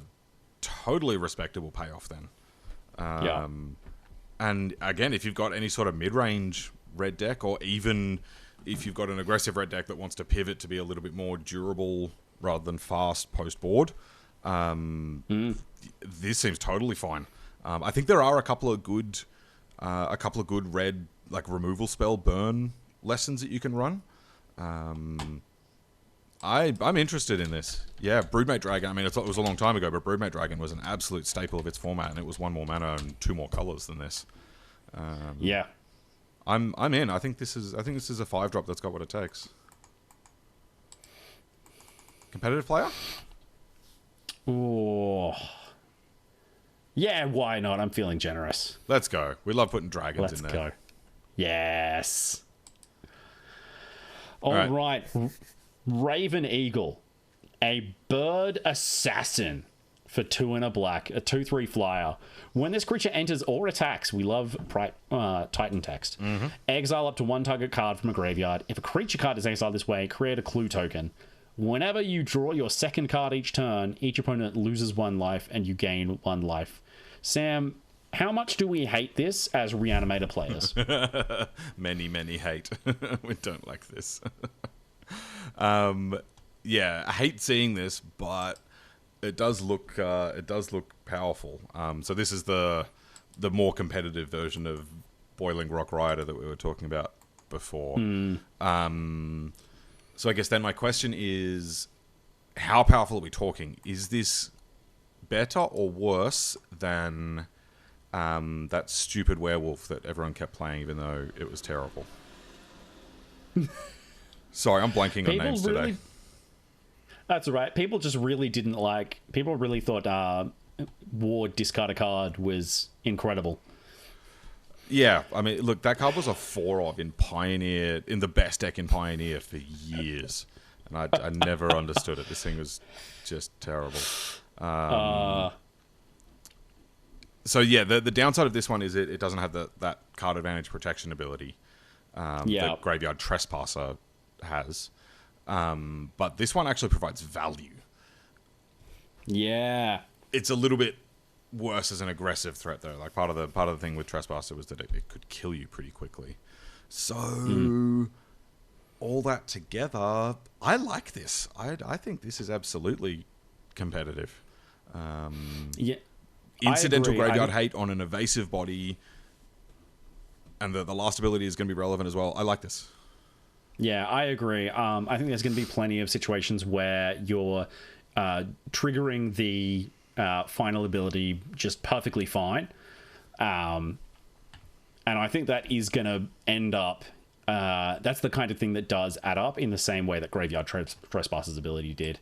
totally respectable payoff then. Yeah. And again, if you've got any sort of mid-range red deck, or even if you've got an aggressive red deck that wants to pivot to be a little bit more durable rather than fast post-board, this seems totally fine. I think there are a couple of good red like removal spell burn lessons that you can run. I'm interested in this. Yeah, Broodmate Dragon. I mean, it was a long time ago, but Broodmate Dragon was an absolute staple of its format, and it was 1 more mana and 2 more colors than this. Yeah, I'm in. I think this is a 5-drop that's got what it takes. Competitive player? Oh, yeah. Why not? I'm feeling generous. Let's go. We love putting dragons in there. Let's go. Yes. All right. Raven Eagle, a bird assassin for 2 and a black, a 2/3 flyer. When this creature enters or attacks, we love Titan text. Exile up to 1 target card from a graveyard. If a creature card is exiled this way, create a clue token. Whenever you draw your second card each turn, each opponent loses 1 life and you gain 1 life. Sam, how much do we hate this as Reanimator players? Many hate. We don't like this. Yeah, I hate seeing this, but it does look powerful. So this is the more competitive version of Boiling Rock Rioter that we were talking about before. So I guess then my question is, how powerful are we talking? Is this better or worse than that stupid werewolf that everyone kept playing, even though it was terrible? Sorry, I'm blanking on names today. That's all right. People just really didn't like... People really thought Ward discard a card was incredible. Yeah, I mean, look, that card was a 4-of in Pioneer, in the best deck in Pioneer for years. And I never understood it. This thing was just terrible. So yeah, the downside of this one is it doesn't have that card advantage protection ability that Graveyard Trespasser has. But this one actually provides value. Yeah. It's a little bit worse as an aggressive threat though. Like part of the thing with Trespasser was that it could kill you pretty quickly. So all that together, I like this. I think this is absolutely competitive. Yeah. Incidental I agree. graveyard hate on an evasive body, and the last ability is going to be relevant as well. I like this. Yeah, I agree. I think there's going to be plenty of situations where you're triggering the final ability just perfectly fine. And I think that is going to end up... that's the kind of thing that does add up in the same way that Graveyard Trespasser's ability did.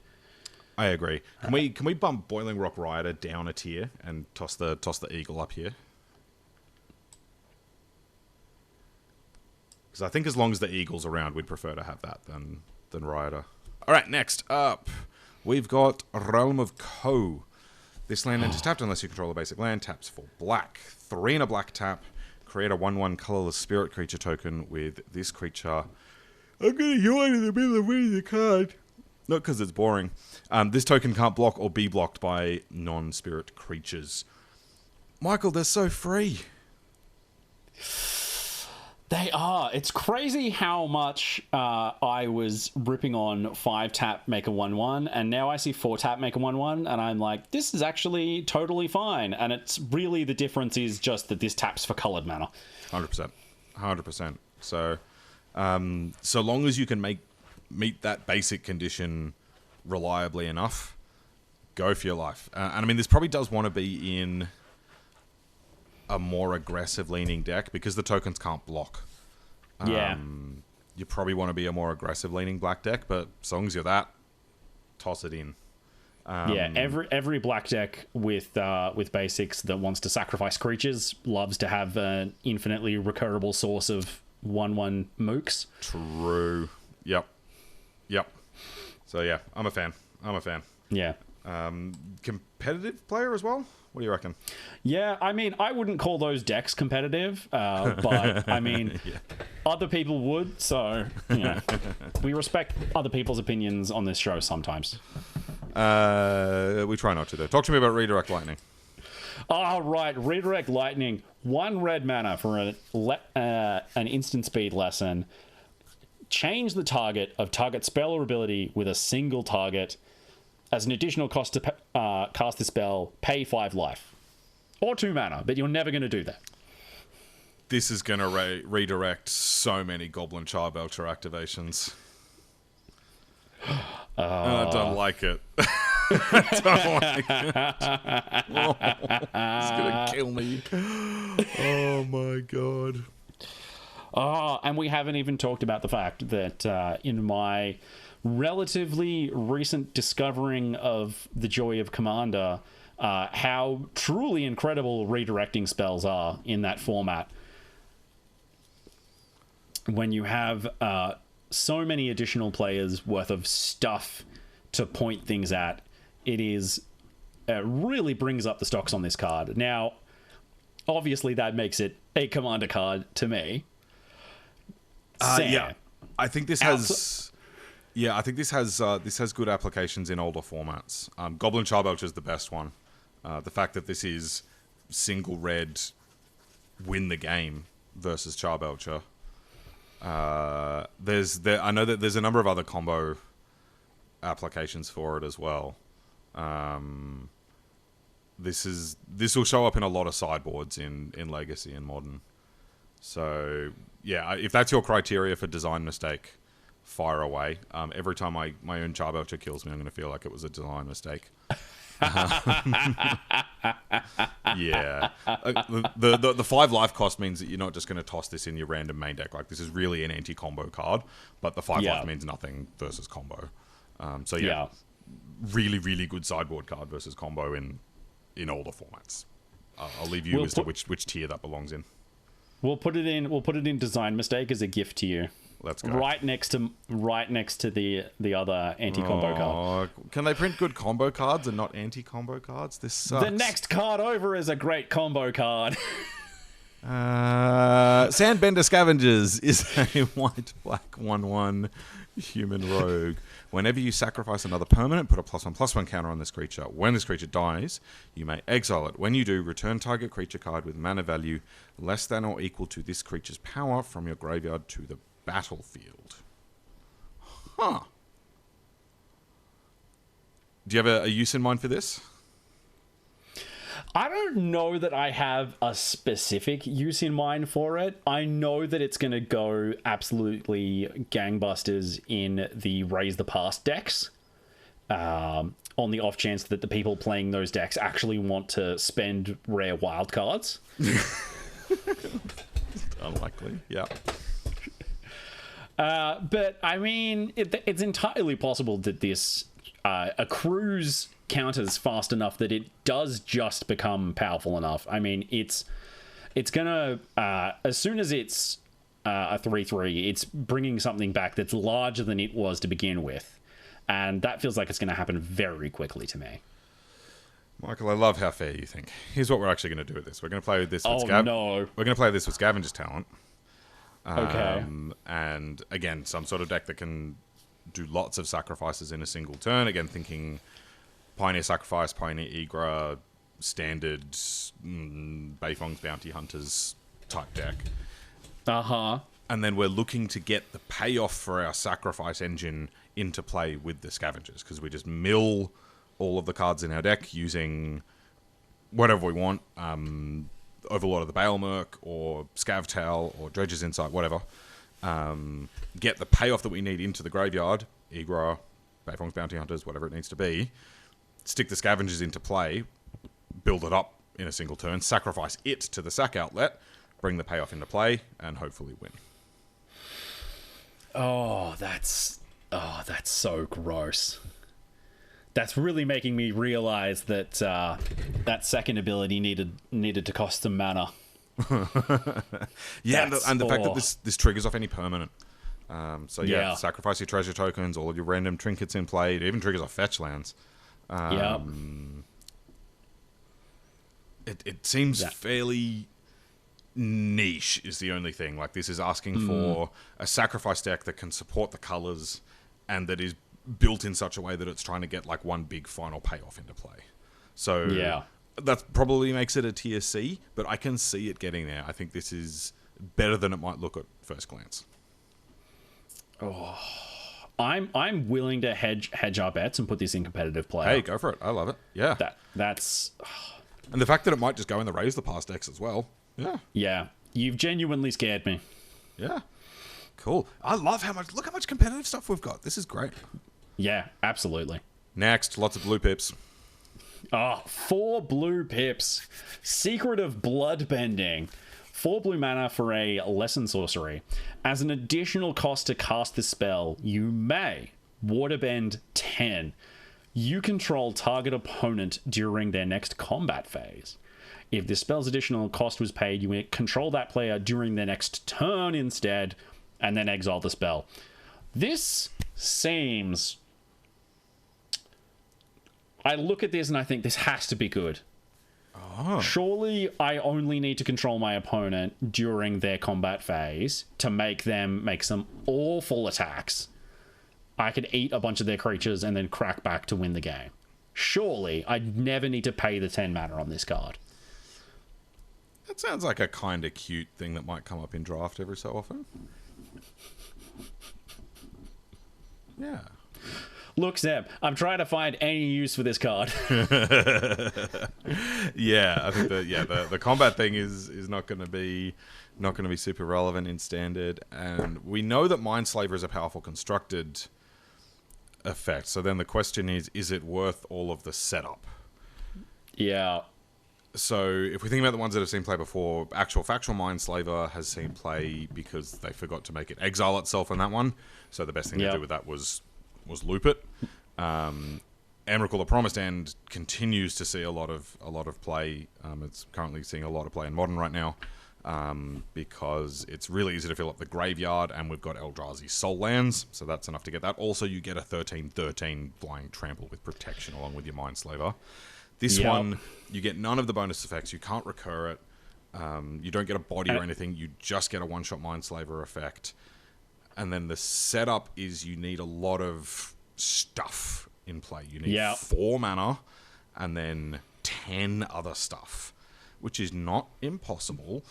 I agree. Can we bump Boiling Rock Rioter down a tier and toss the Eagle up here? Because I think as long as the Eagle's around, we'd prefer to have that than Rioter. All right, next up, we've got Realm of Ko. This land enters tapped unless you control a basic land. Taps for black. 3 and a black tap. Create a 1/1 colorless spirit creature token with this creature. I'm going to yawn in the middle of reading the card. Not because it's boring. This token can't block or be blocked by non-spirit creatures. Michael, they're so free. They are. It's crazy how much I was ripping on 5-tap, make a 1/1, and now I see 4-tap, make a 1/1, and I'm like, this is actually totally fine. And it's really, the difference is just that this taps for colored mana. 100%. 100%. So, so long as you can meet that basic condition reliably enough, go for your life. And I mean, this probably does want to be in a more aggressive leaning deck because the tokens can't block. Yeah. You probably want to be a more aggressive leaning black deck, but as long as you're that, toss it in. Yeah, every black deck with basics that wants to sacrifice creatures loves to have an infinitely recurrable source of 1/1 mooks. True. Yep. So yeah, I'm a fan. Yeah. Competitive player as well? What do you reckon? Yeah, I mean, I wouldn't call those decks competitive, but I mean, Yeah. other people would, so, you know, we respect other people's opinions on this show sometimes. We try not to, though. Talk to me about Redirect Lightning. All right, Redirect Lightning. 1 red mana for an instant speed lesson. Change the target of target spell or ability with a single target. As an additional cost to cast the spell, pay 5 life. Or 2 mana, but you're never going to do that. This is going to redirect so many Goblin Charbelcher activations. I don't like it. I don't like it. Oh, it's going to kill me. Oh my god. Oh, and we haven't even talked about the fact that in my relatively recent discovering of the joy of Commander, how truly incredible redirecting spells are in that format. When you have so many additional players worth of stuff to point things at, it really brings up the stocks on this card. Now, obviously that makes it a Commander card to me. Yeah, I think this has. Yeah, I think this has good applications in older formats. Goblin Charbelcher is the best one. The fact that this is single red, win the game versus Charbelcher. I know that there's a number of other combo applications for it as well. This will show up in a lot of sideboards in Legacy and Modern. So yeah, if that's your criteria for design mistake, fire away. Every time my own Charbelcher kills me, I'm going to feel like it was a design mistake. Yeah. The 5 life cost means that you're not just going to toss this in your random main deck. Like, this is really an anti-combo card, but the 5 life means nothing versus combo. So yeah, really, really good sideboard card versus combo in older formats. I'll leave you as to which tier that belongs in. We'll put it in design mistake as a gift to you. Let's go. Right next to the other anti-combo card. Can they print good combo cards and not anti-combo cards? This sucks. The next card over is a great combo card. Sandbender Scavengers is a white-black 1/1 human rogue. Whenever you sacrifice another permanent, put a +1/+1 counter on this creature. When this creature dies, you may exile it. When you do, return target creature card with mana value less than or equal to this creature's power from your graveyard to the battlefield. Huh. Do you have a use in mind for this? I don't know that I have a specific use in mind for it. I know that it's going to go absolutely gangbusters in the Raise the Past decks. On the off chance that the people playing those decks actually want to spend rare wildcards. Unlikely, yeah. But, I mean, it's entirely possible that this accrues counters fast enough that it does just become powerful enough. I mean, it's gonna... as soon as it's a 3/3, it's bringing something back that's larger than it was to begin with. And that feels like it's going to happen very quickly to me. Michael, I love how fair you think. Here's what we're actually going to do with this. We're going to play this with no. We're going to play this with Scavenger's Talent. Okay. And again, some sort of deck that can do lots of sacrifices in a single turn. Again, thinking Pioneer Sacrifice, Pioneer Egra, Standard, Beifong's Bounty Hunters type deck. Uh-huh. And then we're looking to get the payoff for our sacrifice engine into play with the Scavengers, because we just mill all of the cards in our deck using whatever we want, Overlord of the Baelmerk, or Scavtail, or Dredge's Insight, whatever. Get the payoff that we need into the graveyard, Egra, Beifong's Bounty Hunters, whatever it needs to be, stick the Scavengers into play, build it up in a single turn, sacrifice it to the sack outlet, bring the payoff into play, and hopefully win. Oh, that's so gross. That's really making me realize that that second ability needed to cost some mana. Yeah, and the fact that this triggers off any permanent. Sacrifice your treasure tokens, all of your random trinkets in play. It even triggers off fetch lands. It seems fairly niche is the only thing. Like, this is asking for a sacrifice deck that can support the colors and that is built in such a way that it's trying to get like one big final payoff into play. So that probably makes it a tier C, but I can see it getting there. I think this is better than it might look at first glance. Oh, I'm willing to hedge our bets and put this in competitive play. Hey, go for it. I love it. Yeah. That's and the fact that it might just go in the Raise the Past decks as well. Yeah. Yeah. You've genuinely scared me. Yeah. Cool. I love look how much competitive stuff we've got. This is great. Yeah, absolutely. Next, lots of blue pips. 4 blue pips. Secret of Bloodbending. 4 blue mana for a lesson sorcery. As an additional cost to cast this spell, you may waterbend 10. You control target opponent during their next combat phase. If this spell's additional cost was paid, you may control that player during their next turn instead, and then exile the spell. This seems... I look at this and I think this has to be good. Oh. Surely I only need to control my opponent during their combat phase to make them make some awful attacks. I could eat a bunch of their creatures and then crack back to win the game. Surely I'd never need to pay the 10 mana on this card. That sounds like a kind of cute thing that might come up in draft every so often. Yeah. Look, Zeb, I'm trying to find any use for this card. Yeah, I think the combat thing is not going to be super relevant in Standard, and we know that Mindslaver is a powerful constructed effect. So then the question is it worth all of the setup? Yeah. So if we think about the ones that have seen play before, actual Factual Mindslaver has seen play because they forgot to make it exile itself in that one. So the best thing to do with that was loop it. Emrakul the Promised End continues to see a lot of play. It's currently seeing a lot of play in Modern right now because it's really easy to fill up the graveyard, and we've got Eldrazi's Soul Lands, so that's enough to get that. Also, you get a 13/13 Flying Trample with protection along with your Mindslaver. This one, you get none of the bonus effects. You can't recur it. You don't get a body or anything. You just get a one-shot Mindslaver effect. And then the setup is you need a lot of stuff in play. You need 4 mana and then 10 other stuff, which is not impossible.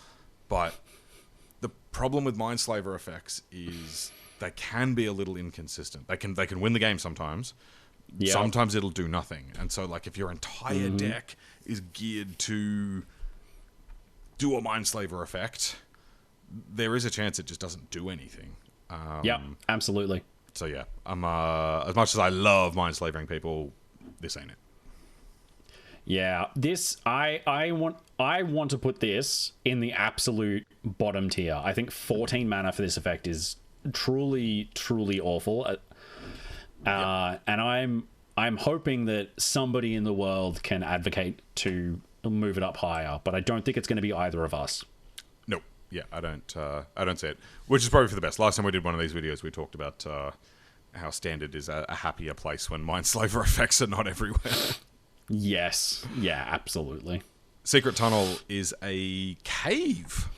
But the problem with Mindslaver effects is they can be a little inconsistent. They can win the game sometimes, Yep. sometimes it'll do nothing. And so, like, if your entire deck is geared to do a Mindslaver effect, there is a chance it just doesn't do anything. Yep, absolutely. So yeah, I'm as much as I love Mindslavering people, this ain't it. Yeah, this I want to put this in the absolute bottom tier. I think 14 mana for this effect is truly awful. And I'm hoping that somebody in the world can advocate to move it up higher, but I don't think it's going to be either of us. Nope. Yeah, I don't see it, which is probably for the best. Last time we did one of these videos, we talked about how Standard is a happier place when Mindslaver effects are not everywhere. Yes. Yeah, absolutely. Secret Tunnel is a cave.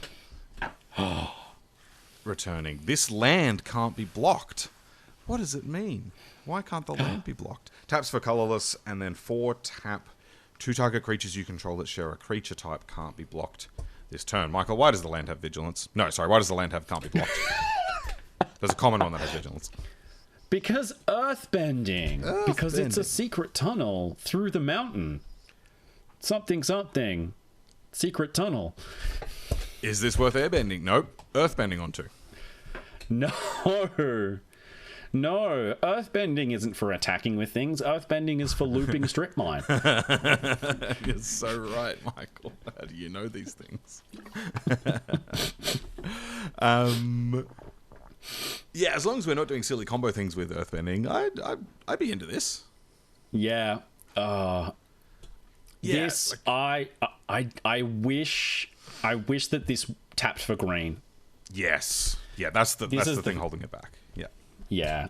Returning. This land can't be blocked. What does it mean? Why can't the land be blocked? Taps for colorless, and then 4 tap. 2 target creatures you control that share a creature type can't be blocked this turn. Michael, why does the land have vigilance? No, sorry, why does the land have can't be blocked? There's a common one that has vigilance. Because Earthbending. Because it's a secret tunnel through the mountain. Something. Secret tunnel. Is this worth airbending? Nope. Earthbending onto. No. Earthbending isn't for attacking with things. Earthbending is for looping strip mine. You're so right, Michael. How do you know these things? Yeah, as long as we're not doing silly combo things with Earthbending, I'd be into this. Yeah. This I wish that this tapped for green. Yes. Yeah, that's the thing holding it back. Yeah. Yeah.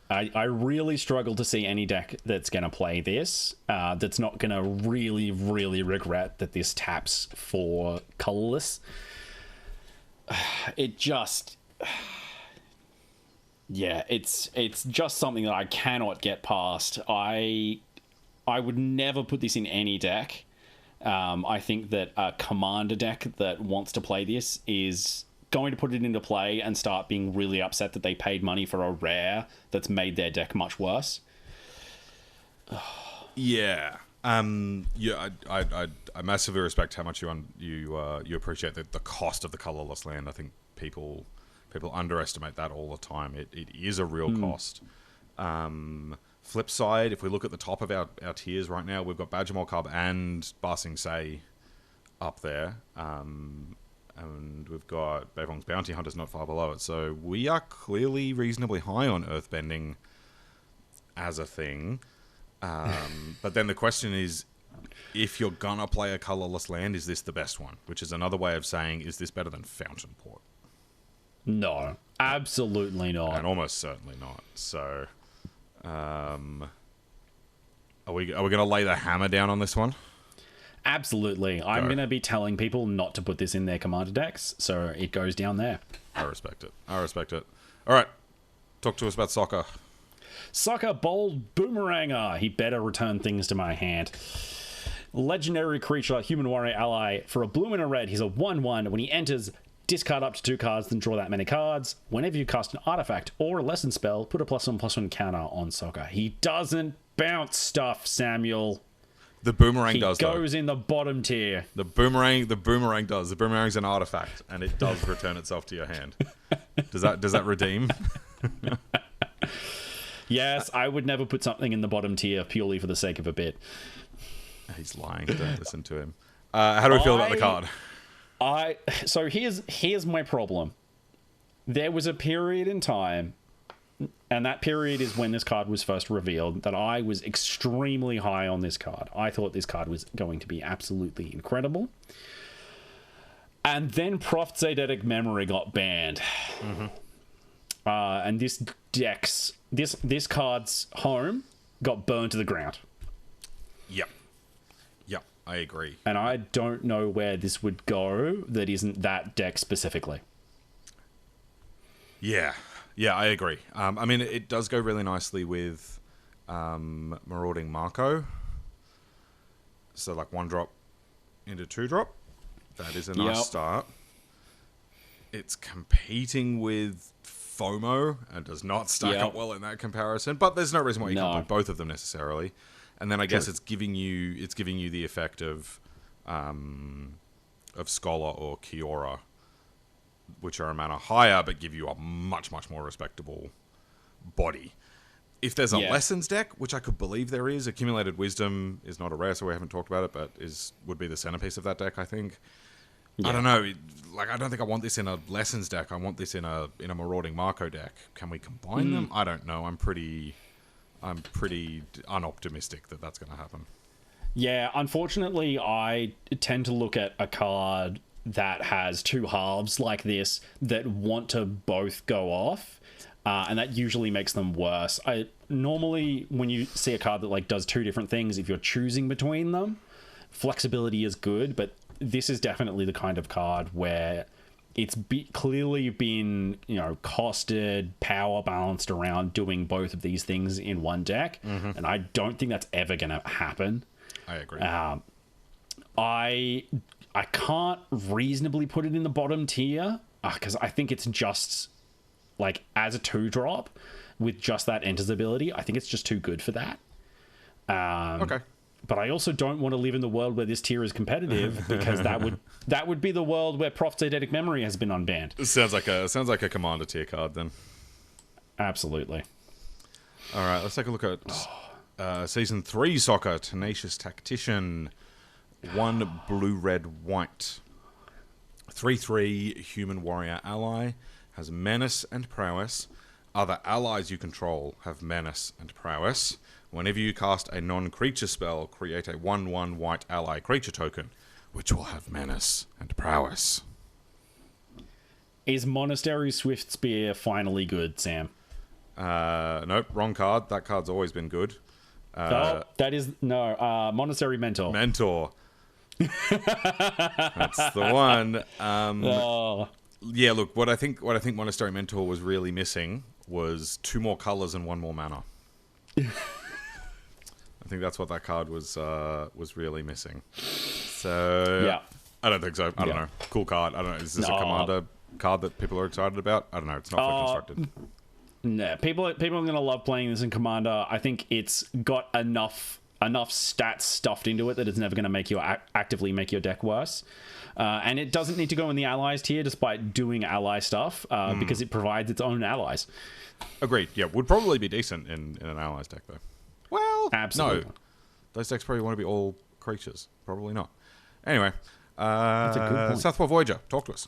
I really struggle to see any deck that's going to play this that's not going to really regret that this taps for colorless. It just... Yeah, it's just something that I cannot get past. I would never put this in any deck. I think that a commander deck that wants to play this is going to put it into play and start being really upset that they paid money for a rare that's made their deck much worse. Yeah. Yeah, I massively respect how much you appreciate the cost of the colorless land. I think people underestimate that all the time. It is a real cost. Flip side, if we look at the top of our tiers right now, we've got Badgermole Cub and Ba Sing Se up there. And we've got Beifong's Bounty Hunters not far below it. So we are clearly reasonably high on Earthbending as a thing. But then the question is, if you're gonna play a colorless land, is this the best one? Which is another way of saying, is this better than Fountain Port? No, absolutely not. And almost certainly not. So, are we going to lay the hammer down on this one? Absolutely. I'm going to be telling people not to put this in their commander decks, so it goes down there. I respect it. All right. Talk to us about Soccer. Soccer Bold Boomeranger. He better return things to my hand. Legendary creature, human warrior ally. For a blue and a red, he's a 1/1. When he enters, discard up to 2 cards, then draw that many cards. Whenever you cast an artifact or a lesson spell, put a +1/+1 counter on Soccer. He doesn't bounce stuff, Samuel. The boomerang does, though. He goes in the bottom tier. The boomerang does. The boomerang's an artifact, and it does return itself to your hand. Does that redeem? Yes, I would never put something in the bottom tier purely for the sake of a bit. He's lying. Don't listen to him. How do we feel about the card? So here's my problem. There was a period in time, and that period is when this card was first revealed, that I was extremely high on this card. I thought this card was going to be absolutely incredible. And then Prophetic Memory got banned. And this card's home got burned to the ground. Yep, I agree. And I don't know where this would go that isn't that deck specifically. Yeah, I agree. I mean, it does go really nicely with Marauding Marco. So, like 1-drop into 2-drop. That is a nice start. It's competing with FOMO and does not stack up well in that comparison. But there's no reason why you can't play both of them necessarily. And then I guess it's giving you the effect of Scholar or Kiora, which are a mana higher but give you a much, much more respectable body. If there's a Lessons deck, which I could believe there is, Accumulated Wisdom is not a rare, so we haven't talked about it, but would be the centerpiece of that deck, I think. I don't know. Like, I don't think I want this in a Lessons deck. I want this in a Marauding Marco deck. Can we combine them? I don't know. I'm pretty unoptimistic that that's going to happen. Yeah, unfortunately, I tend to look at a card that has two halves like this that want to both go off. And that usually makes them worse. Normally, when you see a card that like does two different things, if you're choosing between them, flexibility is good. But this is definitely the kind of card where it's clearly been, costed, power balanced around doing both of these things in one deck. And I don't think that's ever going to happen. I agree. I can't reasonably put it in the bottom tier because I think it's just... like, as a 2-drop, with just that Enters ability, I think it's just too good for that. Okay. But I also don't want to live in the world where this tier is competitive, because that would be the world where Prophet's Eidetic Memory has been unbanned. It sounds like a Commander tier card, then. Absolutely. All right, let's take a look at Season 3 Soccer, Tenacious Tactician. 1 blue, red, white. 3/3 human warrior ally. Has menace and prowess. Other allies you control have menace and prowess. Whenever you cast a non-creature spell, create a 1/1 white ally creature token, which will have menace and prowess. Is Monastery Swift Spear finally good, Sam? Nope, wrong card. That card's always been good. Monastery Mentor. Mentor. That's the one. Yeah, look, what I think Monastery Mentor was really missing was 2 more colors and 1 more mana. I think that's what that card was really missing. So yeah, I don't think so. I don't know. Cool card. I don't know. Is this a Commander card that people are excited about? I don't know. It's not fully constructed. No, people are going to love playing this in Commander. I think it's got enough stats stuffed into it that it's never going to make you actively make your deck worse. And it doesn't need to go in the allies tier despite doing ally stuff because it provides its own allies. Agreed. Yeah, would probably be decent in an allies deck, though. Well, absolutely. No. Those decks probably want to be all creatures. Probably not. Anyway, that's a good point. Southpaw Voyager, talk to us.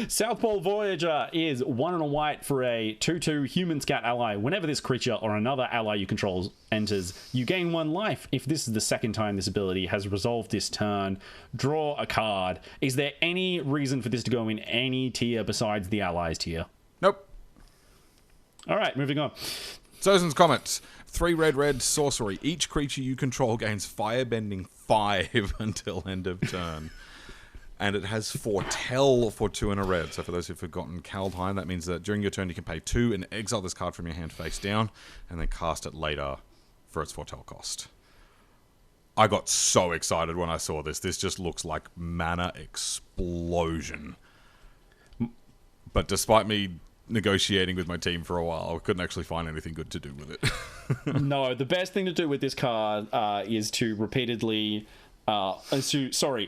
Southpaw Voyager is 1 and a white for a 2/2 human scout ally. Whenever this creature or another ally you control enters, you gain 1 life. If this is the second time this ability has resolved this turn, draw a card. Is there any reason for this to go in any tier besides the allies tier? Nope. All right, moving on. Sozin's Comet. 3 red sorcery. Each creature you control gains Firebending 5 until end of turn. And it has Foretell for 2 and a red. So for those who've forgotten Kaldheim, that means that during your turn you can pay 2 and exile this card from your hand face down, and then cast it later for its Foretell cost. I got so excited when I saw this. This just looks like mana explosion. But despite me negotiating with my team for a while, I couldn't actually find anything good to do with it. No, the best thing to do with this card is to repeatedly...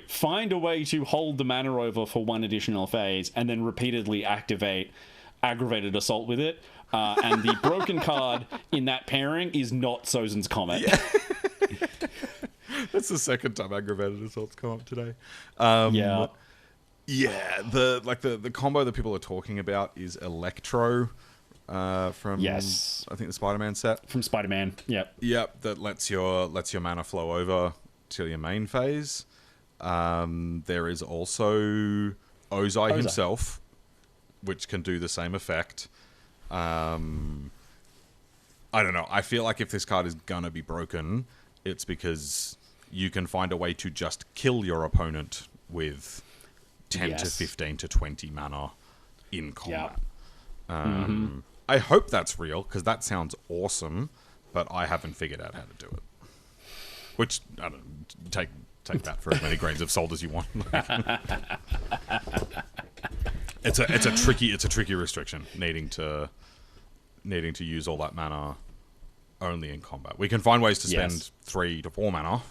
find a way to hold the mana over for 1 additional phase and then repeatedly activate Aggravated Assault with it. And the broken card in that pairing is not Sozin's Comet. Yeah. That's the second time Aggravated Assault's come up today. Yeah, the combo that people are talking about is Electro from I think the Spider-Man set. From Spider-Man, yep. Yep, that lets your mana flow over till your main phase. There is also Ozai himself, which can do the same effect. I don't know. I feel like if this card is gonna be broken, it's because you can find a way to just kill your opponent with 10 to 15 to 20 mana in combat. Yep. I hope that's real, because that sounds awesome, but I haven't figured out how to do it. Which, I don't take that for as many grains of salt as you want. It's a tricky restriction, needing to use all that mana only in combat. We can find ways to spend 3 to 4 mana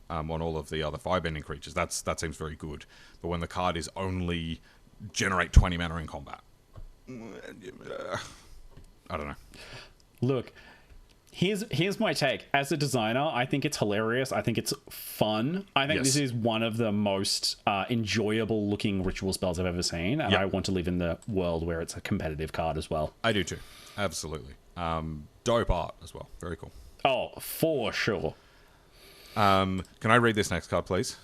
on all of the other firebending creatures. That seems very good. But when the card is only generate 20 mana in combat, I don't know. Look, here's my take. As a designer, I think it's hilarious. I think it's fun. I think this is one of the most enjoyable looking ritual spells I've ever seen, and I want to live in the world where it's a competitive card as well. I do too. Absolutely. Dope art as well. Very cool. Oh, for sure. Can I read this next card, please?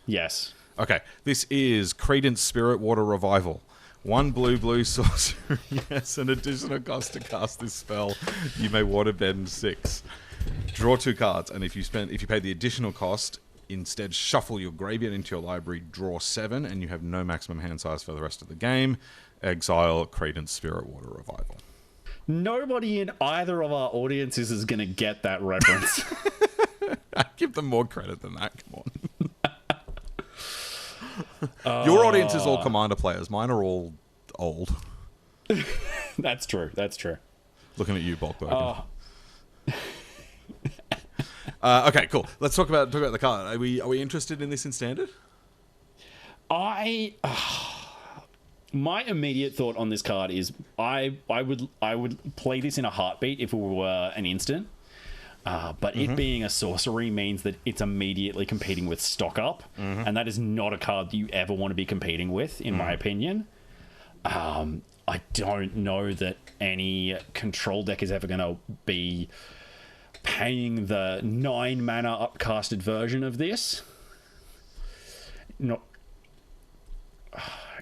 Yes. Okay. This is Credence Spirit Water Revival. 1 blue sorcery. Yes, an additional cost to cast this spell. You may waterbend 6. Draw 2 cards, and if you pay the additional cost, instead shuffle your graveyard into your library, draw 7, and you have no maximum hand size for the rest of the game. Exile Credence Spirit Water Revival. Nobody in either of our audiences is going to get that reference. I give them more credit than that. Come on. Your audience is all Commander players. Mine are all old. That's true. Looking at you, Bulkberg. Okay, cool. Let's talk about the card. Are we interested in this in Standard? My immediate thought on this card is I would play this in a heartbeat if it were an instant. But it being a sorcery means that it's immediately competing with Stock Up, and that is not a card that you ever want to be competing with, in my opinion. I don't know that any control deck is ever going to be paying the 9 mana upcasted version of this. No.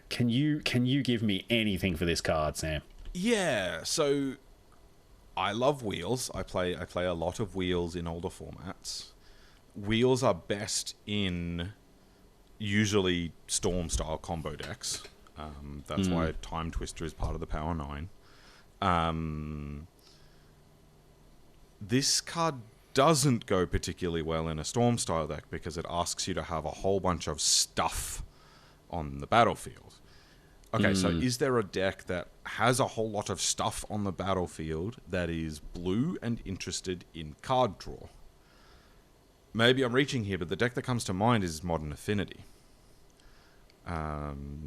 Can you give me anything for this card, Sam? Yeah, so I love wheels. I play a lot of wheels in older formats. Wheels are best in usually Storm style combo decks. That's why Time Twister is part of the Power 9. This card doesn't go particularly well in a Storm style deck because it asks you to have a whole bunch of stuff on the battlefield. Okay, so is there a deck that has a whole lot of stuff on the battlefield that is blue and interested in card draw? Maybe I'm reaching here, but the deck that comes to mind is Modern Affinity.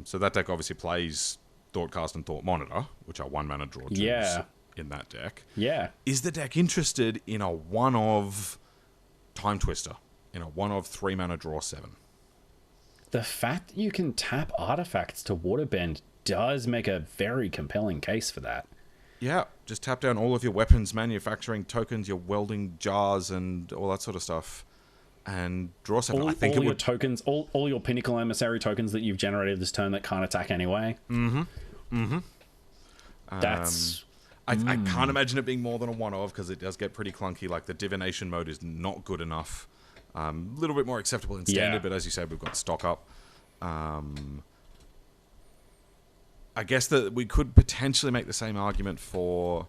So that deck obviously plays Thoughtcast and Thought Monitor, which are 1 mana draw 2s in that deck. Yeah. Is the deck interested in a 1-of Time Twister, in a 1-of 3 mana draw 7? The fact that you can tap artifacts to waterbend does make a very compelling case for that. Yeah, just tap down all of your weapons manufacturing tokens, your welding jars, and all that sort of stuff, and draw 7. I think all your tokens, all your Pinnacle Emissary tokens that you've generated this turn that can't attack anyway. That's... I can't imagine it being more than a 1-of because it does get pretty clunky. Like, the Divination mode is not good enough. A little bit more acceptable in Standard, but as you said, we've got Stock Up. I guess that we could potentially make the same argument for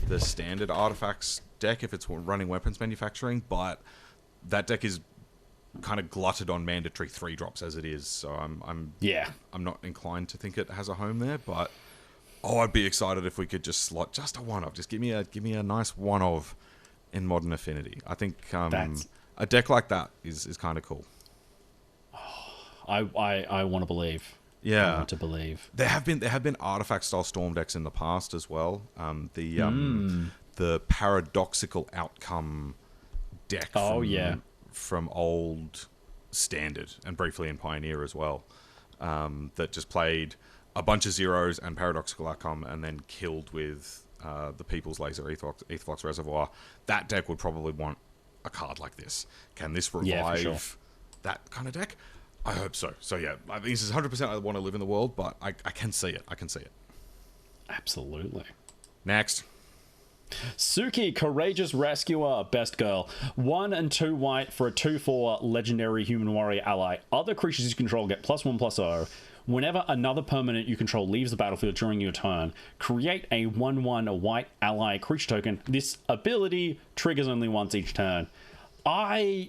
the Standard Artifacts deck if it's running weapons manufacturing, but that deck is kind of glutted on mandatory 3-drops as it is, so I'm not inclined to think it has a home there, but I'd be excited if we could just slot just a 1-of. Just give me a nice 1-of in Modern Affinity. I think a deck like that is kind of cool. I want to believe. Yeah, I want to believe. There have been artifact style storm decks in the past as well. The paradoxical outcome deck. From old Standard and briefly in Pioneer as well. That just played a bunch of zeros and paradoxical outcome and then killed with the People's Laser Aetherflux Reservoir. That deck would probably want a card like this. Can this revive that kind of deck? I hope so. So yeah, I think this is 100% I want to live in the world, but I can see it. Absolutely. Next. Suki, Courageous Rescuer, Best Girl. 1 and 2 white for a 2/4 legendary human warrior ally. Other creatures you control get +1/+0. Whenever another permanent you control leaves the battlefield during your turn, create a 1/1 white ally creature token. This ability triggers only once each turn. I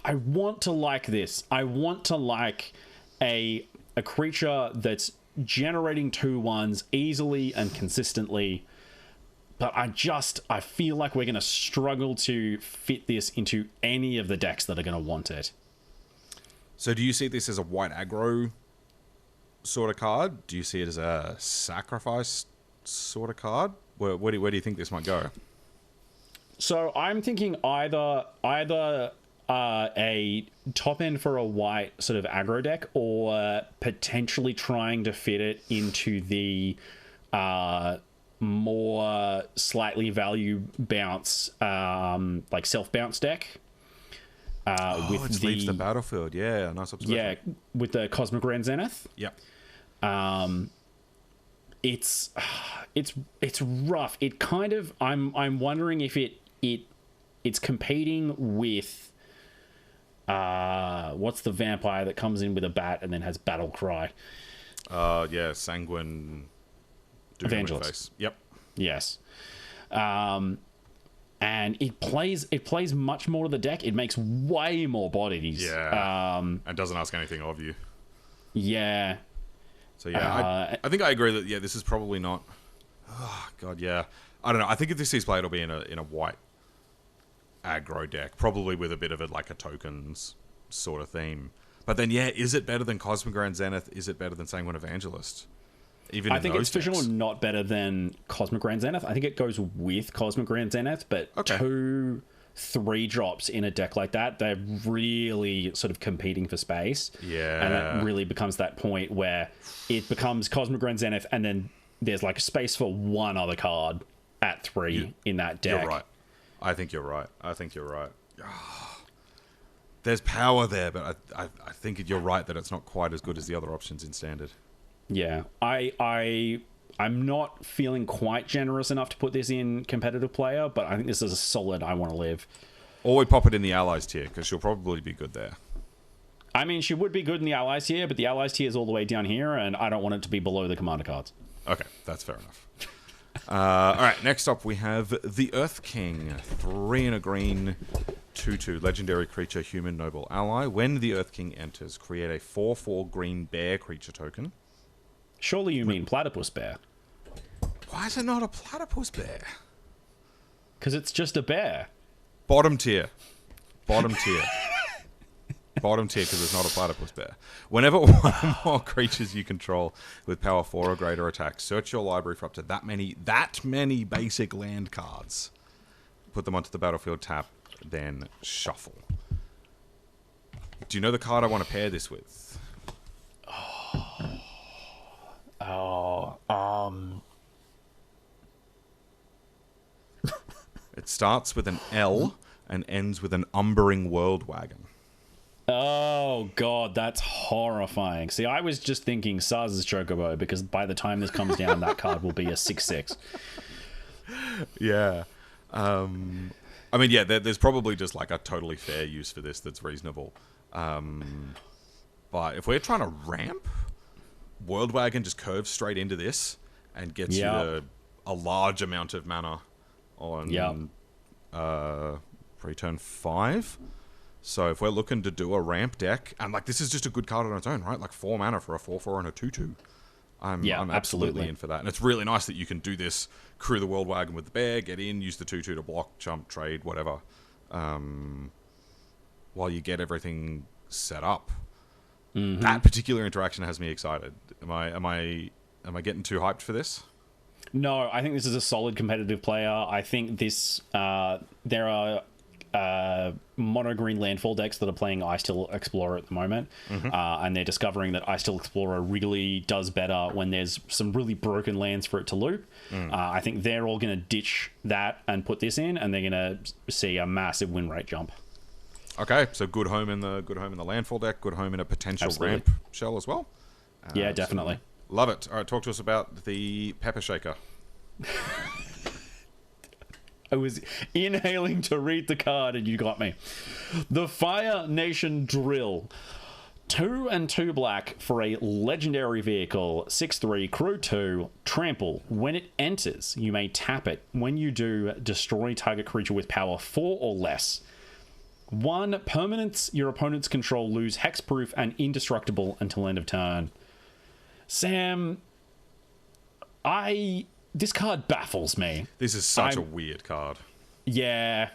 want to like this. I want to like a creature that's generating 2/1s easily and consistently. But I feel like we're going to struggle to fit this into any of the decks that are going to want it. So do you see this as a white aggro sort of card? Do you see it as a sacrifice sort of card? Where do you think this might go? So I'm thinking either a top end for a white sort of aggro deck, or potentially trying to fit it into the more slightly value bounce, like self bounce deck. It leaves the battlefield. Yeah, nice observation. Yeah, with the Cosmic Grand Zenith. Yep. It's rough. It kind of I'm wondering if it's competing with what's the vampire that comes in with a bat and then has battle cry? Yeah, Sanguine Evangelist. Face. Yep. Yes. And it plays much more to the deck. It makes way more bodies. Yeah. And doesn't ask anything of you. Yeah. So yeah, I think I agree that this is probably not. Oh God, yeah. I don't know. I think if this is played, it'll be in a white aggro deck, probably with a bit of a tokens sort of theme. But then is it better than Cosmic Grand Zenith? Is it better than Sanguine Evangelist? I think it's for sure not better than Cosmic Grand Zenith. I think it goes with Cosmic Grand Zenith, but 2-3 drops in a deck like that, they're really sort of competing for space. Yeah. And it really becomes that point where it becomes Cosmic Grand Zenith, and then there's like space for one other card at 3 in that deck. You're right. I think you're right. There's power there, but I think you're right that it's not quite as good as the other options in Standard. Yeah, I'm not feeling quite generous enough to put this in competitive player, but I think this is a solid I want to live. Or we pop it in the allies tier, because she'll probably be good there. I mean, she would be good in the allies tier, but the allies tier is all the way down here, and I don't want it to be below the commander cards. Okay, that's fair enough. All right, next up we have the Earth King. 3 and a green, 2/2 legendary creature, human noble ally. When the Earth King enters, create a 4/4 green bear creature token. Surely you mean platypus bear. Why is it not a platypus bear? Because it's just a bear. Bottom tier. Bottom tier, because it's not a platypus bear. Whenever one or more creatures you control with power 4 or greater attack, search your library for up to that many basic land cards. Put them onto the battlefield, tap, then shuffle. Do you know the card I want to pair this with? It starts with an L and ends with an umbering world wagon. Oh god, that's horrifying. See, I was just thinking Saz's Chocobo, because by the time this comes down, that card will be a 6/6. Yeah. I mean, yeah, there's probably just like a totally fair use for this that's reasonable. But if we're trying to ramp, World Wagon just curves straight into this and gets you to a large amount of mana on pre-turn 5. So if we're looking to do a ramp deck, and like this is just a good card on its own, right? Like 4 mana for a 4/4 and a 2/2. I'm absolutely in for that. And it's really nice that you can do this, crew the World Wagon with the bear, get in, use the 2/2 to block, jump, trade, whatever, while you get everything set up. Mm-hmm. That particular interaction has me excited. Am I getting too hyped for this? No, I think this is a solid competitive player. I think this there are mono green landfall decks that are playing Ice Steel Explorer at the moment, and they're discovering that Ice Steel Explorer really does better when there's some really broken lands for it to loop. I think they're all going to ditch that and put this in, and they're going to see a massive win rate jump. Okay, so good home in the landfall deck, good home in a potential ramp shell as well. Yeah, definitely. So love it. All right, talk to us about the Pepper Shaker. I was inhaling to read the card and you got me. The Fire Nation Drill. 2 and 2 black for a legendary vehicle. 6/3, crew 2, trample. When it enters, you may tap it. When you do, destroy target creature with power 4 or less. 1 permanents your opponents control lose hexproof and indestructible until end of turn. Sam, this card baffles me. This is such a weird card. Yeah.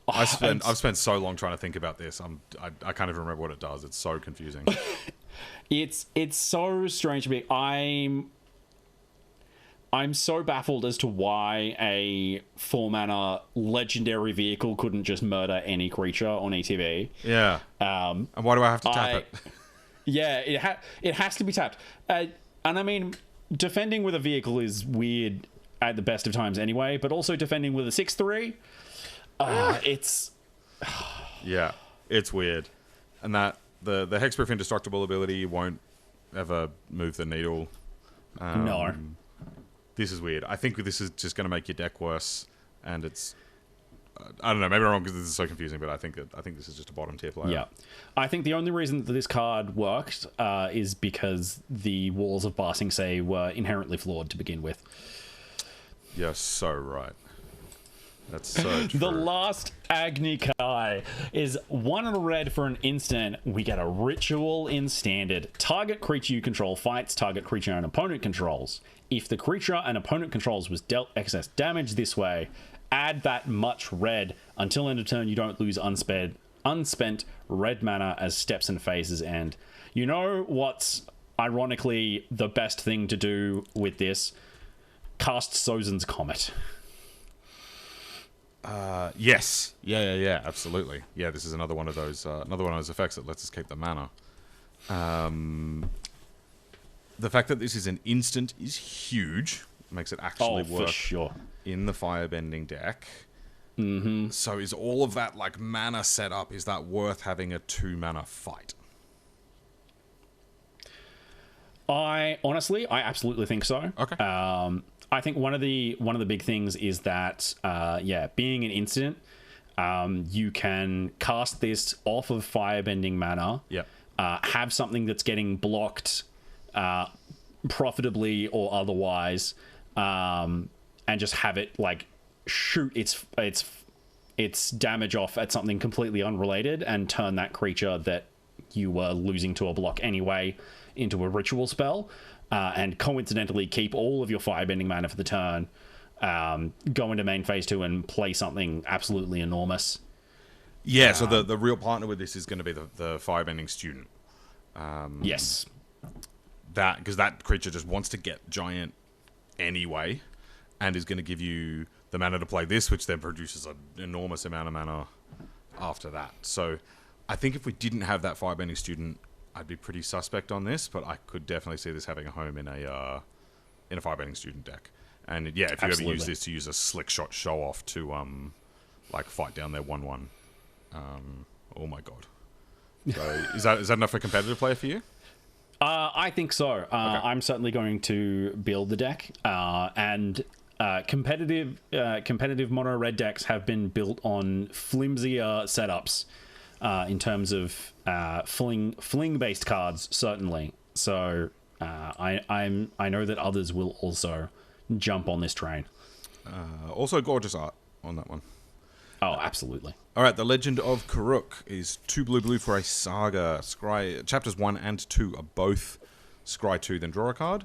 I've spent so long trying to think about this. I can't even remember what it does. It's so confusing. It's so strange to me. I'm so baffled as to why a 4-mana legendary vehicle couldn't just murder any creature on ETB. Yeah. And why do I have to tap it? Yeah, it has to be tapped. And I mean, defending with a vehicle is weird at the best of times anyway, but also defending with a 6/3, it's... Yeah, it's weird. And that the Hexproof Indestructible ability won't ever move the needle. No. This is weird. I think this is just going to make your deck worse, and it's... I don't know, maybe I'm wrong because this is so confusing, but I think this is just a bottom tier player. Yeah. I think the only reason that this card worked is because the Walls of Ba Sing Se were inherently flawed to begin with. You're so right. That's so true. The last Agni Qel'a is 1 and a red for an instant. We get a ritual in standard. Target creature you control fights target creature an opponent controls. If the creature an opponent controls was dealt excess damage this way, add that much red. Until end of turn, you don't lose unspent red mana as steps and phases end. You know what's ironically the best thing to do with this? Cast Sozin's Comet. Yes. Yeah, absolutely. Yeah, this is another one of those effects that lets us keep the mana. The fact that this is an instant is huge. Makes it actually work for sure in the firebending deck. Mm-hmm. So is all of that like mana setup, is that worth having a 2-mana fight? I absolutely think so. Okay. I think one of the big things is that being an instant, you can cast this off of firebending mana. Yep. Have something that's getting blocked profitably or otherwise, and just have it like shoot its damage off at something completely unrelated and turn that creature that you were losing to a block anyway into a ritual spell, and coincidentally keep all of your firebending mana for the turn, go into main phase 2 and play something absolutely enormous. Yeah, so the real partner with this is going to be the Firebending Student. Yes. Because that creature just wants to get giant anyway, and is going to give you the mana to play this, which then produces an enormous amount of mana after that. So I think if we didn't have that Firebending Student, I'd be pretty suspect on this, but I could definitely see this having a home in a Firebending Student deck. And yeah, if you ever use this to use a slick shot show off to like fight down their 1/1, oh my god! So is that enough for competitive play for you? I think so. Okay. I'm certainly going to build the deck, and competitive mono red decks have been built on flimsier setups in terms of fling based cards, certainly. So I know that others will also jump on this train. Also, gorgeous art on that one. Oh, absolutely. All right, the Legend of Karuk is 2 blue for a saga. Scry chapters 1 and 2 are both scry 2, then draw a card,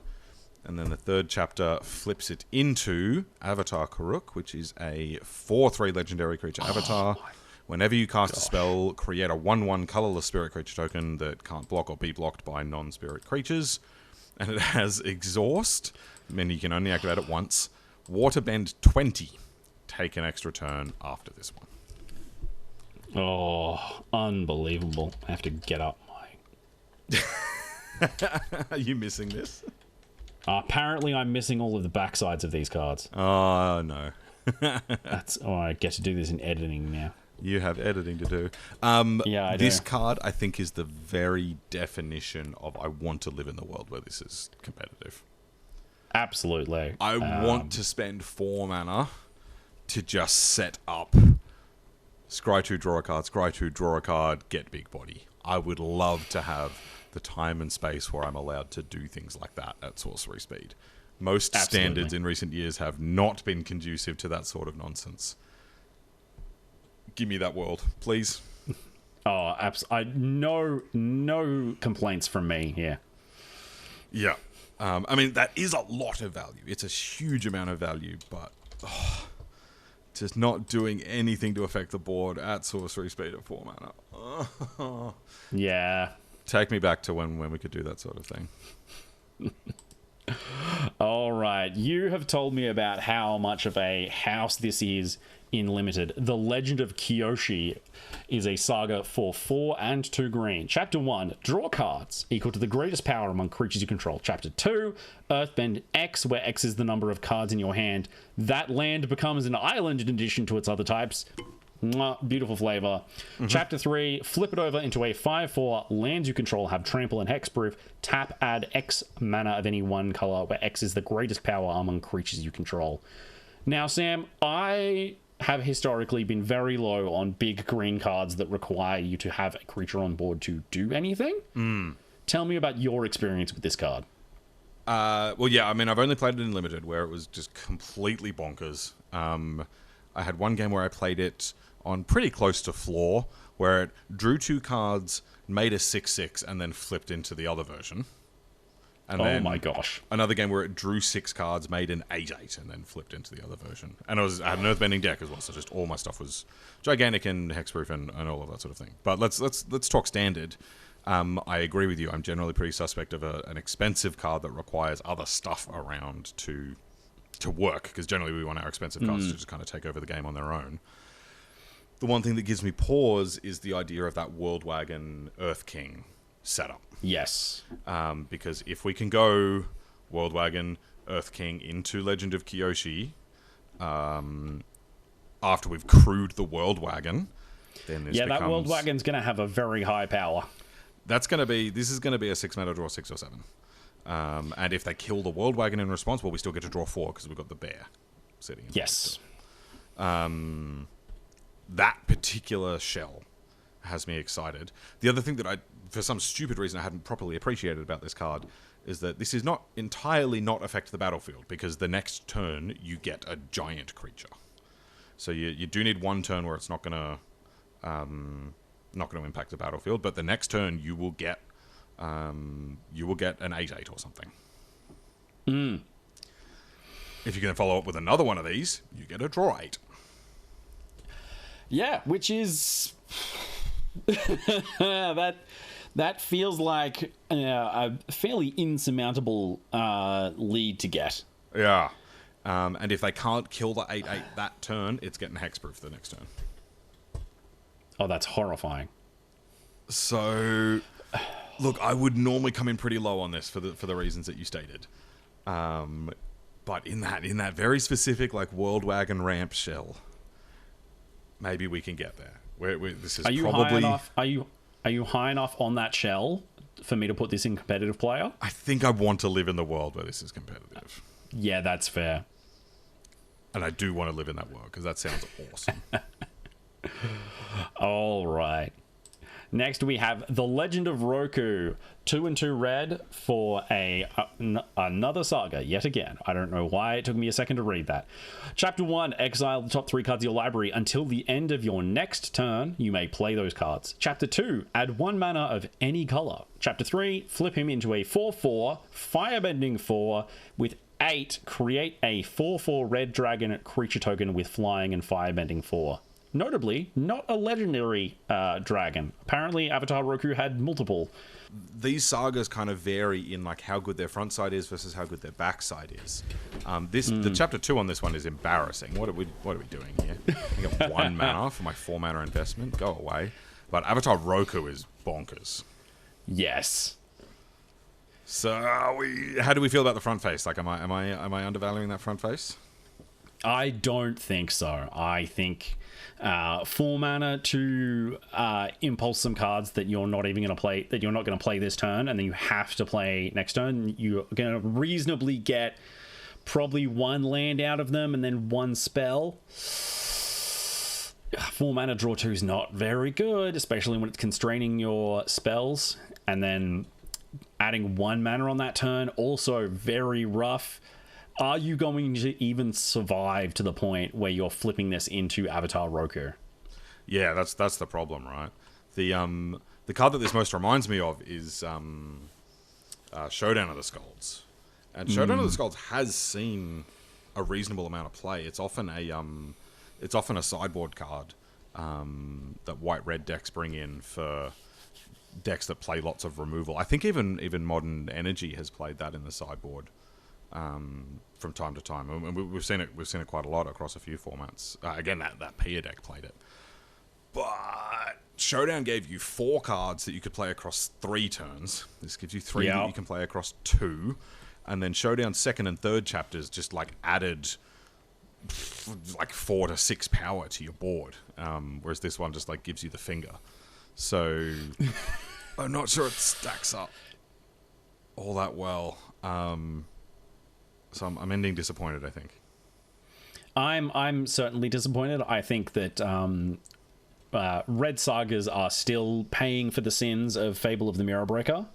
and then the third chapter flips it into Avatar Karuk, which is a 4/3 legendary creature avatar. Whenever you cast a spell, create a 1/1 colorless spirit creature token that can't block or be blocked by non-spirit creatures, and it has Exhaust, meaning you can only activate it once. Waterbend 20. Take an extra turn after this one. Oh, unbelievable. I have to get up my... Are you missing this? Apparently I'm missing all of the backsides of these cards. Oh, no. I get to do this in editing now. You have editing to do. Yeah, I this do. card, I think, is the very definition of I want to live in the world where this is competitive. Absolutely. I want to spend 4 mana to just set up scry 2, draw a card, scry 2, draw a card, get big body. I would love to have the time and space where I'm allowed to do things like that at sorcery speed. Most standards in recent years have not been conducive to that sort of nonsense. Give me that world, please. Oh, no complaints from me here. Yeah. I mean, that is a lot of value. It's a huge amount of value, but just not doing anything to affect the board at sorcery speed at 4 mana. Yeah. Take me back to when we could do that sort of thing. All right. You have told me about how much of a house this is in Limited. The Legend of Kyoshi is a saga for 4 and 2 green. Chapter 1, draw cards equal to the greatest power among creatures you control. Chapter 2, Earthbend X, where X is the number of cards in your hand. That land becomes an island in addition to its other types. Mwah, beautiful flavor. Chapter 3, flip it over into a 5/4. Lands you control have trample and hexproof. Tap, add X mana of any one color, where X is the greatest power among creatures you control. Now, Sam, I have historically been very low on big green cards that require you to have a creature on board to do anything. Tell me about your experience with this card. Well, yeah, I mean, I've only played it in Limited, where it was just completely bonkers. I had one game where I played it on pretty close to floor, where it drew 2 cards, made a 6/6, and then flipped into the other version. And Oh my gosh. Another game where it drew 6 cards, made an 8/8, and then flipped into the other version. And I had an Earthbending deck as well, so just all my stuff was gigantic and hexproof and all of that sort of thing. But let's talk standard. I agree with you. I'm generally pretty suspect of an expensive card that requires other stuff around to work, because generally we want our expensive cards to just kind of take over the game on their own. The one thing that gives me pause is the idea of that World Wagon Earth King setup. Yes. Because if we can go World Wagon Earth King into Legend of Kyoshi, after we've crewed the World Wagon, then this becomes... that World Wagon's going to have a very high power. This is going to be a 6 mana draw 6 or 7. And if they kill the World Wagon in response, well, we still get to draw 4 because we've got the bear sitting in. Yes. That particular shell has me excited. The other thing that for some stupid reason, I hadn't properly appreciated about this card is that this is not entirely not affect the battlefield, because the next turn you get a giant creature. So you do need one turn where it's not going to impact the battlefield, but the next turn you will get an 8/8 or something. If you're going to follow up with another one of these, you get a draw 8. Yeah, which is that feels like a fairly insurmountable lead to get. Yeah, and if they can't kill the 8/8 that turn, it's getting hexproof the next turn. Oh, that's horrifying. So, look, I would normally come in pretty low on this for the reasons that you stated, but in that very specific like World Wagon ramp shell, maybe we can get there. This is probably... Are you high enough on that shell for me to put this in competitive player? I think I want to live in the world where this is competitive. Yeah, that's fair. And I do want to live in that world, because that sounds awesome. All right. Next we have The Legend of Roku. 2 and 2 red for another saga yet again. I don't know why it took me a second to read that. Chapter 1, exile the top 3 cards of your library until the end of your next turn. You may play those cards. Chapter 2, add 1 mana of any color. Chapter 3, flip him into a 4/4, Firebending 4 with 8. Create a 4/4 red dragon creature token with flying and Firebending 4. Notably, not a legendary dragon. Apparently, Avatar Roku had multiple. These sagas kind of vary in like how good their front side is versus how good their back side is. The chapter 2 on this one is embarrassing. What are we doing here? I got 1 mana for my 4 mana investment. Go away. But Avatar Roku is bonkers. Yes. So how do we feel about the front face? Like, am I undervaluing that front face? I don't think so. I think 4 mana to impulse some cards that you're not even going to play, that you're not going to play this turn, and then you have to play next turn. You're going to reasonably get probably 1 land out of them and then 1 spell. 4 mana draw 2 is not very good, especially when it's constraining your spells, and then adding 1 mana on that turn, also very rough. Are you going to even survive to the point where you're flipping this into Avatar Roku? Yeah, that's the problem, right? The card that this most reminds me of is Showdown of the Skulls. And Showdown of the Skulls has seen a reasonable amount of play. It's often a sideboard card that white-red decks bring in for decks that play lots of removal. I think even Modern Energy has played that in the sideboard from time to time. And we've seen it quite a lot across a few formats. Again, that Pia deck played it. But Showdown gave you 4 cards that you could play across 3 turns. This gives you 3 that you can play across 2. And then Showdown's second and third chapters just like added like 4 to 6 power to your board. Whereas this one just like gives you the finger. So I'm not sure it stacks up all that well. So I'm ending disappointed, I think. I'm certainly disappointed. I think that Red Sagas are still paying for the sins of Fable of the Mirror Breaker.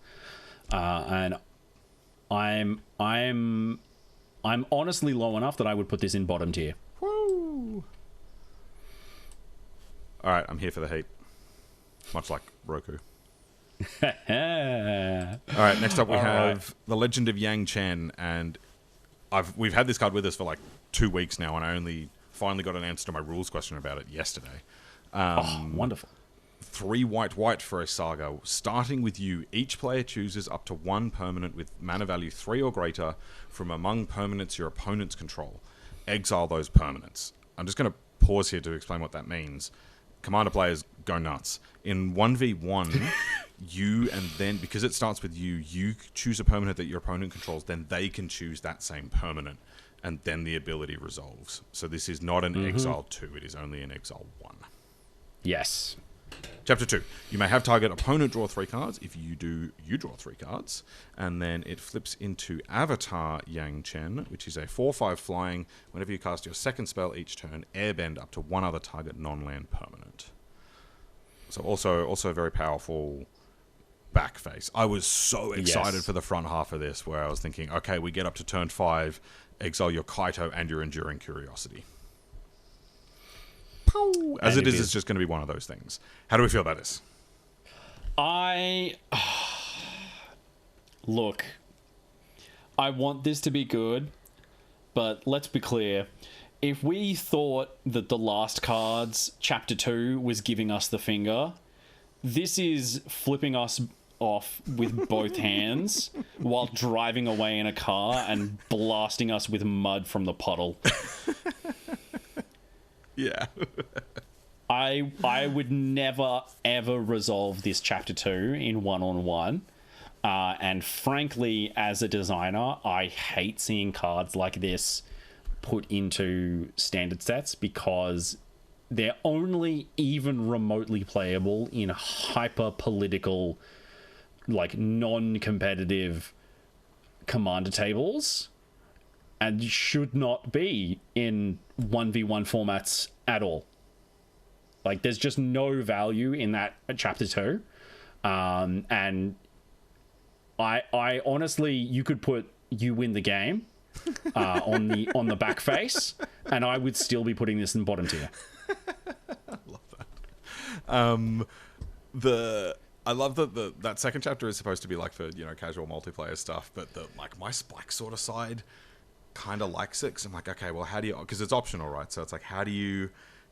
And I'm honestly low enough that I would put this in bottom tier. Woo! All right, I'm here for the hate. Much like Roku. All right, next up we have The Legend of Yang Chen, and we've had this card with us for like 2 weeks now, and I only finally got an answer to my rules question about it yesterday. Wonderful. 3 white for a saga. Starting with you, each player chooses up to 1 permanent with mana value 3 or greater from among permanents your opponents control. Exile those permanents. I'm just going to pause here to explain what that means. Commander players, go nuts. In 1v1, you, and then, because it starts with you choose a permanent that your opponent controls, then they can choose that same permanent, and then the ability resolves. So this is not an Exile 2, it is only an Exile 1. Yes. Chapter 2. You may have target opponent draw 3 cards. If you do, you draw 3 cards. And then it flips into Avatar Yang Chen, which is a 4/5 flying. Whenever you cast your second spell each turn, airbend up to 1 other target non-land permanent. So also a very powerful back face. I was so excited for the front half of this, where I was thinking, okay, we get up to turn 5, exile your Kaito and your Enduring Curiosity. As it is, it's just going to be one of those things. How do we feel about this? Look, I want this to be good, but let's be clear. If we thought that the last cards, Chapter 2, was giving us the finger, this is flipping us off with both hands while driving away in a car and blasting us with mud from the puddle. Yeah. I would never, ever resolve this Chapter 2 in one-on-one. And frankly, as a designer, I hate seeing cards like this put into standard sets because they're only even remotely playable in hyper-political, like, non-competitive commander tables, and should not be in 1v1 formats at all. Like, there's just no value in that Chapter 2. And I honestly, you could put "you win the game" on the back face, and I would still be putting this in bottom tier. I love that. I love that that second chapter is supposed to be like for, you know, casual multiplayer stuff, but the like my Spike sort of side kind of likes it, 'cause I'm like, okay, well, how do you, because it's optional, right? So it's like, how do you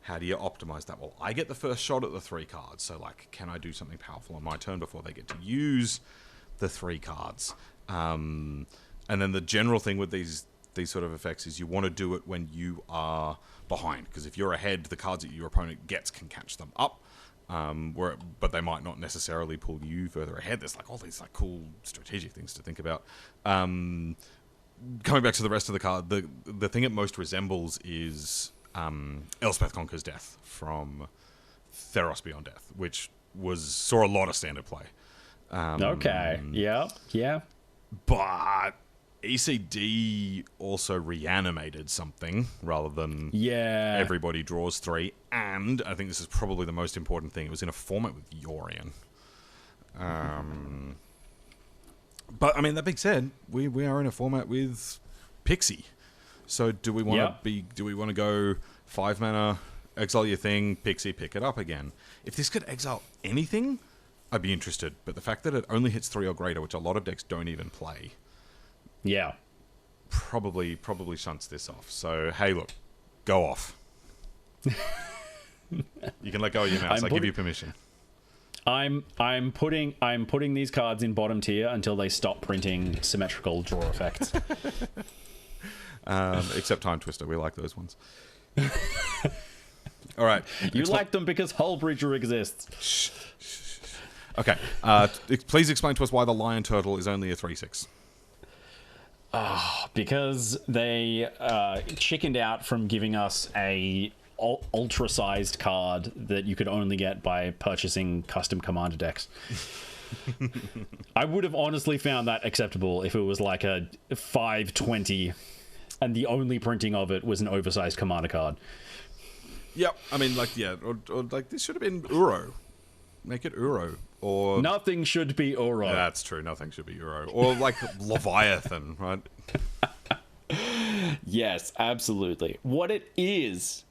optimize that? Well, I get the first shot at the 3 cards, so like, can I do something powerful on my turn before they get to use the 3 cards? And then the general thing with these sort of effects is you want to do it when you are behind, because if you're ahead, the cards that your opponent gets can catch them up, but they might not necessarily pull you further ahead. There's like all these like cool strategic things to think about. Coming back to the rest of the card, the thing it most resembles is Elspeth Conquers Death from Theros Beyond Death, which saw a lot of standard play. Okay. Yeah. But ECD also reanimated something rather than everybody draws 3. And I think this is probably the most important thing. It was in a format with Yorion. But I mean, that being said, we are in a format with Pixie. So do we want to go 5 mana, exile your thing, Pixie, pick it up again? If this could exile anything, I'd be interested. But the fact that it only hits 3 or greater, which a lot of decks don't even play, Yeah. probably shunts this off. So, hey, look, go off. You can let go of your mouse. I give you permission. I'm putting these cards in bottom tier until they stop printing symmetrical draw effects. Except Time Twister. We like those ones. All right. You like them because Hullbridger exists. Okay. Please explain to us why the Lion Turtle is only a 3/6. Because they chickened out from giving us a ultra-sized card that you could only get by purchasing custom commander decks. I would have honestly found that acceptable if it was like a 520 and the only printing of it was an oversized commander card. Yep. I mean, like, yeah, or like this should have been Uro. Make it Uro. Or nothing should be Uro. That's true. Nothing should be Uro. Or like Leviathan, right? Yes, absolutely. What it is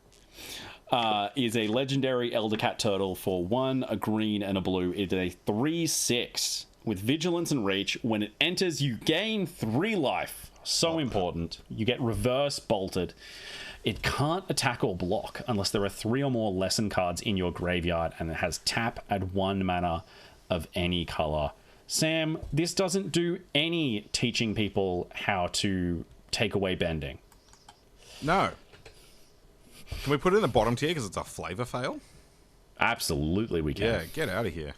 a legendary Elder Cat Turtle for 1, a green, and a blue. It is a 3/6 with vigilance and reach. When it enters, you gain 3 life. So important. You get reverse bolted. It can't attack or block unless there are 3 or more lesson cards in your graveyard, and it has tap at 1 mana of any color. Sam, this doesn't do any teaching people how to take away bending. No. Can we put it in the bottom tier because it's a flavor fail? Absolutely, we can. Yeah, get out of here.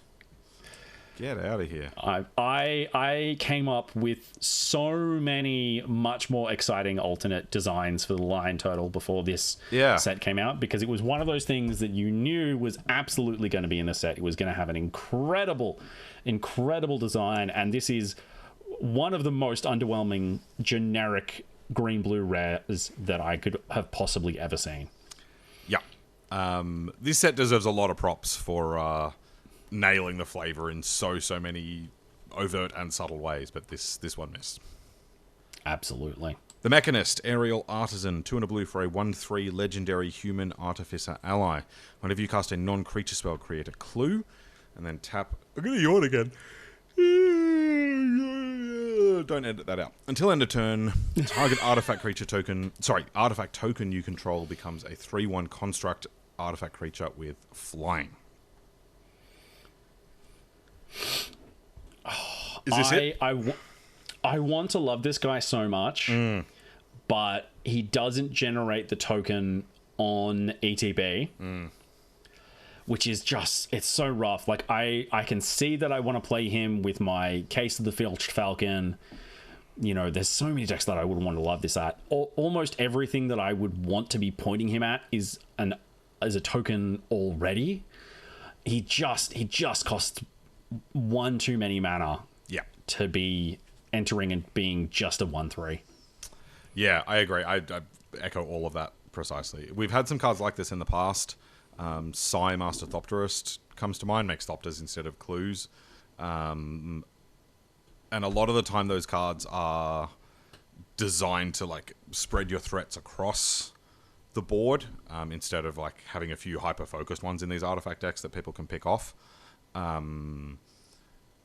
Get out of here. I came up with so many much more exciting alternate designs for the Lion Turtle before this set came out, because it was one of those things that you knew was absolutely going to be in the set. It was going to have an incredible design, and this is one of the most underwhelming generic green-blue rares that I could have possibly ever seen. Yeah. This set deserves a lot of props for nailing the flavor in so many overt and subtle ways, but this one missed. Absolutely. The Mechanist, Aerial Artisan, 2 and a blue for a 1/3 legendary human artificer ally. Whenever you cast a non-creature spell, create a clue, and then tap... I'm gonna yawn again. Don't edit that out. Until end of turn, target artifact token you control becomes a 3/1 construct artifact creature with flying. Is this it? I want to love this guy so much, but he doesn't generate the token on ETB, which is just, it's so rough. Like, I can see that I want to play him with my Case of the Filched Falcon. You know, there's so many decks that I would want to love this at. Almost everything that I would want to be pointing him at is a token already. He just costs 1 too many mana to be entering and being just a 1/3. Yeah, I agree. I echo all of that precisely. We've had some cards like this in the past. Psy Master Thopterist comes to mind, makes Thopters instead of clues. And a lot of the time those cards are designed to like spread your threats across the board, instead of like having a few hyper-focused ones in these artifact decks that people can pick off.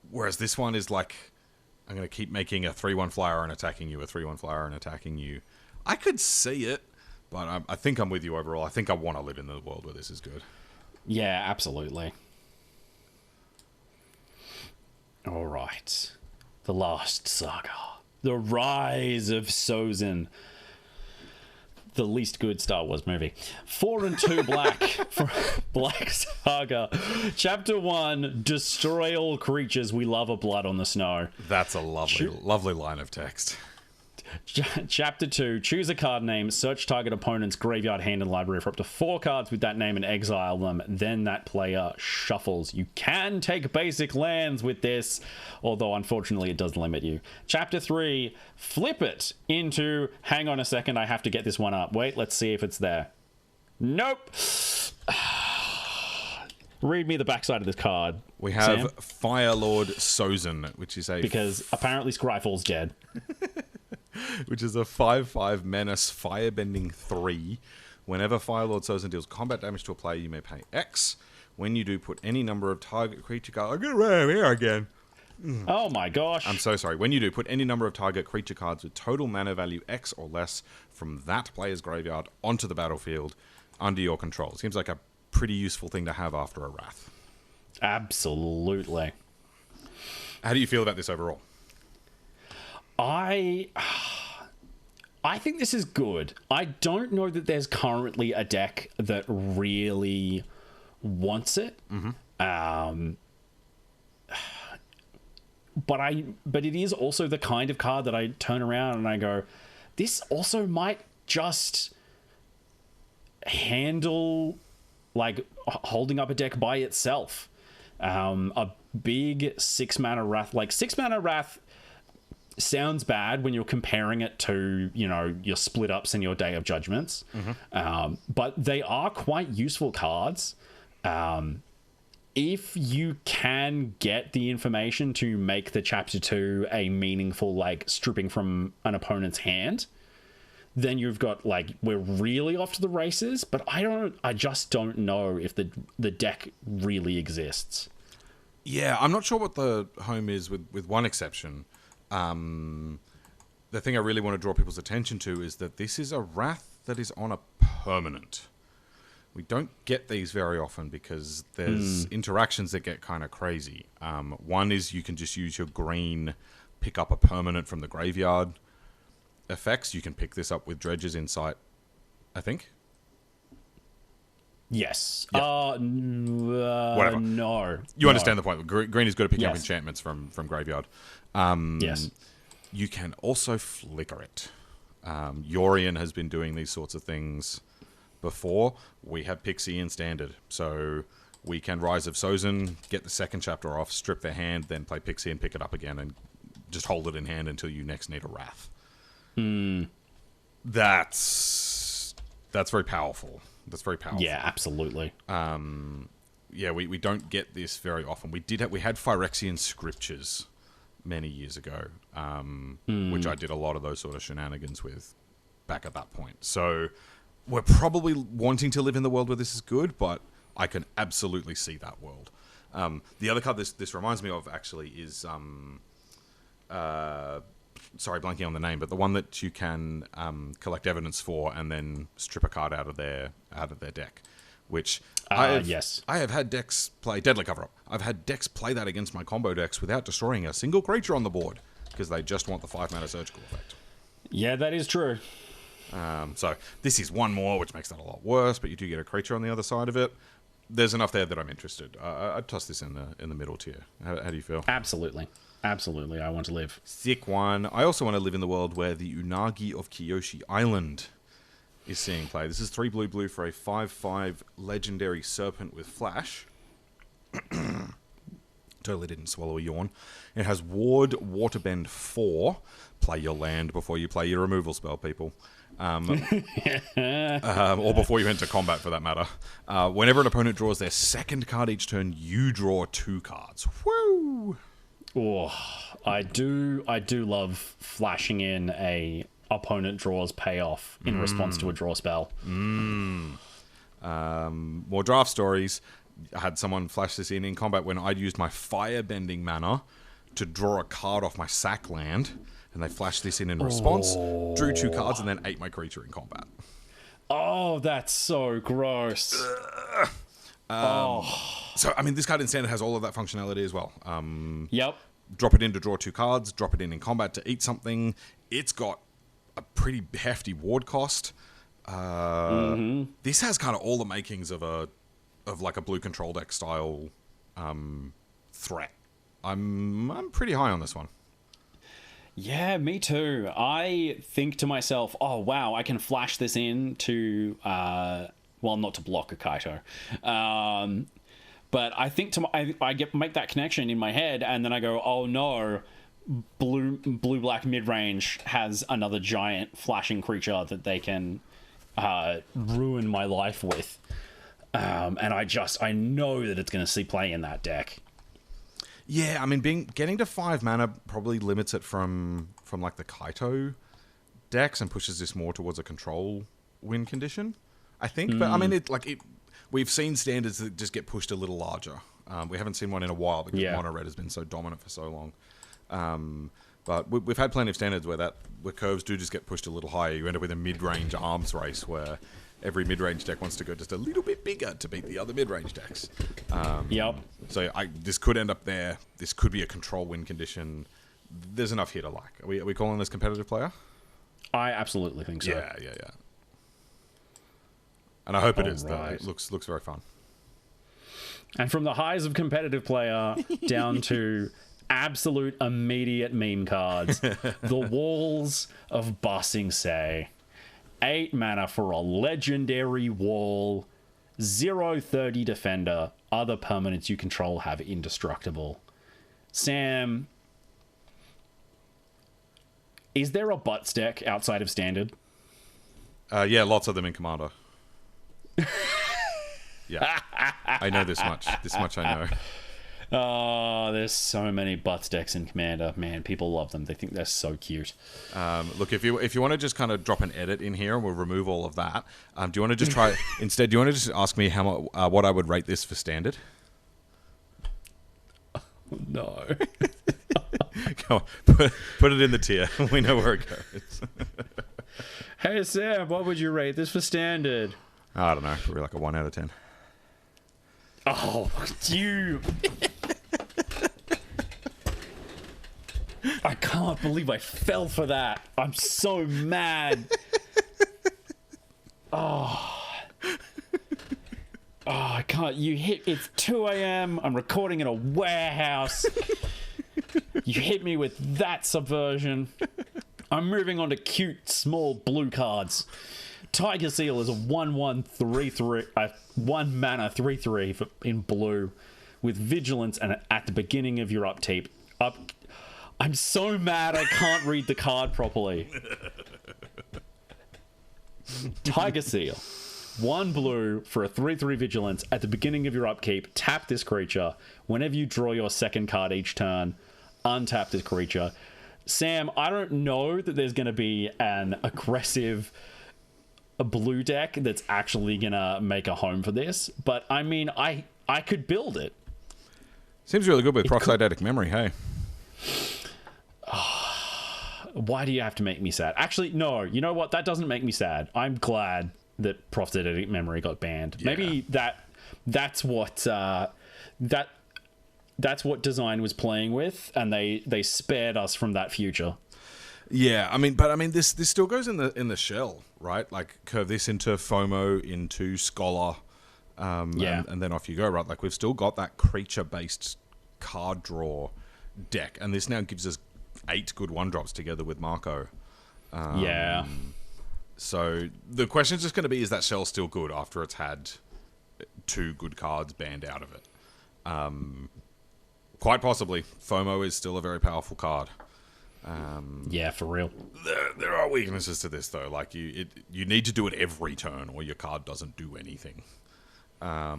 Whereas this one is like, I'm going to keep making a 3/1 flyer and attacking you, a 3/1 flyer and attacking you. I could see it, but I think I'm with you overall. I think I want to live in the world where this is good. Yeah, absolutely. All right. The Last Saga. The Rise of Sozin. The least good Star Wars movie. 4 and 2 black for Black Saga. Chapter 1, destroy all creatures. We love a blood on the snow. That's a lovely line of text. Chapter 2, choose a card name, search target opponent's graveyard, hand, and library for up to 4 cards with that name and exile them. Then that player shuffles. You can take basic lands with this, although unfortunately it does limit you. Chapter 3, flip it into, hang on a second, I have to get this one up. Wait, let's see if it's there. Nope. Read me the backside of this card. We have Sam. Firelord Sozin, which is a... Because apparently Scryfall's dead. Which is a 5/5 menace firebending 3. Whenever Firelord Sozin deals combat damage to a player, you may pay X. When you do, put any number of target creature cards... I'm going to run here again. Oh my gosh. I'm so sorry. When you do, put any number of target creature cards with total mana value X or less from that player's graveyard onto the battlefield under your control. Seems like a pretty useful thing to have after a Wrath. Absolutely. How do you feel about this overall? I think this is good. I don't know that there's currently a deck that really wants it. But it is also the kind of card that I turn around and I go, this also might just handle like holding up a deck by itself. A big 6 mana Wrath, like 6 mana Wrath sounds bad when you're comparing it to, you know, your split ups and your Day of Judgments. But they are quite useful cards. If you can get the information to make the Chapter 2 a meaningful, like, stripping from an opponent's hand, then you've got, like, we're really off to the races. But I just don't know if the deck really exists. Yeah, I'm not sure what the home is with one exception. The thing I really want to draw people's attention to is that this is a Wrath that is on a permanent. We don't get these very often because there's interactions that get kind of crazy. One is you can just use your green, pick up a permanent from the graveyard effects. You can pick this up with Dredge's Insight, I think. Yes. Whatever. No. You understand the point. Green is good at picking up Yes. enchantments from graveyard. Yes. You can also flicker it. Yorion has been doing these sorts of things before. We have Pixie in Standard, so we can Rise of Sozin, get the second chapter off, strip their hand, then play Pixie and pick it up again, and just hold it in hand until you next need a Wrath. That's very powerful. That's very powerful. Yeah, absolutely. Yeah, we don't get this very often. We had Phyrexian Scriptures many years ago, which I did a lot of those sort of shenanigans with back at that point. So we're probably wanting to live in the world where this is good, but I can absolutely see that world. The other card this reminds me of actually is sorry, blanking on the name, but the one that you can collect evidence for and then strip a card out of their deck. Which I have had decks play Deadly Cover-Up. I've had decks play that against my combo decks without destroying a single creature on the board because they just want the 5 mana surgical effect. Yeah, that is true. So this is one more, which makes that a lot worse, but you do get a creature on the other side of it. There's enough there that I'm interested. I'd toss this in the middle tier. How do you feel? Absolutely. Absolutely, I want to live. Sick one. I also want to live in the world where the Unagi of Kyoshi Island is seeing play. This is 3 blue for a 5/5 legendary serpent with flash. Totally didn't swallow a yawn. It has Ward Waterbend 4. Play your land before you play your removal spell, people. Or before you enter combat, for that matter. Whenever an opponent draws their second card each turn, you draw 2 cards. Woo! Oh, I do love flashing in a opponent draws payoff in response to a draw spell. More draft stories. I had someone flash this in combat when I'd used my Firebending mana to draw a card off my sack land, and they flashed this in response, drew 2 cards, and then ate my creature in combat. Oh, that's so gross. So, I mean, this card in Standard has all of that functionality as well. Yep. Drop it in to draw 2 cards, drop it in combat to eat something. It's got a pretty hefty ward cost. This has kind of all the makings of like a blue control deck style threat. I'm pretty high on this one. Yeah, me too. I think to myself, oh wow, I can flash this in to well, not to block a Kaito. But I think make that connection in my head, and then I go, oh no, blue black mid range has another giant flashing creature that they can ruin my life with, and I know that it's going to see play in that deck. Yeah, I mean, getting to 5 mana probably limits it from like the Kaito decks and pushes this more towards a control win condition, I think. But I mean, we've seen standards that just get pushed a little larger. We haven't seen one in a while because mono red has been so dominant for so long. But we've had plenty of standards where curves do just get pushed a little higher. You end up with a mid-range arms race where every mid-range deck wants to go just a little bit bigger to beat the other mid-range decks. So this could end up there. This could be a control win condition. There's enough here to like. Are we calling this competitive player? I absolutely think so. Yeah. And I hope it is. Though. It looks very fun. And from the highs of competitive player down to absolute immediate meme cards, the Walls of Ba Sing Se. 8 mana for a legendary wall. 0/30 defender. Other permanents you control have indestructible. Sam, is there a butts deck outside of Standard? Yeah, lots of them in Commander. Yeah, I know this much. This much I know. Oh, there's so many butts decks in Commander. Man, people love them. They think they're so cute. Look, if you want to just kind of drop an edit in here, and we'll remove all of that. Do you want to just try instead? Do you want to just ask me what I would rate this for Standard? No. Come on, put it in the tier. We know where it goes. Hey Sam, what would you rate this for Standard? I don't know, probably like a 1 out of 10. Oh, you! I can't believe I fell for that. I'm so mad. I can't. It's 2 a.m. I'm recording in a warehouse. You hit me with that subversion. I'm moving on to cute, small blue cards. Tiger Seal is a 1/1 3/3, 1 mana 3/3 in blue with vigilance, and at the beginning of your upkeep. I'm so mad I can't read the card properly. Tiger Seal, 1 blue for a 3/3 vigilance. At the beginning of your upkeep, tap this creature. Whenever you draw your second card each turn, untap this creature. Sam, I don't know that there's going to be an aggressive blue deck that's actually going to make a home for this, but I mean, I could build it. Seems really good with Proxydatic Memory, hey? Why do you have to make me sad? Actually, no, you know what? That doesn't make me sad. I'm glad that Proxydatic Memory got banned. Yeah. Maybe that's what Design was playing with, and they spared us from that future. Yeah, I mean, this still goes in the shell, right? Like curve this into FOMO, into Scholar, and then off you go, right? Like we've still got that creature-based card draw deck, and this now gives us 8 good 1-drops together with Marco. So the question is just going to be: is that shell still good after it's had 2 good cards banned out of it? Quite possibly. FOMO is still a very powerful card. Yeah, for real. There are weaknesses to this, though. Like, you need to do it every turn, or your card doesn't do anything. I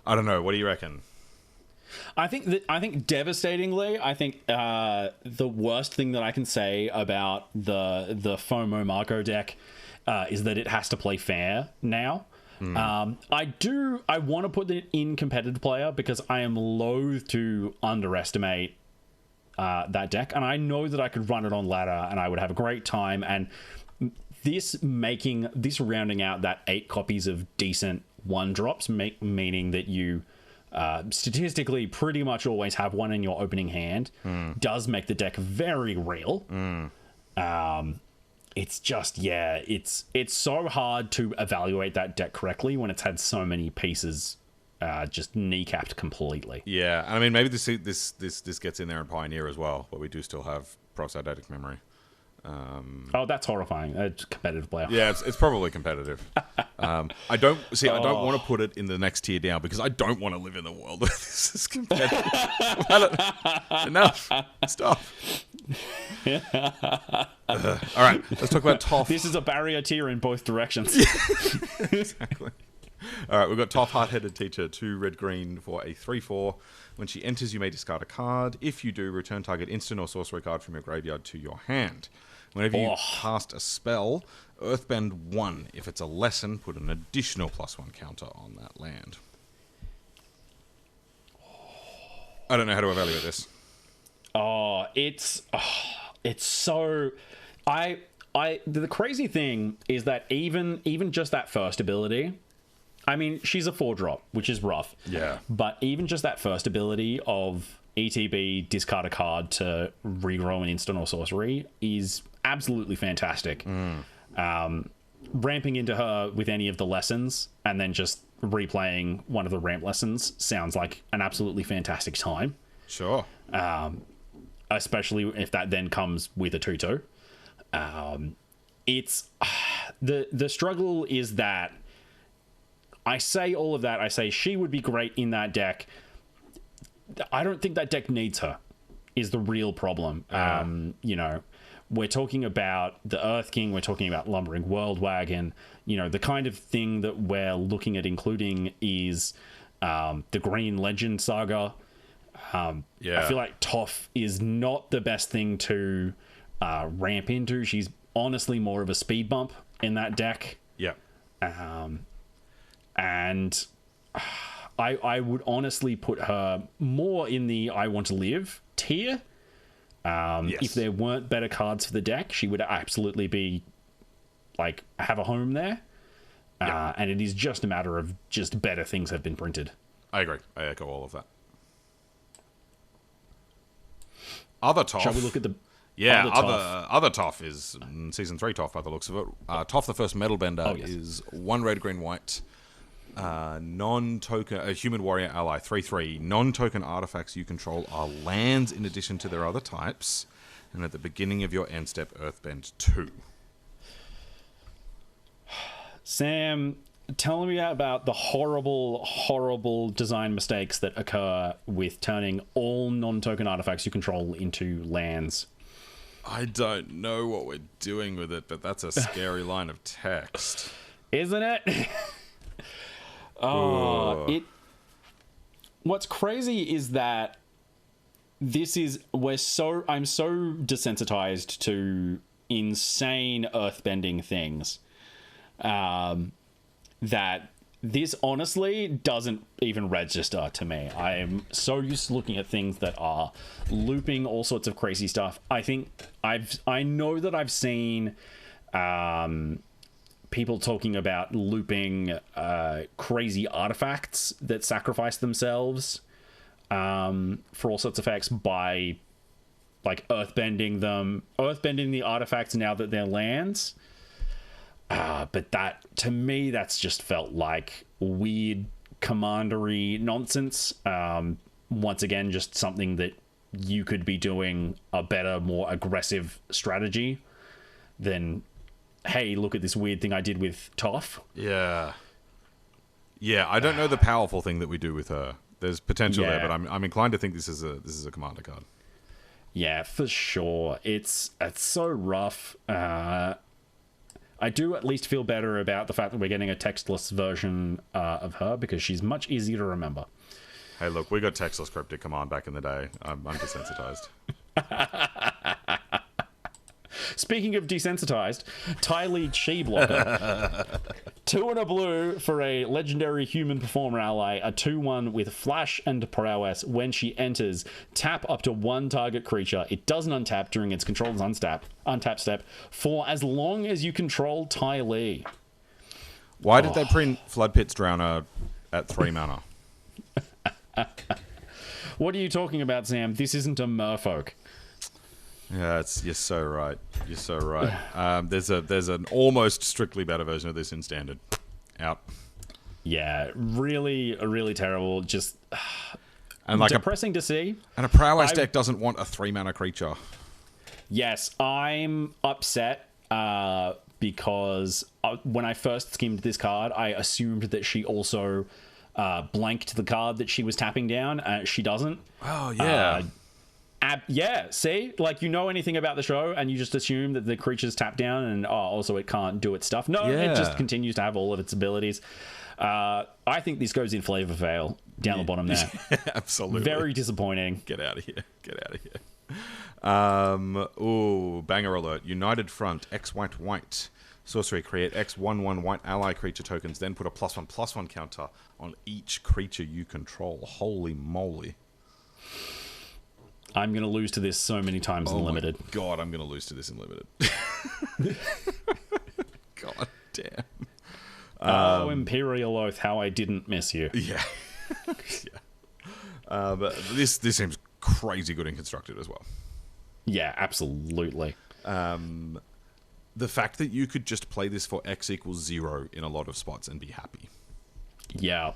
don't know. What do you reckon? I think devastatingly, the worst thing that I can say about the FOMO Marco deck is that it has to play fair now. I want to put it in competitive player because I am loath to underestimate that deck, and I know that I could run it on ladder and I would have a great time. And this rounding out that 8 copies of decent 1-drops, meaning that you statistically pretty much always have one in your opening hand, does make the deck very real. It's just, it's so hard to evaluate that deck correctly when it's had so many pieces just kneecapped completely. Yeah, I mean, maybe this gets in there in Pioneer as well, but we do still have Proxydatic Memory. That's horrifying. Competitive player. Yeah, it's probably competitive. I don't want to put it in the next tier down because I don't want to live in the world where this is competitive. Enough. Stop. All right, let's talk about Toph. This is a barrier tier in both directions. Exactly. All right, we've got Toph, Hard-Headed Teacher, 2 red-green for a 3/4. When she enters, you may discard a card. If you do, return target instant or sorcery card from your graveyard to your hand. Whenever you cast a spell, Earthbend 1. If it's a lesson, put an additional +1 counter on that land. I don't know how to evaluate this. It's so... The crazy thing is that even just that first ability... I mean, she's a 4-drop, which is rough. Yeah. But even just that first ability of ETB, discard a card to regrow an instant or sorcery is absolutely fantastic. Ramping into her with any of the lessons and then just replaying one of the ramp lessons sounds like an absolutely fantastic time. Sure. Especially if that then comes with a 2/2. It's... The struggle is that I say all of that. I say she would be great in that deck. I don't think that deck needs her, is the real problem. You know, we're talking about the Earth King. We're talking about Lumbering World Wagon. You know, the kind of thing that we're looking at including is the Green Legend Saga. I feel like Toph is not the best thing to ramp into. She's honestly more of a speed bump in that deck. Yeah. And I would honestly put her more in the I want to live tier. Yes. If there weren't better cards for the deck, she would absolutely be like have a home there. And it is just a matter of just better things have been printed. I agree. I echo all of that. Other Toph. Shall we look at the other Toph is Season 3 Toph by the looks of it. Toph the First Metal Bender is 1 red, green, white. Non-token, a human warrior ally, 3/3. Non-token artifacts you control are lands in addition to their other types. And at the beginning of your end step, Earthbend 2. Sam, tell me about the horrible, horrible design mistakes that occur with turning all non-token artifacts you control into lands. I don't know what we're doing with it, but that's a scary line of text. Isn't it? What's crazy is that I'm so desensitized to insane earthbending things that this honestly doesn't even register to me. I am so used to looking at things that are looping all sorts of crazy stuff. I know that I've seen people talking about looping crazy artifacts that sacrifice themselves for all sorts of effects by like earthbending the artifacts now that they're lands. But that, to me, that's just felt like weird commandery nonsense. Once again, just something that you could be doing a better, more aggressive strategy than, hey, look at this weird thing I did with Toph. Yeah, I don't know the powerful thing that we do with her. There's potential there, but I'm inclined to think this is a commander card. Yeah, for sure. It's so rough. I do at least feel better about the fact that we're getting a textless version of her because she's much easier to remember. Hey, look, we got textless cryptic command back in the day. I'm desensitized. Speaking of desensitized, Ty Lead Chi Blocker. 2 and a blue for a legendary human performer ally, a 2/1 with flash and prowess. When she enters, tap up to 1 target creature. It doesn't untap during its controller's untap step for as long as you control Ty Lee. Why did they print Flood Pit's Drowner at 3 mana? What are you talking about, Sam? This isn't a merfolk. Yeah, you're so right. You're so right. There's an almost strictly better version of this in Standard. Out. Yeah, really, really terrible. Just and like depressing to see. And a prowess deck doesn't want a 3 mana creature. Yes, I'm upset because when I first skimmed this card, I assumed that she also blanked the card that she was tapping down. She doesn't. Oh yeah. Yeah, see? Like, you know anything about the show and you just assume that the creature's tapped down and, also it can't do its stuff. No, It just continues to have all of its abilities. I think this goes in Flavor Veil down the bottom there. Absolutely. Very disappointing. Get out of here. Banger alert. United Front, X White White. Sorcery, create X 1/1 white ally creature tokens, then put a +1/+1 counter on each creature you control. Holy moly. I'm going to lose to this so many times in Limited. God, I'm going to lose to this in Limited. God damn. Oh, Imperial Oath, how I didn't miss you. Yeah. Yeah. But this seems crazy good and constructed as well. Yeah, absolutely. The fact that you could just play this for X equals 0 in a lot of spots and be happy. Yeah.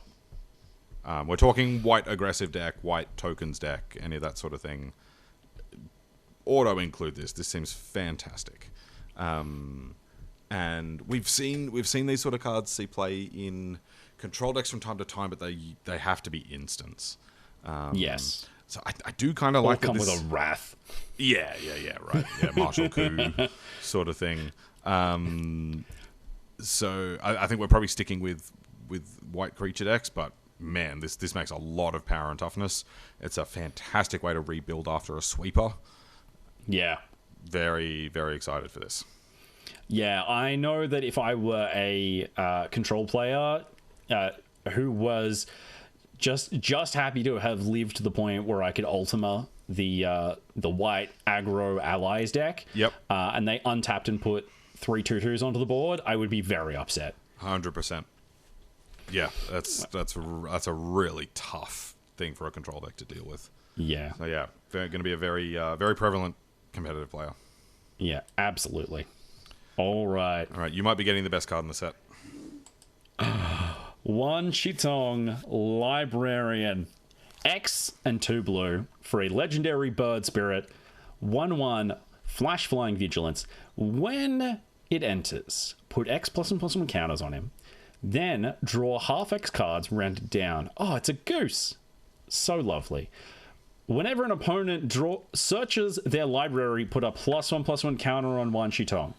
We're talking white aggressive deck, white tokens deck, any of that sort of thing. Auto include this. This seems fantastic. And we've seen these sort of cards see play in control decks from time to time, but they have to be instants. Yes. So I do kind of like come that with a wrath. Yeah, right. Yeah, martial coup sort of thing. So I think we're probably sticking with white creature decks, but man, this makes a lot of power and toughness. It's a fantastic way to rebuild after a sweeper. Yeah. Very, very excited for this. Yeah, I know that if I were a control player who was just happy to have lived to the point where I could Ultima the white aggro allies deck, Yep. And they untapped and put 3 2/2s onto the board, I would be very upset. 100%. Yeah, that's a really tough thing for a control deck to deal with. Yeah. So yeah, going to be a very very prevalent competitive player. Yeah, absolutely. All right. You might be getting the best card in the set. Wan Shitong Librarian. X and 2 blue for a legendary bird spirit. 1/1 flash flying vigilance. When it enters, put X +1/+1 counters on him. Then draw half X cards rounded down. Oh, it's a goose. So lovely. Whenever an opponent searches their library, put a +1/+1 counter on Wan Shitong.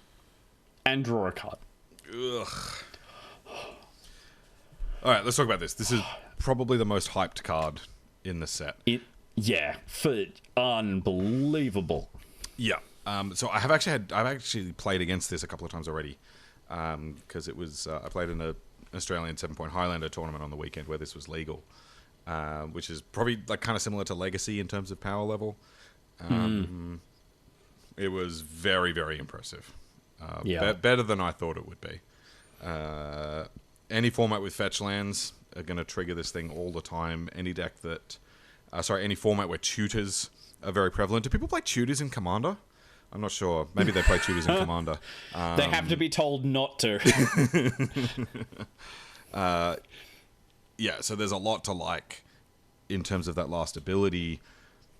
And draw a card. Ugh. Alright, let's talk about this. This is probably the most hyped card in the set. For unbelievable. Yeah. So I've actually played against this a couple of times already. Because it was I played in an Australian 7-point Highlander tournament on the weekend where this was legal. Which is probably like kind of similar to Legacy in terms of power level. It was very, very impressive. Better than I thought it would be. Any format with fetch lands are going to trigger this thing all the time. Any deck that... any format where tutors are very prevalent. Do people play tutors in Commander? I'm not sure. Maybe they play tutors in Commander. They have to be told not to. Yeah, so there's a lot to like in terms of that last ability.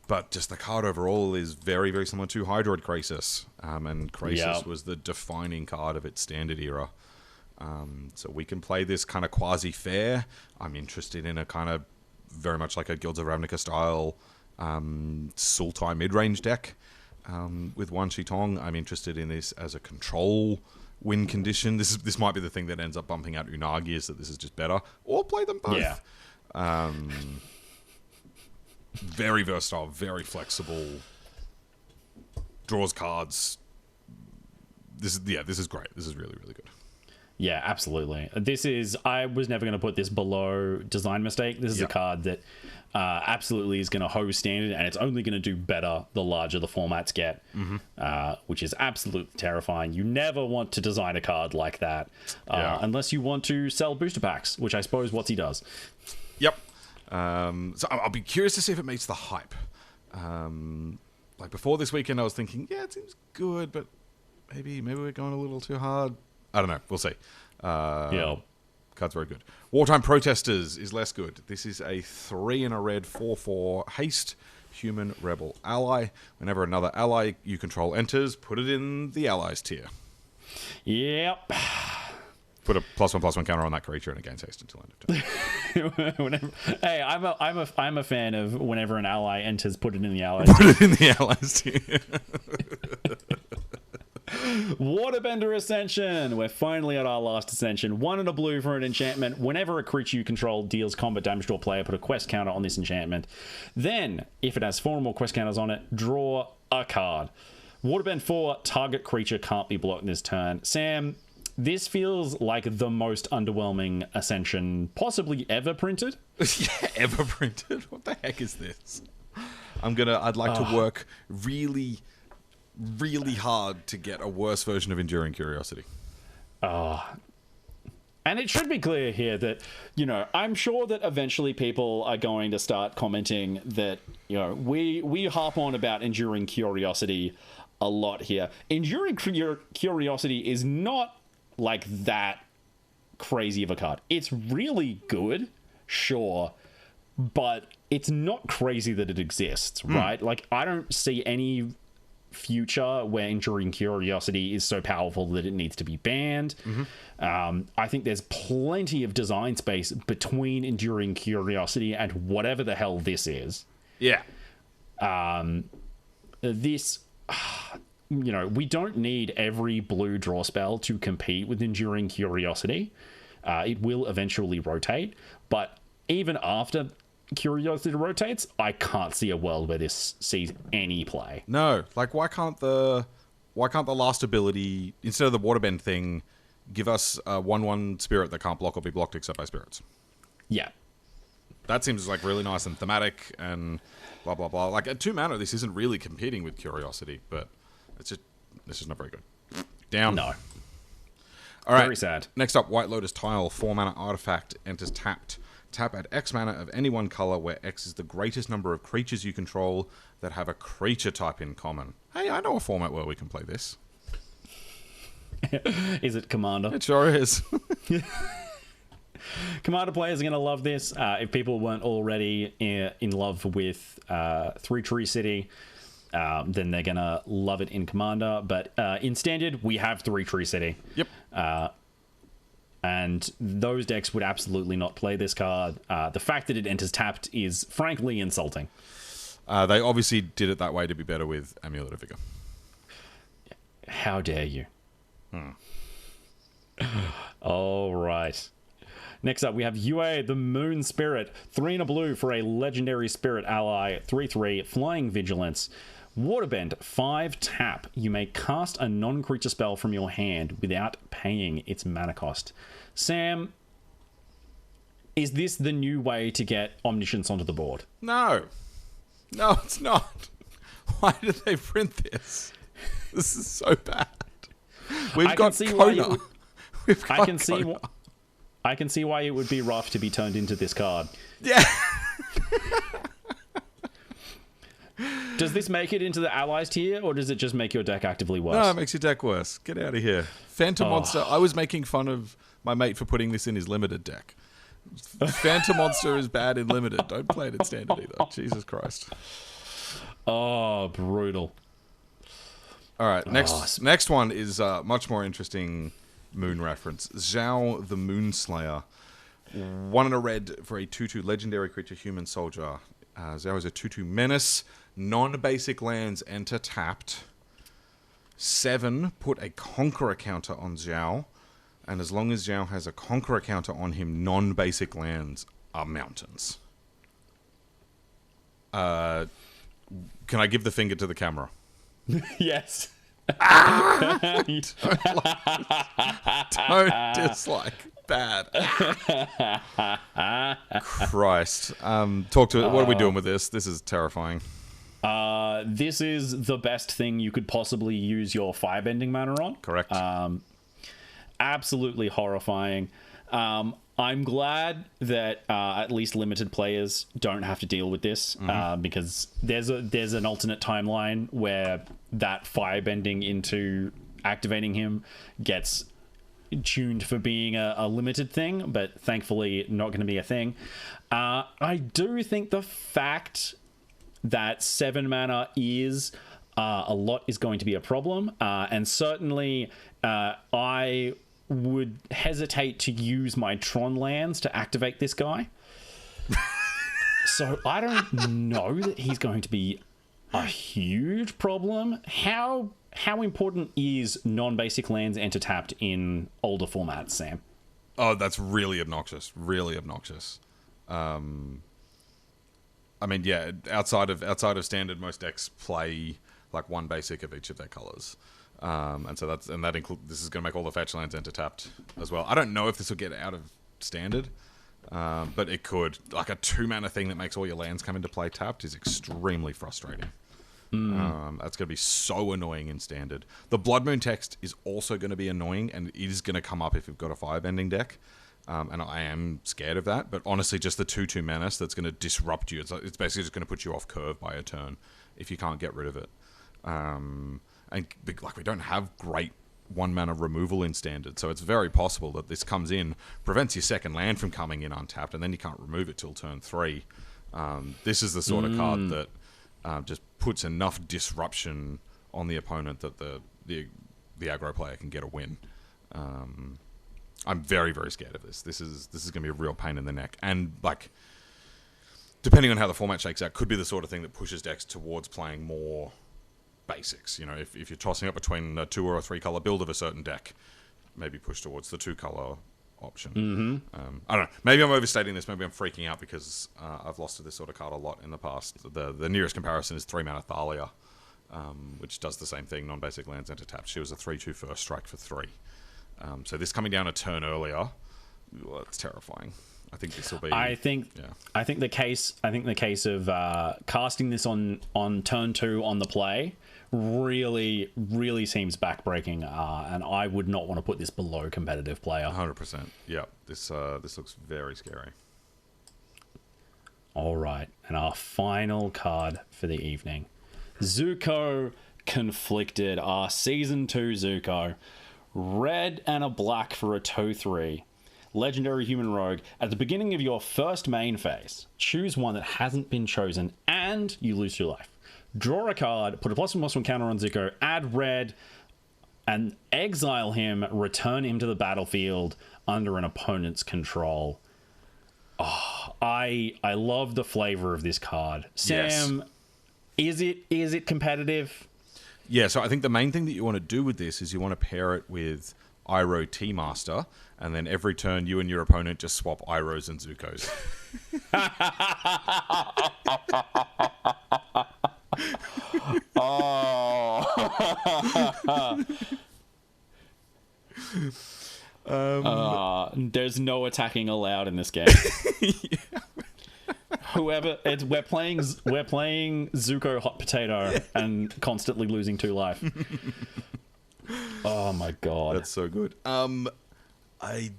But just the card overall is very, very similar to Hydroid Krasis. And Krasis was the defining card of its standard era. So we can play this kind of quasi-fair. I'm interested in a kind of very much like a Guilds of Ravnica style Sultai mid-range deck with Wan Shitong. I'm interested in this as a control win condition. This might be the thing that ends up bumping out Unagi, is that this is just better. Or play them both. Yeah. Very versatile, very flexible. Draws cards. This is great. This is really, really good. Yeah, absolutely. I was never going to put this below Design Mistake. This is a card that absolutely is going to hose standard, and it's only going to do better the larger the formats get, which is absolutely terrifying. You never want to design a card like that unless you want to sell booster packs, which I suppose WotC does. Yep. So I'll be curious to see if it meets the hype. Like before this weekend, I was thinking, it seems good, but maybe we're going a little too hard. I don't know. We'll see. Card's very good. Wartime Protesters is less good. This is a 3 and a red 4/4 haste human rebel ally. Whenever another ally you control enters, put it in the allies tier. Yep. Put a +1/+1 counter on that creature and it gains haste until end of turn. Hey, I'm a fan of whenever an ally enters, put it in the allies. Put it in the allies tier. Waterbender Ascension. We're finally at our last Ascension. 1 and a blue for an enchantment. Whenever a creature you control deals combat damage to a player, put a quest counter on this enchantment. Then, if it has 4 or more quest counters on it, draw a card. Waterbend 4, target creature can't be blocked this turn. Sam, This feels like the most underwhelming Ascension possibly ever printed. Yeah, ever printed? What the heck is this? I'd like to work really, really hard to get a worse version of Enduring Curiosity. And it should be clear here that, I'm sure that eventually people are going to start commenting that, we harp on about Enduring Curiosity a lot here. Enduring Curiosity is not like that crazy of a card. It's really good, sure, but it's not crazy that it exists, right? Like, I don't see any future where Enduring Curiosity is so powerful that it needs to be banned. I think there's plenty of design space between Enduring Curiosity and whatever the hell this is. Yeah. We don't need every blue draw spell to compete with Enduring Curiosity. It will eventually rotate, but even after Curiosity rotates, I can't see a world where this sees any play. No, like why can't the last ability, instead of the waterbend thing, give us a 1/1 spirit that can't block or be blocked except by spirits? Yeah. That seems like really nice and thematic and blah blah blah. Like at 2 mana, this isn't really competing with Curiosity, but it's just not very good. Down. No. All right. Very sad. Next up, White Lotus Tile, 4 mana artifact, enters tapped. Tap at X mana of any one color where X is the greatest number of creatures you control that have a creature type in common. Hey, I know a format where we can play this. Is it Commander? It sure is. Commander players are going to love this. If people weren't already in love with 3 Tree City, then they're going to love it in Commander. But in Standard, we have 3 Tree City. Yep. And those decks would absolutely not play this card. The fact that it enters tapped is frankly insulting. They obviously did it that way to be better with Amulet of Vigor. How dare you? All right. Next up, we have Yue, the Moon Spirit. 3 and a blue for a legendary spirit ally. 3/3, Flying Vigilance. Waterbend, 5 tap. You may cast a non-creature spell from your hand without paying its mana cost. Sam, is this the new way to get Omniscience onto the board? No. No, it's not. Why did they print this? This is so bad. We've got Kona. I can see why it would be rough to be turned into this card. Yeah. Does this make it into the allies tier, or does it just make your deck actively worse? No, it makes your deck worse. Get out of here. Phantom Monster. I was making fun of my mate for putting this in his limited deck. Phantom Monster is bad in limited. Don't play it in standard either. Jesus Christ. Oh, brutal. All right, next one is much more interesting moon reference. Zhao the Moonslayer. 1 and a red for a 2/2 legendary creature human soldier. Zhao is a 2/2 menace. Non-basic lands enter tapped. 7, put a Conqueror counter on Zhao. And as long as Zhao has a Conqueror counter on him, non-basic lands are mountains. Can I give the finger to the camera? Yes. Don't dislike. Bad. Christ. What are we doing with this? This is terrifying. This is the best thing you could possibly use your firebending mana on. Correct. Absolutely horrifying. I'm glad that at least limited players don't have to deal with this, because there's an alternate timeline where that firebending into activating him gets tuned for being a limited thing, but thankfully not going to be a thing. I do think the fact that 7 mana is a lot is going to be a problem, and certainly I would hesitate to use my Tron lands to activate this guy. So I don't know that he's going to be a huge problem. How important is non-basic lands enter tapped in older formats, Sam? Oh, that's really obnoxious. Really obnoxious. I mean, yeah, outside of standard, most decks play like 1 basic of each of their colors. And so this is going to make all the fetch lands enter tapped as well. I don't know if this will get out of standard, but it could. Like a 2-mana thing that makes all your lands come into play tapped is extremely frustrating. That's going to be so annoying in standard. The Blood Moon text is also going to be annoying, and it is going to come up if you've got a Firebending deck. And I am scared of that. But honestly, just the 2/2 menace that's going to disrupt you. It's basically just going to put you off curve by a turn if you can't get rid of it. And like we don't have great 1-mana removal in standard, so it's very possible that this comes in, prevents your second land from coming in untapped, and then you can't remove it till turn 3. This is the sort of card that just puts enough disruption on the opponent that the aggro player can get a win. I'm very, very scared of this. This is going to be a real pain in the neck, and like depending on how the format shakes out, could be the sort of thing that pushes decks towards playing more basics. You know, if you're tossing up between a 2 or a 3 color build of a certain deck, maybe push towards the 2 color option. I don't know. Maybe I'm overstating this. Maybe I'm freaking out because I've lost to this sort of card a lot in the past. The nearest comparison is 3-mana Thalia, which does the same thing. Non-basic lands enter tap. She was a 3/2 first strike for 3. So this coming down a turn earlier, well, it's terrifying. I think this will be. I think the case of casting this on turn 2 on the play really seems backbreaking, and I would not want to put this below competitive player. 100%. Yeah, this looks very scary. All right, and our final card for the evening, Zuko Conflicted, our Season 2 Zuko. Red and a black for a 2/3. Legendary human rogue. At the beginning of your first main phase, choose one that hasn't been chosen and you lose 2 life. Draw a card, put a +1/+1 counter on Zuko, add red, and exile him, return him to the battlefield under an opponent's control. Oh, I love the flavor of this card. Sam, yes. Is it competitive? Yeah, so I think the main thing that you want to do with this is you want to pair it with Iroh T-Master, and then every turn you and your opponent just swap Irohs and Zukos. There's no attacking allowed in this game. We're playing Zuko Hot Potato and constantly losing 2 life. Oh my god, that's so good. I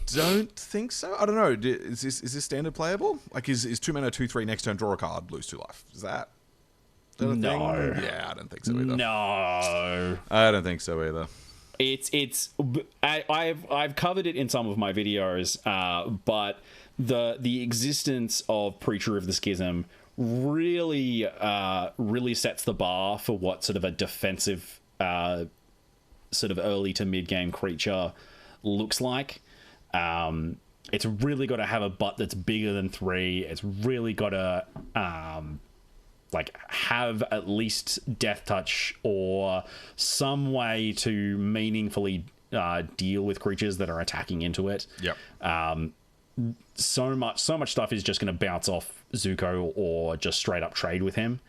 don't think so. I don't know. Is this standard playable? Like, is 2-mana 2/3 next turn draw a card, lose 2 life? Is that a thing? Yeah, I don't think so either. No, I don't think so either. I've covered it in some of my videos, but the existence of Preacher of the Schism really sets the bar for what sort of a defensive sort of early to mid game creature looks like. It's really got to have a butt that's bigger than 3. It's really got to have at least Death Touch or some way to meaningfully deal with creatures that are attacking into it. Yep. So much stuff is just going to bounce off Zuko or just straight up trade with him.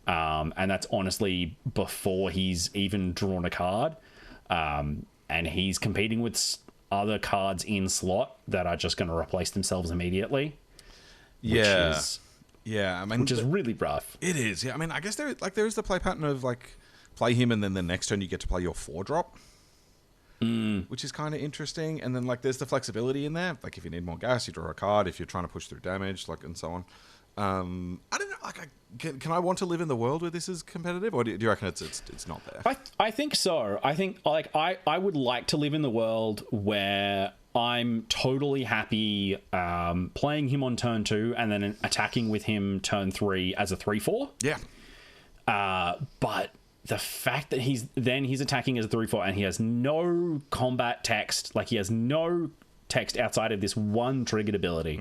And that's honestly before he's even drawn a card. And he's competing with other cards in slot that are just going to replace themselves immediately. Yeah. I mean, which is really rough. It is. Yeah. I mean, I guess there's the play pattern of play him and then the next turn you get to play your 4-drop. Which is kind of interesting. And then there's the flexibility in there. Like if you need more gas, you draw a card. If you're trying to push through damage, and so on. I don't know. Can I want to live in the world where this is competitive, or do you reckon it's not there? I think so. I think I would like to live in the world where I'm totally happy playing him on turn 2 and then attacking with him turn 3 as a 3/4. Yeah. But the fact that he's attacking as a 3/4 and he has no combat text, he has no text outside of this one triggered ability,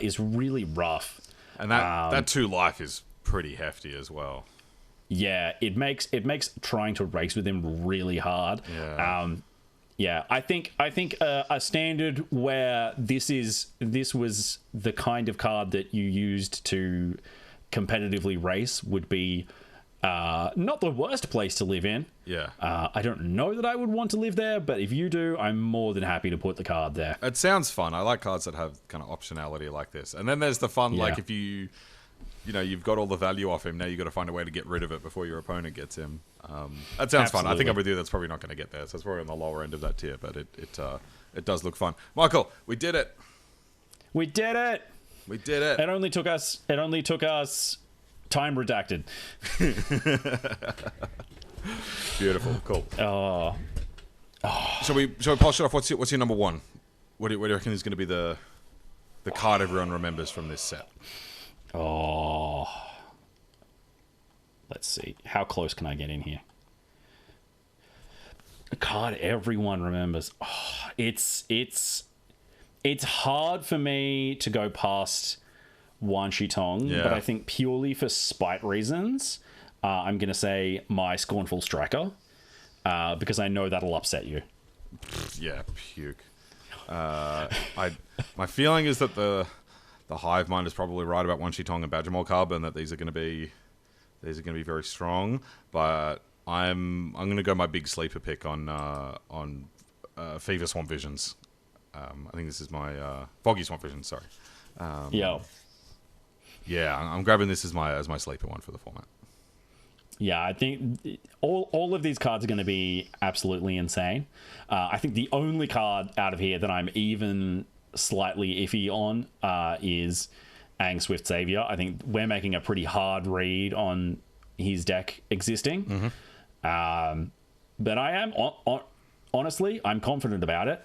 is really rough. And that 2 life is pretty hefty as well. Yeah, it makes trying to race with him really hard. Yeah. I think a standard where this was the kind of card that you used to competitively race would be Not the worst place to live in. Yeah. I don't know that I would want to live there, but if you do, I'm more than happy to put the card there. It sounds fun. I like cards that have kind of optionality like this. And then there's the fun, Yeah. like if you've got all the value off him, now you've got to find a way to get rid of it before your opponent gets him. That sounds fun. I think I'm with you. That's probably not going to get there. So it's probably on the lower end of that tier, but it does look fun. Michael, we did it. We did it. We did it. It only took us time redacted. Beautiful. Cool. Oh. Shall we polish it off? What's your number one? What do you reckon is going to be the card everyone remembers from this set? Oh. Let's see. How close can I get in here? A card everyone remembers. Oh, it's hard for me to go past Wan Shi Tong, but I think purely for spite reasons, I'm going to say my Scornful Striker, because I know that'll upset you. Yeah, puke. My feeling is that the hive mind is probably right about Wan Shi Tong and Badgermole Cub, and that these are going to be very strong. But I'm going to go my big sleeper pick on Fever Swamp Visions. I think this is my Foggy Swamp Visions. Sorry. Yeah, I'm grabbing this as my sleeper one for the format. Yeah, I think all of these cards are going to be absolutely insane. I think the only card out of here that I'm even slightly iffy on is Aang Swift Savior. I think we're making a pretty hard read on his deck existing. Mm-hmm. But I am, honestly, I'm confident about it.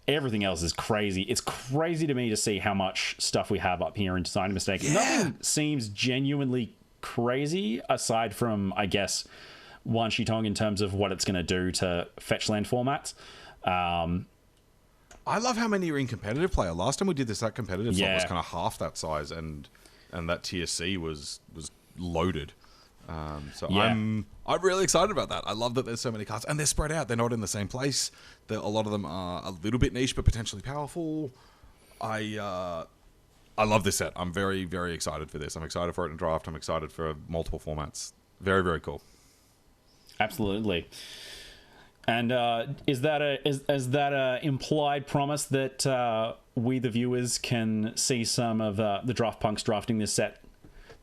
Everything else is crazy. It's crazy to me to see how much stuff we have up here in Design Mistake. Yeah. Nothing seems genuinely crazy aside from, I guess, Wan Shi Tong in terms of what it's going to do to fetch land formats. I love how many are in competitive player. Last time we did this, that competitive slot was kind of half that size, and that tier C was loaded. I'm really excited about that. I love that there's so many cards, and they're spread out. They're not in the same place. A lot of them are a little bit niche, but potentially powerful. I love this set. I'm very, very excited for this. I'm excited for it in draft. I'm excited for multiple formats. Very, very cool. Absolutely. And is that a implied promise that we, the viewers, can see some of the draft punks drafting this set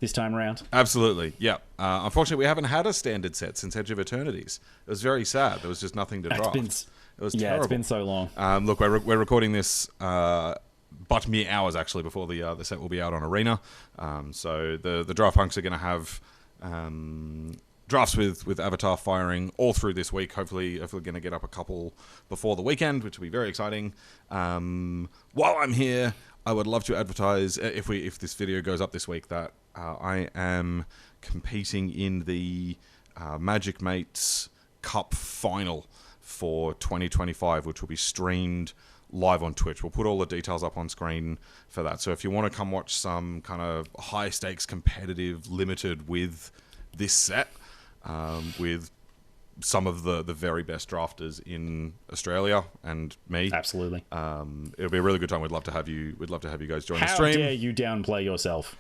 this time around? Absolutely, yeah. Unfortunately, we haven't had a standard set since Edge of Eternities. It was very sad. There was just nothing to draft. It was terrible. It's been so long. Look, we're recording this but mere hours actually before the set will be out on Arena. So the draft punks are going to have drafts with Avatar firing all through this week. Hopefully going to get up a couple before the weekend, which will be very exciting. While I'm here, I would love to advertise, if this video goes up this week, that I am competing in the Magic Mates Cup final for 2025, which will be streamed live on Twitch. We'll put all the details up on screen for that. So if you want to come watch some kind of high stakes competitive limited with this set, with some of the very best drafters in Australia and me, absolutely, it'll be a really good time. We'd love to have you guys join the stream. How dare you downplay yourself?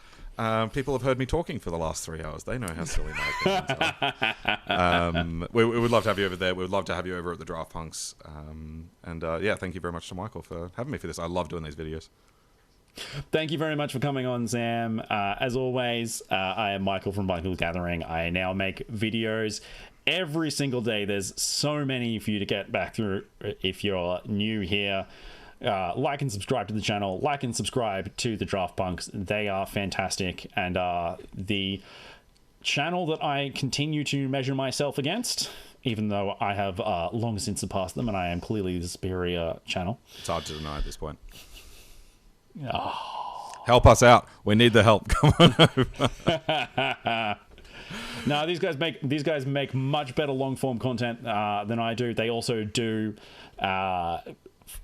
People have heard me talking for the last 3 hours. They know how silly my opinions are. We would love to have you over there. We would love to have you over at the Draft Punks. Thank you very much to Michael for having me for this. I love doing these videos. Thank you very much for coming on, Sam. As always, I am Michael from Michael's Gathering. I now make videos every single day. There's so many for you to get back through if you're new here. Like and subscribe to the channel. Like and subscribe to the Draft Punks. They are fantastic and are the channel that I continue to measure myself against, even though I have long since surpassed them and I am clearly the superior channel. It's hard to deny at this point. Oh. Help us out. We need the help. Come on over. No, these guys make much better long form content than I do. They also do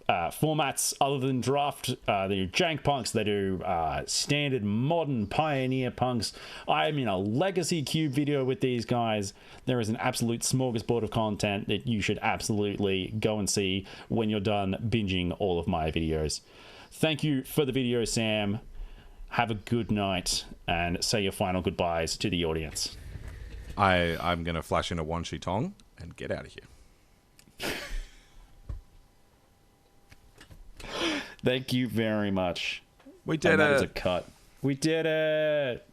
formats other than draft. They do jank punks. They do standard, modern, pioneer punks. I'm in a legacy cube video with these guys. There is an absolute smorgasbord of content that you should absolutely go and see when you're done binging all of my videos. Thank you for the video, Sam. Have a good night and say your final goodbyes to the audience. I'm going to flash in a Wan Shi Tong and get out of here. Thank you very much. We did That it. is a cut. We did it.